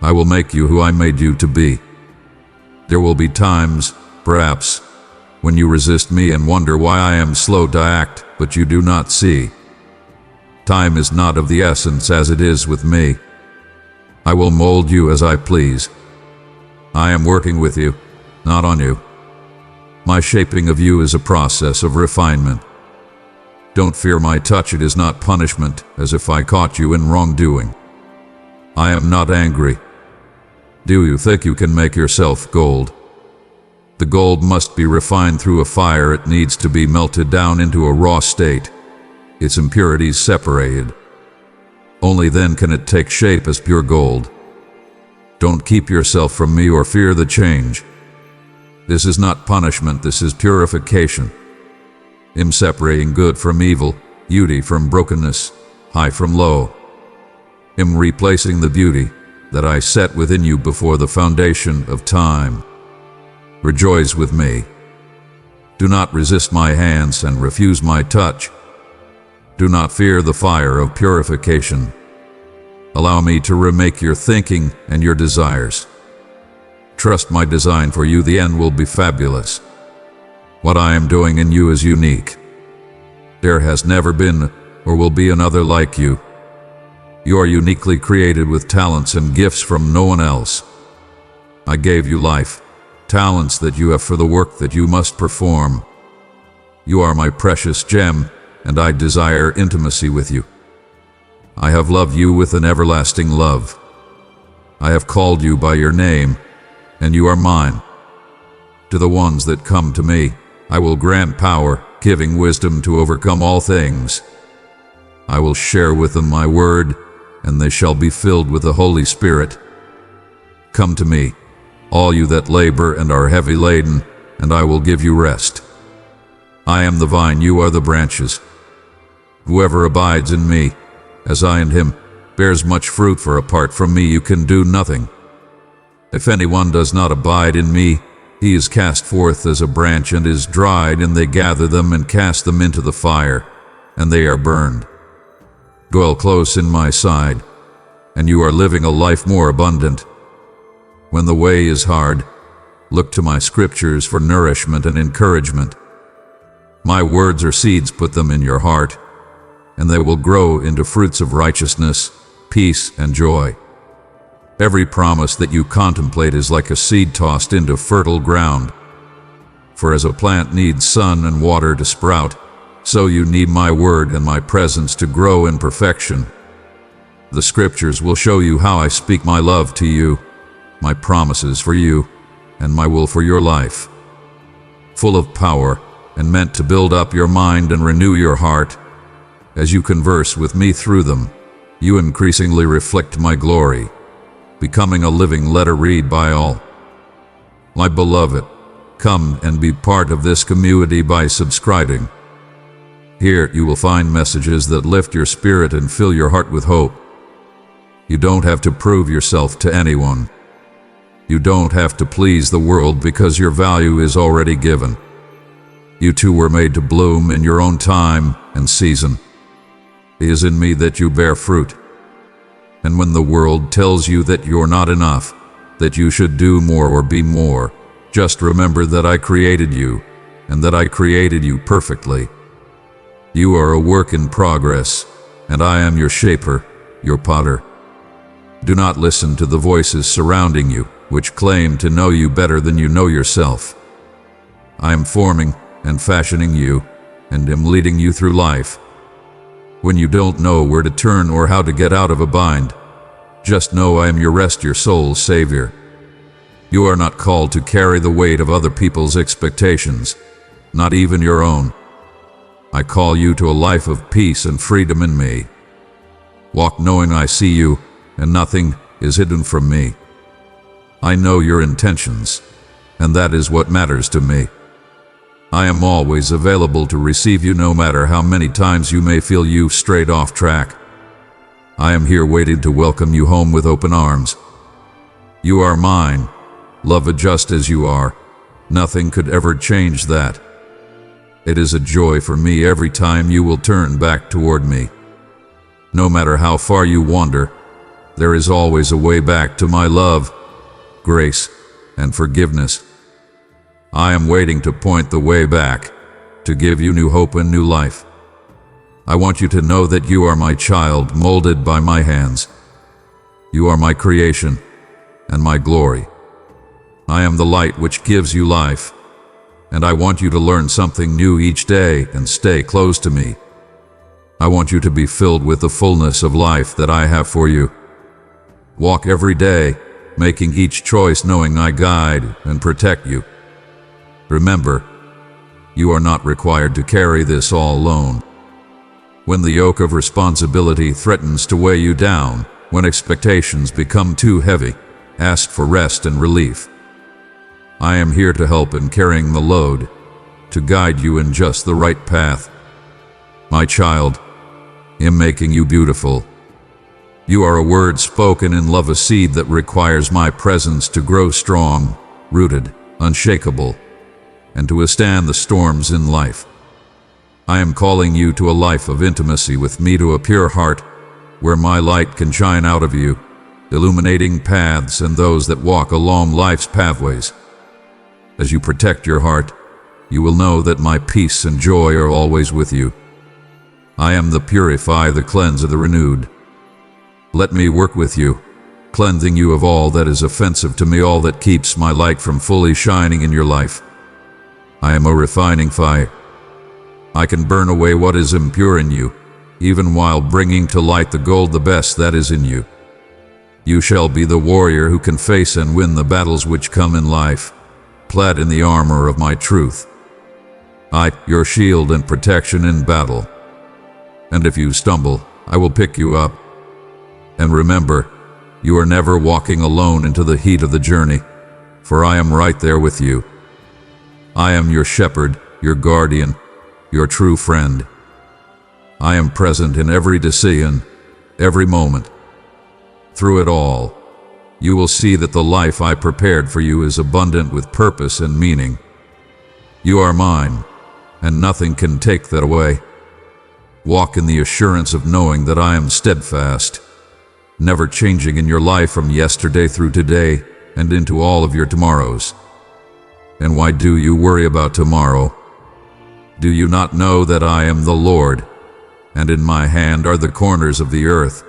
I will make you who I made you to be. There will be times, perhaps, when you resist me and wonder why I am slow to act, but you do not see. Time is not of the essence as it is with me. I will mold you as I please. I am working with you, not on you. My shaping of you is a process of refinement. Don't fear my touch, it is not punishment, as if I caught you in wrongdoing. I am not angry. Do you think you can make yourself gold? The gold must be refined through a fire. It needs to be melted down into a raw state, its impurities separated. Only then can it take shape as pure gold. Don't keep yourself from me or fear the change. This is not punishment, this is purification. I'm separating good from evil, beauty from brokenness, high from low. I'm replacing the beauty that I set within you before the foundation of time. Rejoice with me. Do not resist my hands and refuse my touch. Do not fear the fire of purification. Allow me to remake your thinking and your desires. Trust my design for you, the end will be fabulous. What I am doing in you is unique. There has never been or will be another like you. You are uniquely created with talents and gifts from no one else. I gave you life, talents that you have for the work that you must perform. You are my precious gem, and I desire intimacy with you. I have loved you with an everlasting love. I have called you by your name, and you are mine. To the ones that come to me, I will grant power, giving wisdom to overcome all things. I will share with them my word, and they shall be filled with the Holy Spirit. Come to me, all you that labor and are heavy laden, and I will give you rest. I am the vine, you are the branches. Whoever abides in me, as I in him, bears much fruit, for apart from me you can do nothing. If anyone does not abide in me, he is cast forth as a branch and is dried, and they gather them and cast them into the fire, and they are burned. Dwell close in my side, and you are living a life more abundant. When the way is hard, look to my scriptures for nourishment and encouragement. My words are seeds, put them in your heart, and they will grow into fruits of righteousness, peace, and joy. Every promise that you contemplate is like a seed tossed into fertile ground. For as a plant needs sun and water to sprout, so you need my word and my presence to grow in perfection. The scriptures will show you how I speak my love to you, my promises for you, and my will for your life. Full of power and meant to build up your mind and renew your heart. As you converse with me through them, you increasingly reflect my glory, becoming a living letter read by all. My beloved, come and be part of this community by subscribing. Here you will find messages that lift your spirit and fill your heart with hope. You don't have to prove yourself to anyone. You don't have to please the world, because your value is already given. You too were made to bloom in your own time and season. It is in me that you bear fruit. And when the world tells you that you're not enough, that you should do more or be more, just remember that I created you, and that I created you perfectly. You are a work in progress, and I am your shaper, your potter. Do not listen to the voices surrounding you, which claim to know you better than you know yourself. I am forming and fashioning you, and am leading you through life. When you don't know where to turn or how to get out of a bind, just know I am your rest, your soul's savior. You are not called to carry the weight of other people's expectations, not even your own. I call you to a life of peace and freedom in me. Walk knowing I see you, and nothing is hidden from me. I know your intentions, and that is what matters to me. I am always available to receive you, no matter how many times you may feel you've strayed off track. I am here waiting to welcome you home with open arms. You are mine, loved just as you are. Nothing could ever change that. It is a joy for me every time you will turn back toward me. No matter how far you wander, there is always a way back to my love, grace, and forgiveness. I am waiting to point the way back, to give you new hope and new life. I want you to know that you are my child, molded by my hands. You are my creation and my glory. I am the light which gives you life, and I want you to learn something new each day and stay close to me. I want you to be filled with the fullness of life that I have for you. Walk every day, making each choice knowing I guide and protect you. Remember, you are not required to carry this all alone. When the yoke of responsibility threatens to weigh you down, when expectations become too heavy, ask for rest and relief. I am here to help in carrying the load, to guide you in just the right path. My child, I am making you beautiful. You are a word spoken in love, a seed that requires my presence to grow strong, rooted, unshakable, and to withstand the storms in life. I am calling you to a life of intimacy with me, to a pure heart, where my light can shine out of you, illuminating paths and those that walk along life's pathways. As you protect your heart, you will know that my peace and joy are always with you. I am the purify, the cleanser, the renewed. Let me work with you, cleansing you of all that is offensive to me, all that keeps my light from fully shining in your life. I am a refining fire. I can burn away what is impure in you, even while bringing to light the gold, the best that is in you. You shall be the warrior who can face and win the battles which come in life, clad in the armor of my truth. I, your shield and protection in battle. And if you stumble, I will pick you up. And remember, you are never walking alone into the heat of the journey, for I am right there with you. I am your shepherd, your guardian, your true friend. I am present in every decision, every moment. Through it all, you will see that the life I prepared for you is abundant with purpose and meaning. You are mine, and nothing can take that away. Walk in the assurance of knowing that I am steadfast, never changing in your life from yesterday through today and into all of your tomorrows. And why do you worry about tomorrow? Do you not know that I am the Lord, and in my hand are the corners of the earth?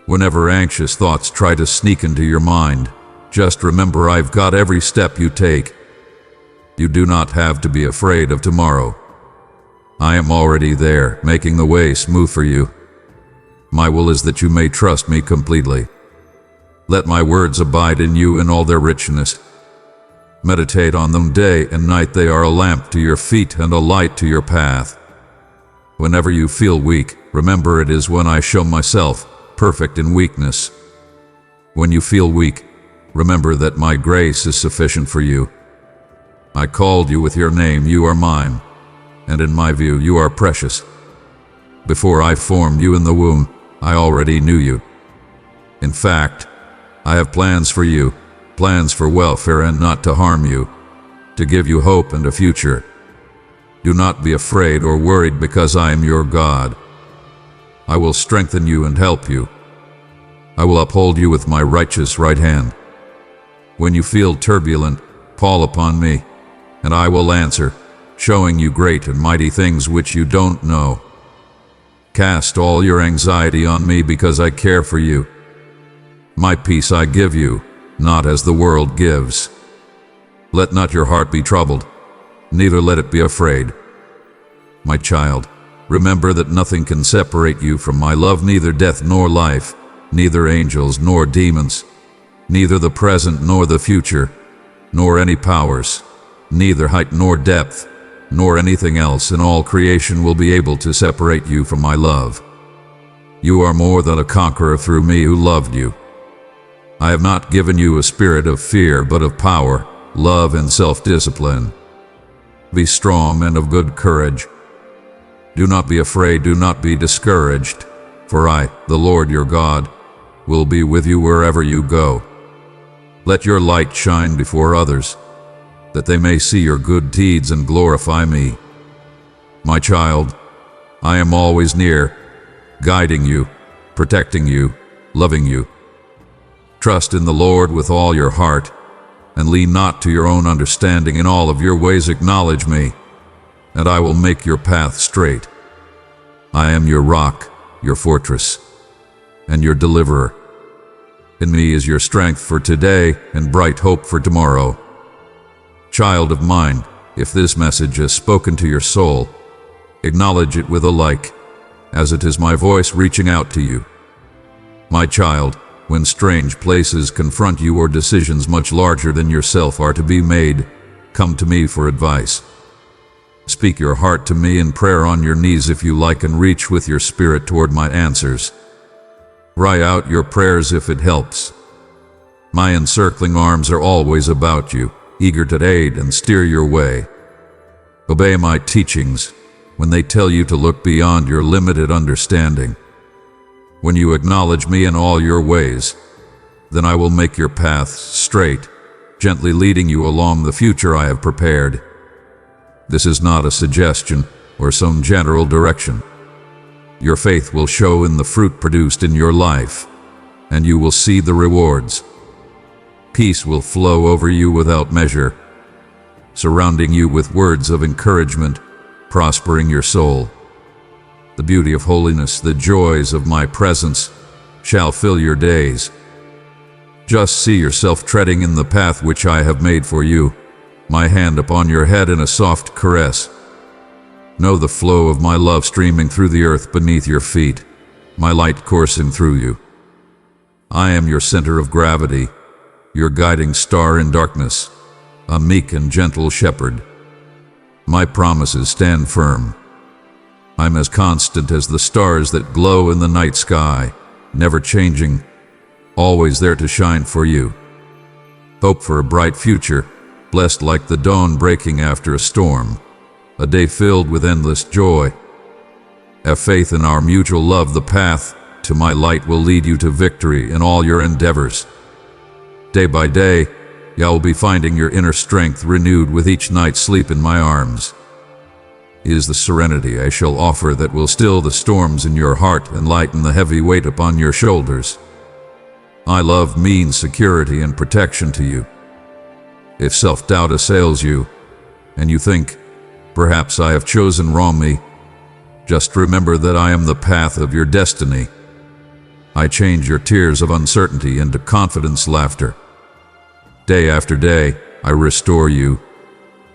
Whenever anxious thoughts try to sneak into your mind, just remember I've got every step you take. You do not have to be afraid of tomorrow. I am already there, making the way smooth for you. My will is that you may trust me completely. Let my words abide in you in all their richness. Meditate on them day and night. They are a lamp to your feet and a light to your path. Whenever you feel weak, remember it is when I show myself perfect in weakness. When you feel weak, remember that my grace is sufficient for you. I called you with your name, you are mine, and in my view you are precious. Before I formed you in the womb, I already knew you. In fact, I have plans for you, plans for welfare and not to harm you, to give you hope and a future. Do not be afraid or worried, because I am your God. I will strengthen you and help you. I will uphold you with my righteous right hand. When you feel turbulent, call upon me, and I will answer, showing you great and mighty things which you don't know. Cast all your anxiety on me, because I care for you. My peace I give you, not as the world gives. Let not your heart be troubled, neither let it be afraid. My child, remember that nothing can separate you from my love, neither death nor life, neither angels nor demons, neither the present nor the future, nor any powers, neither height nor depth, nor anything else in all creation will be able to separate you from my love. You are more than a conqueror through me who loved you. I have not given you a spirit of fear, but of power, love, and self-discipline. Be strong and of good courage. Do not be afraid, do not be discouraged, for I, the Lord your God, will be with you wherever you go. Let your light shine before others, that they may see your good deeds and glorify me. My child, I am always near, guiding you, protecting you, loving you. Trust in the Lord with all your heart, and lean not to your own understanding. In all of your ways acknowledge me, and I will make your path straight. I am your rock, your fortress, and your deliverer. In me is your strength for today and bright hope for tomorrow. Child of mine, if this message has spoken to your soul, acknowledge it with a like, as it is my voice reaching out to you. My child, when strange places confront you or decisions much larger than yourself are to be made, come to me for advice. Speak your heart to me in prayer on your knees if you like, and reach with your spirit toward my answers. Cry out your prayers if it helps. My encircling arms are always about you, eager to aid and steer your way. Obey my teachings when they tell you to look beyond your limited understanding. When you acknowledge me in all your ways, then I will make your paths straight, gently leading you along the future I have prepared. This is not a suggestion or some general direction. Your faith will show in the fruit produced in your life, and you will see the rewards. Peace will flow over you without measure, surrounding you with words of encouragement, prospering your soul. The beauty of holiness, the joys of my presence, shall fill your days. Just see yourself treading in the path which I have made for you, my hand upon your head in a soft caress. Know the flow of my love streaming through the earth beneath your feet, my light coursing through you. I am your center of gravity, your guiding star in darkness, a meek and gentle shepherd. My promises stand firm. I'm as constant as the stars that glow in the night sky, never changing, always there to shine for you. Hope for a bright future, blessed like the dawn breaking after a storm, a day filled with endless joy. Have faith in our mutual love. The path to my light will lead you to victory in all your endeavors. Day by day, you'll be finding your inner strength renewed with each night's sleep in my arms. It is the serenity I shall offer that will still the storms in your heart and lighten the heavy weight upon your shoulders. My love means security and protection to you. If self-doubt assails you, and you think, perhaps I have chosen wrongly, just remember that I am the path of your destiny. I change your tears of uncertainty into confidence laughter. Day after day, I restore you,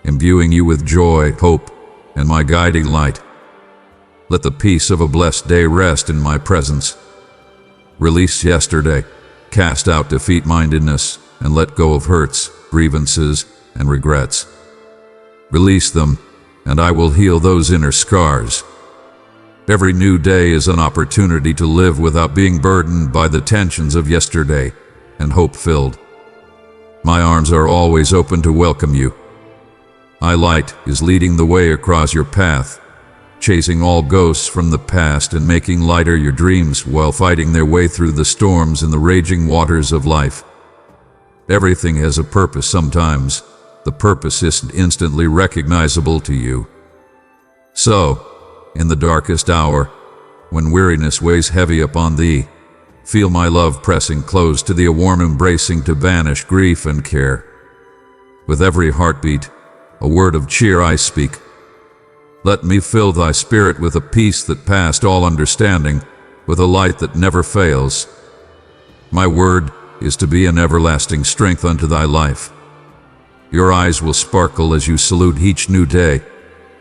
imbuing you with joy, hope, and my guiding light. Let the peace of a blessed day rest in my presence. Release yesterday, cast out defeat-mindedness, and let go of hurts, grievances, and regrets. Release them, and I will heal those inner scars. Every new day is an opportunity to live without being burdened by the tensions of yesterday and hope-filled. My arms are always open to welcome you. My light is leading the way across your path, chasing all ghosts from the past and making lighter your dreams while fighting their way through the storms and the raging waters of life. Everything has a purpose sometimes. The purpose isn't instantly recognizable to you. So, in the darkest hour, when weariness weighs heavy upon thee, feel my love pressing close to thee, a warm embracing to banish grief and care. With every heartbeat, a word of cheer I speak. Let me fill thy spirit with a peace that passed all understanding, with a light that never fails. My word is to be an everlasting strength unto thy life. Your eyes will sparkle as you salute each new day,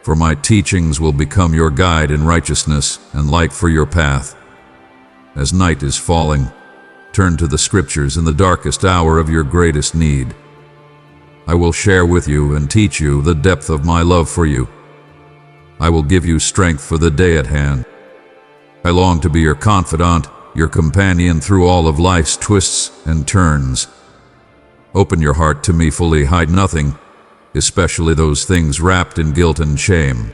for my teachings will become your guide in righteousness and light for your path. As night is falling, turn to the scriptures in the darkest hour of your greatest need. I will share with you and teach you the depth of my love for you. I will give you strength for the day at hand. I long to be your confidant, your companion through all of life's twists and turns. Open your heart to me fully, hide nothing, especially those things wrapped in guilt and shame.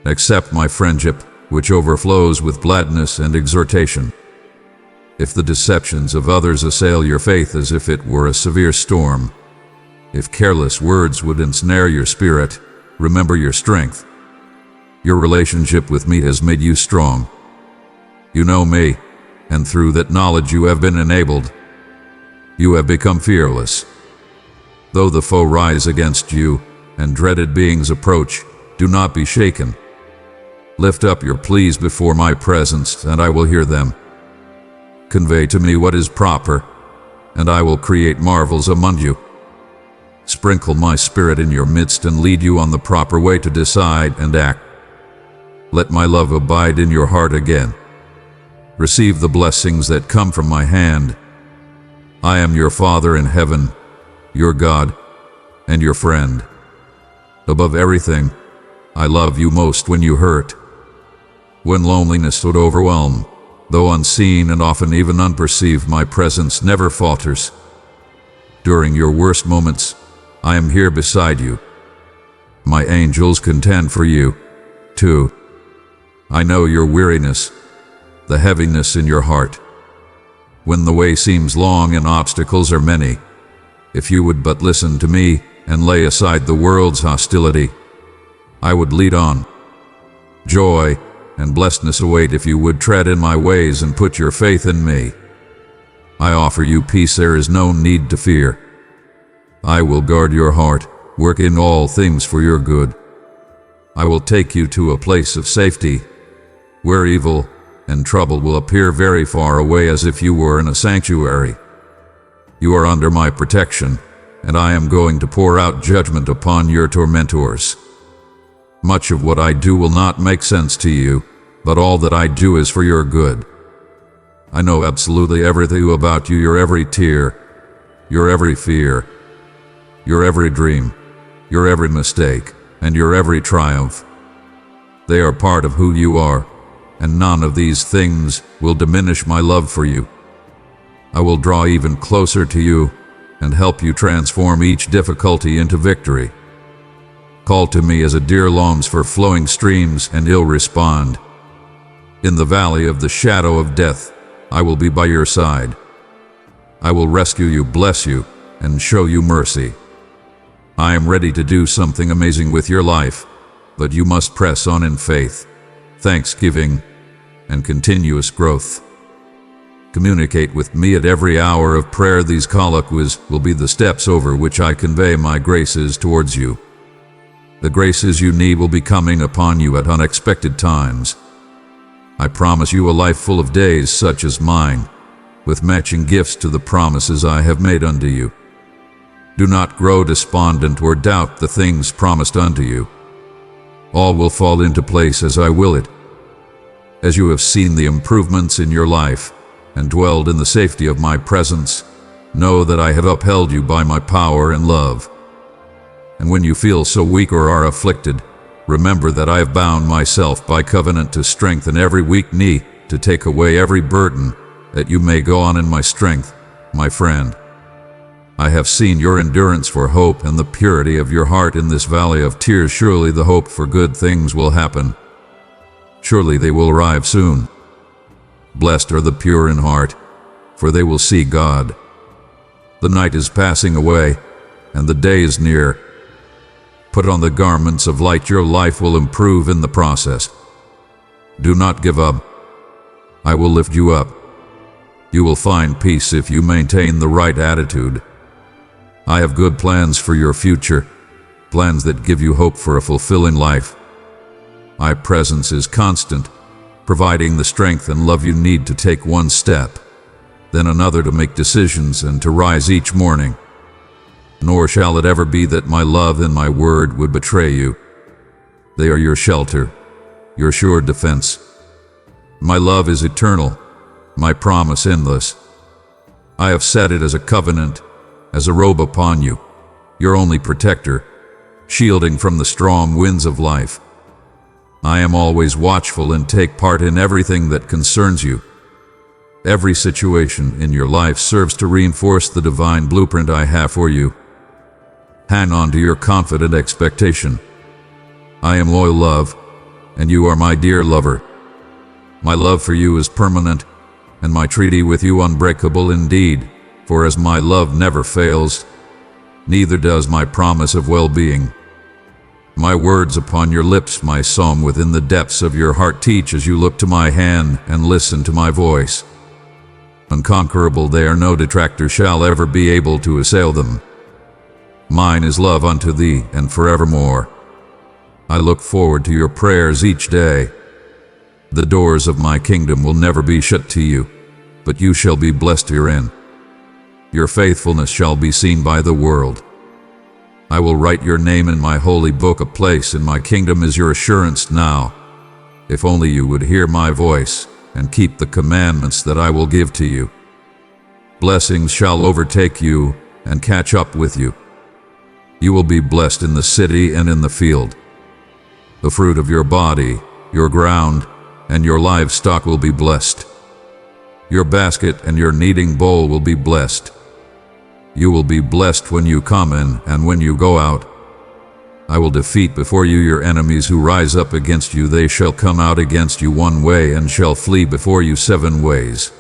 Accept my friendship, which overflows with gladness and exhortation. If the deceptions of others assail your faith as if it were a severe storm, if careless words would ensnare your spirit, remember your strength. Your relationship with me has made you strong. You know me, and through that knowledge you have been enabled. You have become fearless. Though the foe rise against you, and dreaded beings approach, do not be shaken. Lift up your pleas before my presence, and I will hear them. Convey to me what is proper, and I will create marvels among you. Sprinkle my spirit in your midst and lead you on the proper way to decide and act. Let my love abide in your heart again. Receive the blessings that come from my hand. I am your Father in heaven, your God, and your friend. Above everything, I love you most when you hurt. When loneliness would overwhelm, though unseen and often even unperceived, my presence never falters. During your worst moments, I am here beside you. My angels contend for you, too. I know your weariness, the heaviness in your heart. When the way seems long and obstacles are many, if you would but listen to me and lay aside the world's hostility, I would lead on. Joy and blessedness await if you would tread in my ways and put your faith in me. I offer you peace, there is no need to fear. I will guard your heart, work in all things for your good. I will take you to a place of safety, where evil and trouble will appear very far away, as if you were in a sanctuary. You are under my protection, and I am going to pour out judgment upon your tormentors. Much of what I do will not make sense to you, but all that I do is for your good. I know absolutely everything about you, your every tear, your every fear, your every dream, your every mistake, and your every triumph. They are part of who you are, and none of these things will diminish my love for you. I will draw even closer to you and help you transform each difficulty into victory. Call to me as a deer longs for flowing streams, and I'll respond. In the valley of the shadow of death, I will be by your side. I will rescue you, bless you, and show you mercy. I am ready to do something amazing with your life, but you must press on in faith, thanksgiving, and continuous growth. Communicate with me at every hour of prayer. These colloquies will be the steps over which I convey my graces towards you. The graces you need will be coming upon you at unexpected times. I promise you a life full of days such as mine, with matching gifts to the promises I have made unto you. Do not grow despondent or doubt the things promised unto you. All will fall into place as I will it. As you have seen the improvements in your life and dwelled in the safety of my presence, know that I have upheld you by my power and love. And when you feel so weak or are afflicted, remember that I have bound myself by covenant to strengthen every weak knee, to take away every burden, that you may go on in my strength, my friend. I have seen your endurance for hope and the purity of your heart in this valley of tears. Surely the hope for good things will happen. Surely they will arrive soon. Blessed are the pure in heart, for they will see God. The night is passing away, and the day is near. Put on the garments of light. Your life will improve in the process. Do not give up. I will lift you up. You will find peace if you maintain the right attitude. I have good plans for your future, plans that give you hope for a fulfilling life. My presence is constant, providing the strength and love you need to take one step, then another, to make decisions and to rise each morning. Nor shall it ever be that my love and my word would betray you. They are your shelter, your sure defense. My love is eternal, my promise endless. I have set it as a covenant, as a robe upon you, your only protector, shielding from the strong winds of life. I am always watchful and take part in everything that concerns you. Every situation in your life serves to reinforce the divine blueprint I have for you. Hang on to your confident expectation. I am loyal love, and you are my dear lover. My love for you is permanent, and my treaty with you unbreakable indeed, for as my love never fails, neither does my promise of well-being. My words upon your lips, my song within the depths of your heart, teach as you look to my hand and listen to my voice. Unconquerable they are, no detractor shall ever be able to assail them. Mine is love unto thee, and forevermore. I look forward to your prayers each day. The doors of my kingdom will never be shut to you, but you shall be blessed herein. Your faithfulness shall be seen by the world. I will write your name in my holy book. A place in my kingdom is your assurance now. If only you would hear my voice and keep the commandments that I will give to you. Blessings shall overtake you and catch up with you. You will be blessed in the city and in the field. The fruit of your body, your ground, and your livestock will be blessed. Your basket and your kneading bowl will be blessed. You will be blessed when you come in and when you go out. I will defeat before you your enemies who rise up against you. They shall come out against you one way and shall flee before you 7 ways.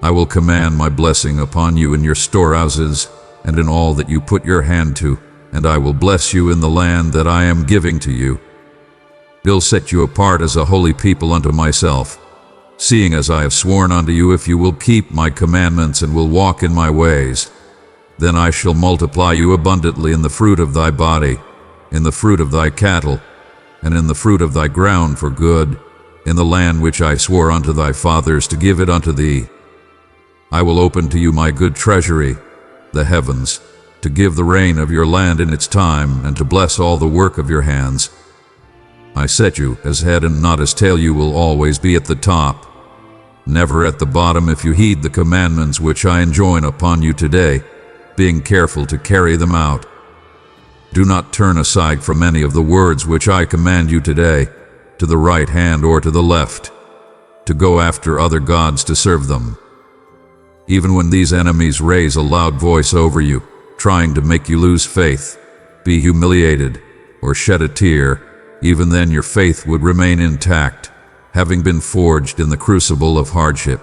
I will command my blessing upon you in your storehouses and in all that you put your hand to, and I will bless you in the land that I am giving to you. I'll set you apart as a holy people unto myself, seeing as I have sworn unto you, if you will keep my commandments and will walk in my ways, then I shall multiply you abundantly in the fruit of thy body, in the fruit of thy cattle, and in the fruit of thy ground for good, in the land which I swore unto thy fathers to give it unto thee. I will open to you my good treasury, the heavens, to give the rain of your land in its time, and to bless all the work of your hands. I set you as head and not as tail. You will always be at the top, never at the bottom, if you heed the commandments which I enjoin upon you today, being careful to carry them out. Do not turn aside from any of the words which I command you today, to the right hand or to the left, to go after other gods to serve them. Even when these enemies raise a loud voice over you, trying to make you lose faith, be humiliated, or shed a tear, even then your faith would remain intact, having been forged in the crucible of hardship.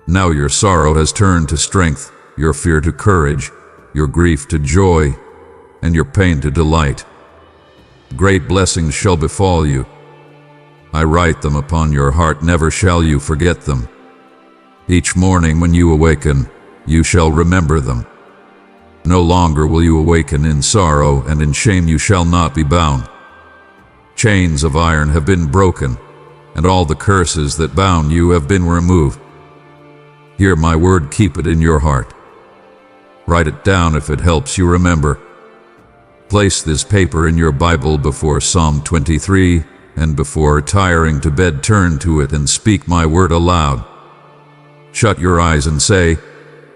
Now your sorrow has turned to strength, your fear to courage, your grief to joy, and your pain to delight. Great blessings shall befall you. I write them upon your heart, never shall you forget them. Each morning when you awaken, you shall remember them. No longer will you awaken in sorrow, and in shame you shall not be bound. Chains of iron have been broken, and all the curses that bound you have been removed. Hear my word, keep it in your heart. Write it down if it helps you remember. Place this paper in your Bible before Psalm 23, and before retiring to bed turn to it and speak my word aloud. Shut your eyes and say,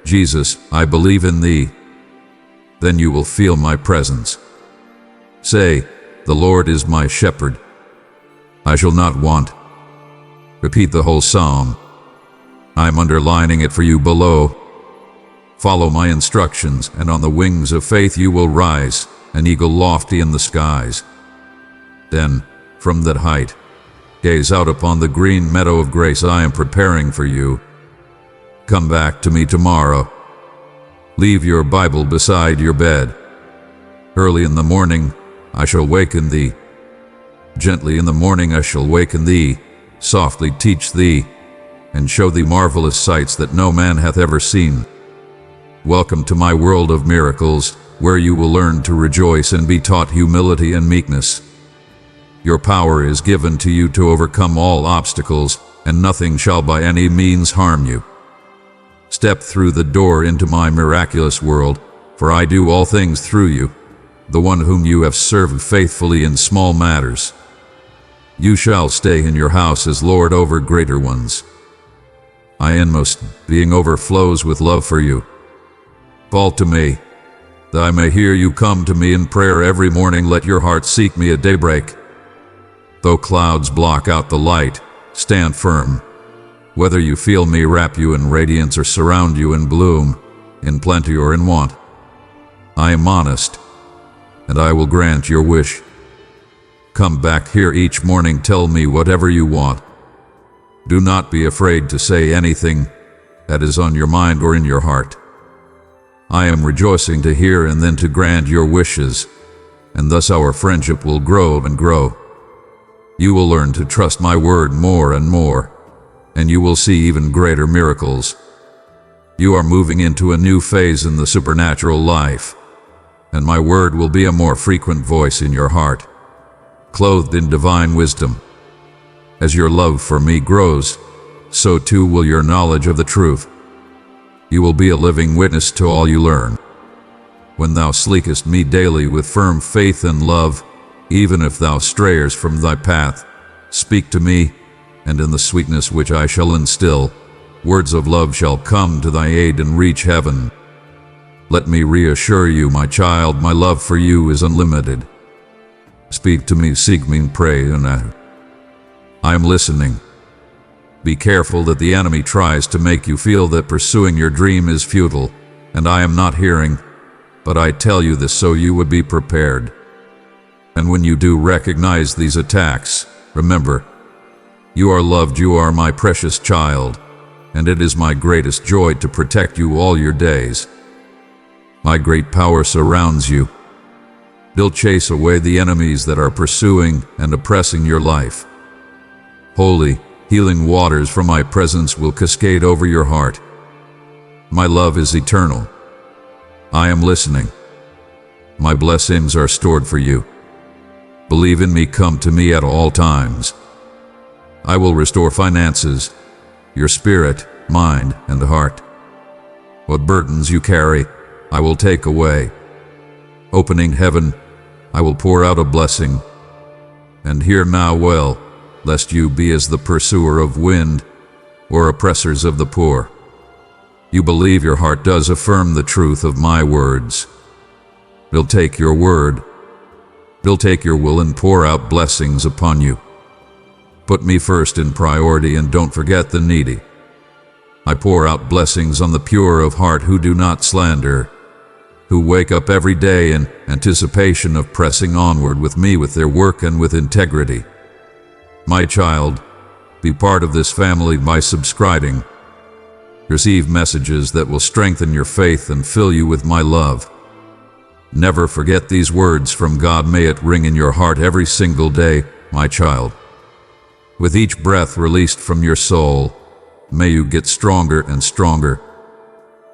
Jesus, I believe in thee. Then you will feel my presence. Say, the Lord is my shepherd. I shall not want. Repeat the whole psalm. I'm underlining it for you below. Follow my instructions, and on the wings of faith you will rise, an eagle lofty in the skies. Then, from that height, gaze out upon the green meadow of grace I am preparing for you. Come back to me tomorrow. Leave your Bible beside your bed. Early in the morning I shall waken thee. Gently in the morning I shall waken thee, softly teach thee, and show thee marvelous sights that no man hath ever seen. Welcome to my world of miracles, where you will learn to rejoice and be taught humility and meekness. Your power is given to you to overcome all obstacles, and nothing shall by any means harm you. Step through the door into my miraculous world, for I do all things through you, the one whom you have served faithfully in small matters. You shall stay in your house as Lord over greater ones. My inmost being overflows with love for you. Call to me, that I may hear you. Come to me in prayer every morning. Let your heart seek me at daybreak. Though clouds block out the light, stand firm. Whether you feel me wrap you in radiance or surround you in bloom, in plenty or in want, I am honest, and I will grant your wish. Come back here each morning, tell me whatever you want. Do not be afraid to say anything that is on your mind or in your heart. I am rejoicing to hear and then to grant your wishes, and thus our friendship will grow and grow. You will learn to trust my word more and more, and you will see even greater miracles. You are moving into a new phase in the supernatural life, and my word will be a more frequent voice in your heart, clothed in divine wisdom. As your love for me grows, so too will your knowledge of the truth. You will be a living witness to all you learn. When thou seekest me daily with firm faith and love, even if thou strayest from thy path, speak to me, and in the sweetness which I shall instill, words of love shall come to thy aid and reach heaven. Let me reassure you, my child, my love for you is unlimited. Speak to me, seek me, and pray, and I am listening. Be careful that the enemy tries to make you feel that pursuing your dream is futile, and I am not hearing, but I tell you this so you would be prepared. And when you do recognize these attacks, remember, you are loved, you are my precious child, and it is my greatest joy to protect you all your days. My great power surrounds you. He'll chase away the enemies that are pursuing and oppressing your life. Holy, healing waters from my presence will cascade over your heart. My love is eternal. I am listening. My blessings are stored for you. Believe in me, come to me at all times. I will restore finances, your spirit, mind, and heart. What burdens you carry, I will take away. Opening heaven, I will pour out a blessing, and hear now well, lest you be as the pursuer of wind, or oppressors of the poor. You believe your heart does affirm the truth of my words. They'll take your word. They'll take your will and pour out blessings upon you. Put me first in priority and don't forget the needy. I pour out blessings on the pure of heart who do not slander, who wake up every day in anticipation of pressing onward with me with their work and with integrity. My child, be part of this family by subscribing. Receive messages that will strengthen your faith and fill you with my love. Never forget these words from God. May it ring in your heart every single day, my child. With each breath released from your soul, may you get stronger and stronger.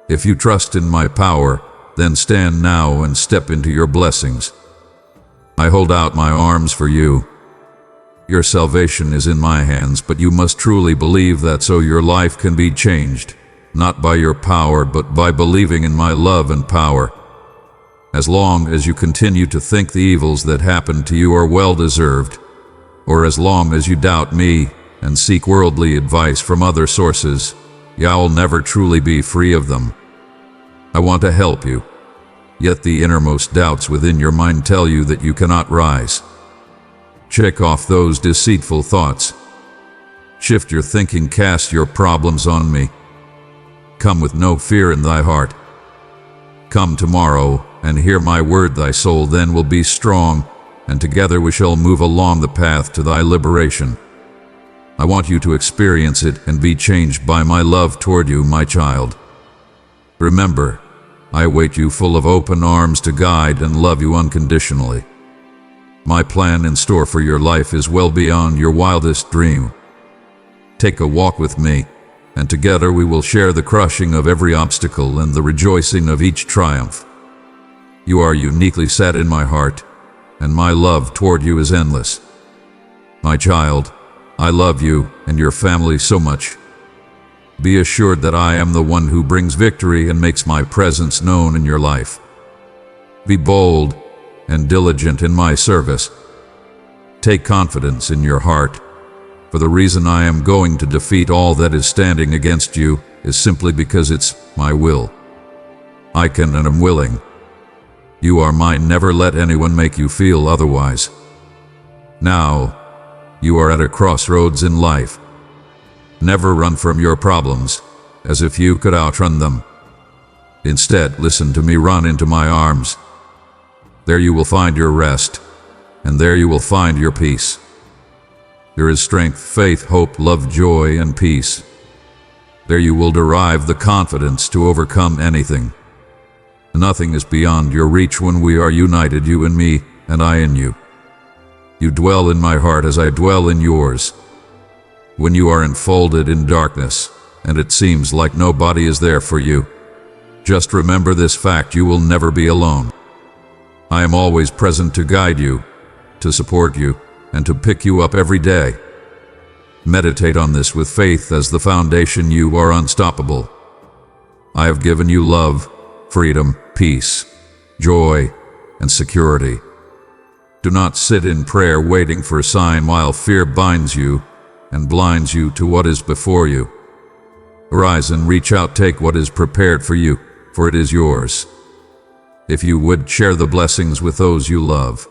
If you trust in my power, then stand now and step into your blessings. I hold out my arms for you. Your salvation is in my hands, but you must truly believe that so your life can be changed, not by your power, but by believing in my love and power. As long as you continue to think the evils that happen to you are well-deserved, or as long as you doubt me and seek worldly advice from other sources, you'll never truly be free of them. I want to help you, yet the innermost doubts within your mind tell you that you cannot rise. Check off those deceitful thoughts. Shift your thinking, cast your problems on me. Come with no fear in thy heart. Come tomorrow and hear my word, thy soul then will be strong, and together we shall move along the path to thy liberation. I want you to experience it and be changed by my love toward you, my child. Remember, I await you full of open arms to guide and love you unconditionally. My plan in store for your life is well beyond your wildest dream. Take a walk with me, and together we will share the crushing of every obstacle and the rejoicing of each triumph. You are uniquely set in my heart, and my love toward you is endless. My child, I love you and your family so much. Be assured that I am the one who brings victory and makes my presence known in your life. Be bold and diligent in my service. Take confidence in your heart, for the reason I am going to defeat all that is standing against you is simply because it's my will. I can and am willing. You are mine. Never let anyone make you feel otherwise. Now, you are at a crossroads in life. Never run from your problems, as if you could outrun them. Instead, listen to me, run into my arms. There you will find your rest, and there you will find your peace. There is strength, faith, hope, love, joy, and peace. There you will derive the confidence to overcome anything. Nothing is beyond your reach when we are united, you and me, and I in you. You dwell in my heart as I dwell in yours. When you are enfolded in darkness, and it seems like nobody is there for you, just remember this fact: you will never be alone. I am always present to guide you, to support you, and to pick you up every day. Meditate on this with faith as the foundation. You are unstoppable. I have given you love, freedom, peace, joy, and security. Do not sit in prayer waiting for a sign while fear binds you and blinds you to what is before you. Arise and reach out, take what is prepared for you, for it is yours. If you would share the blessings with those you love.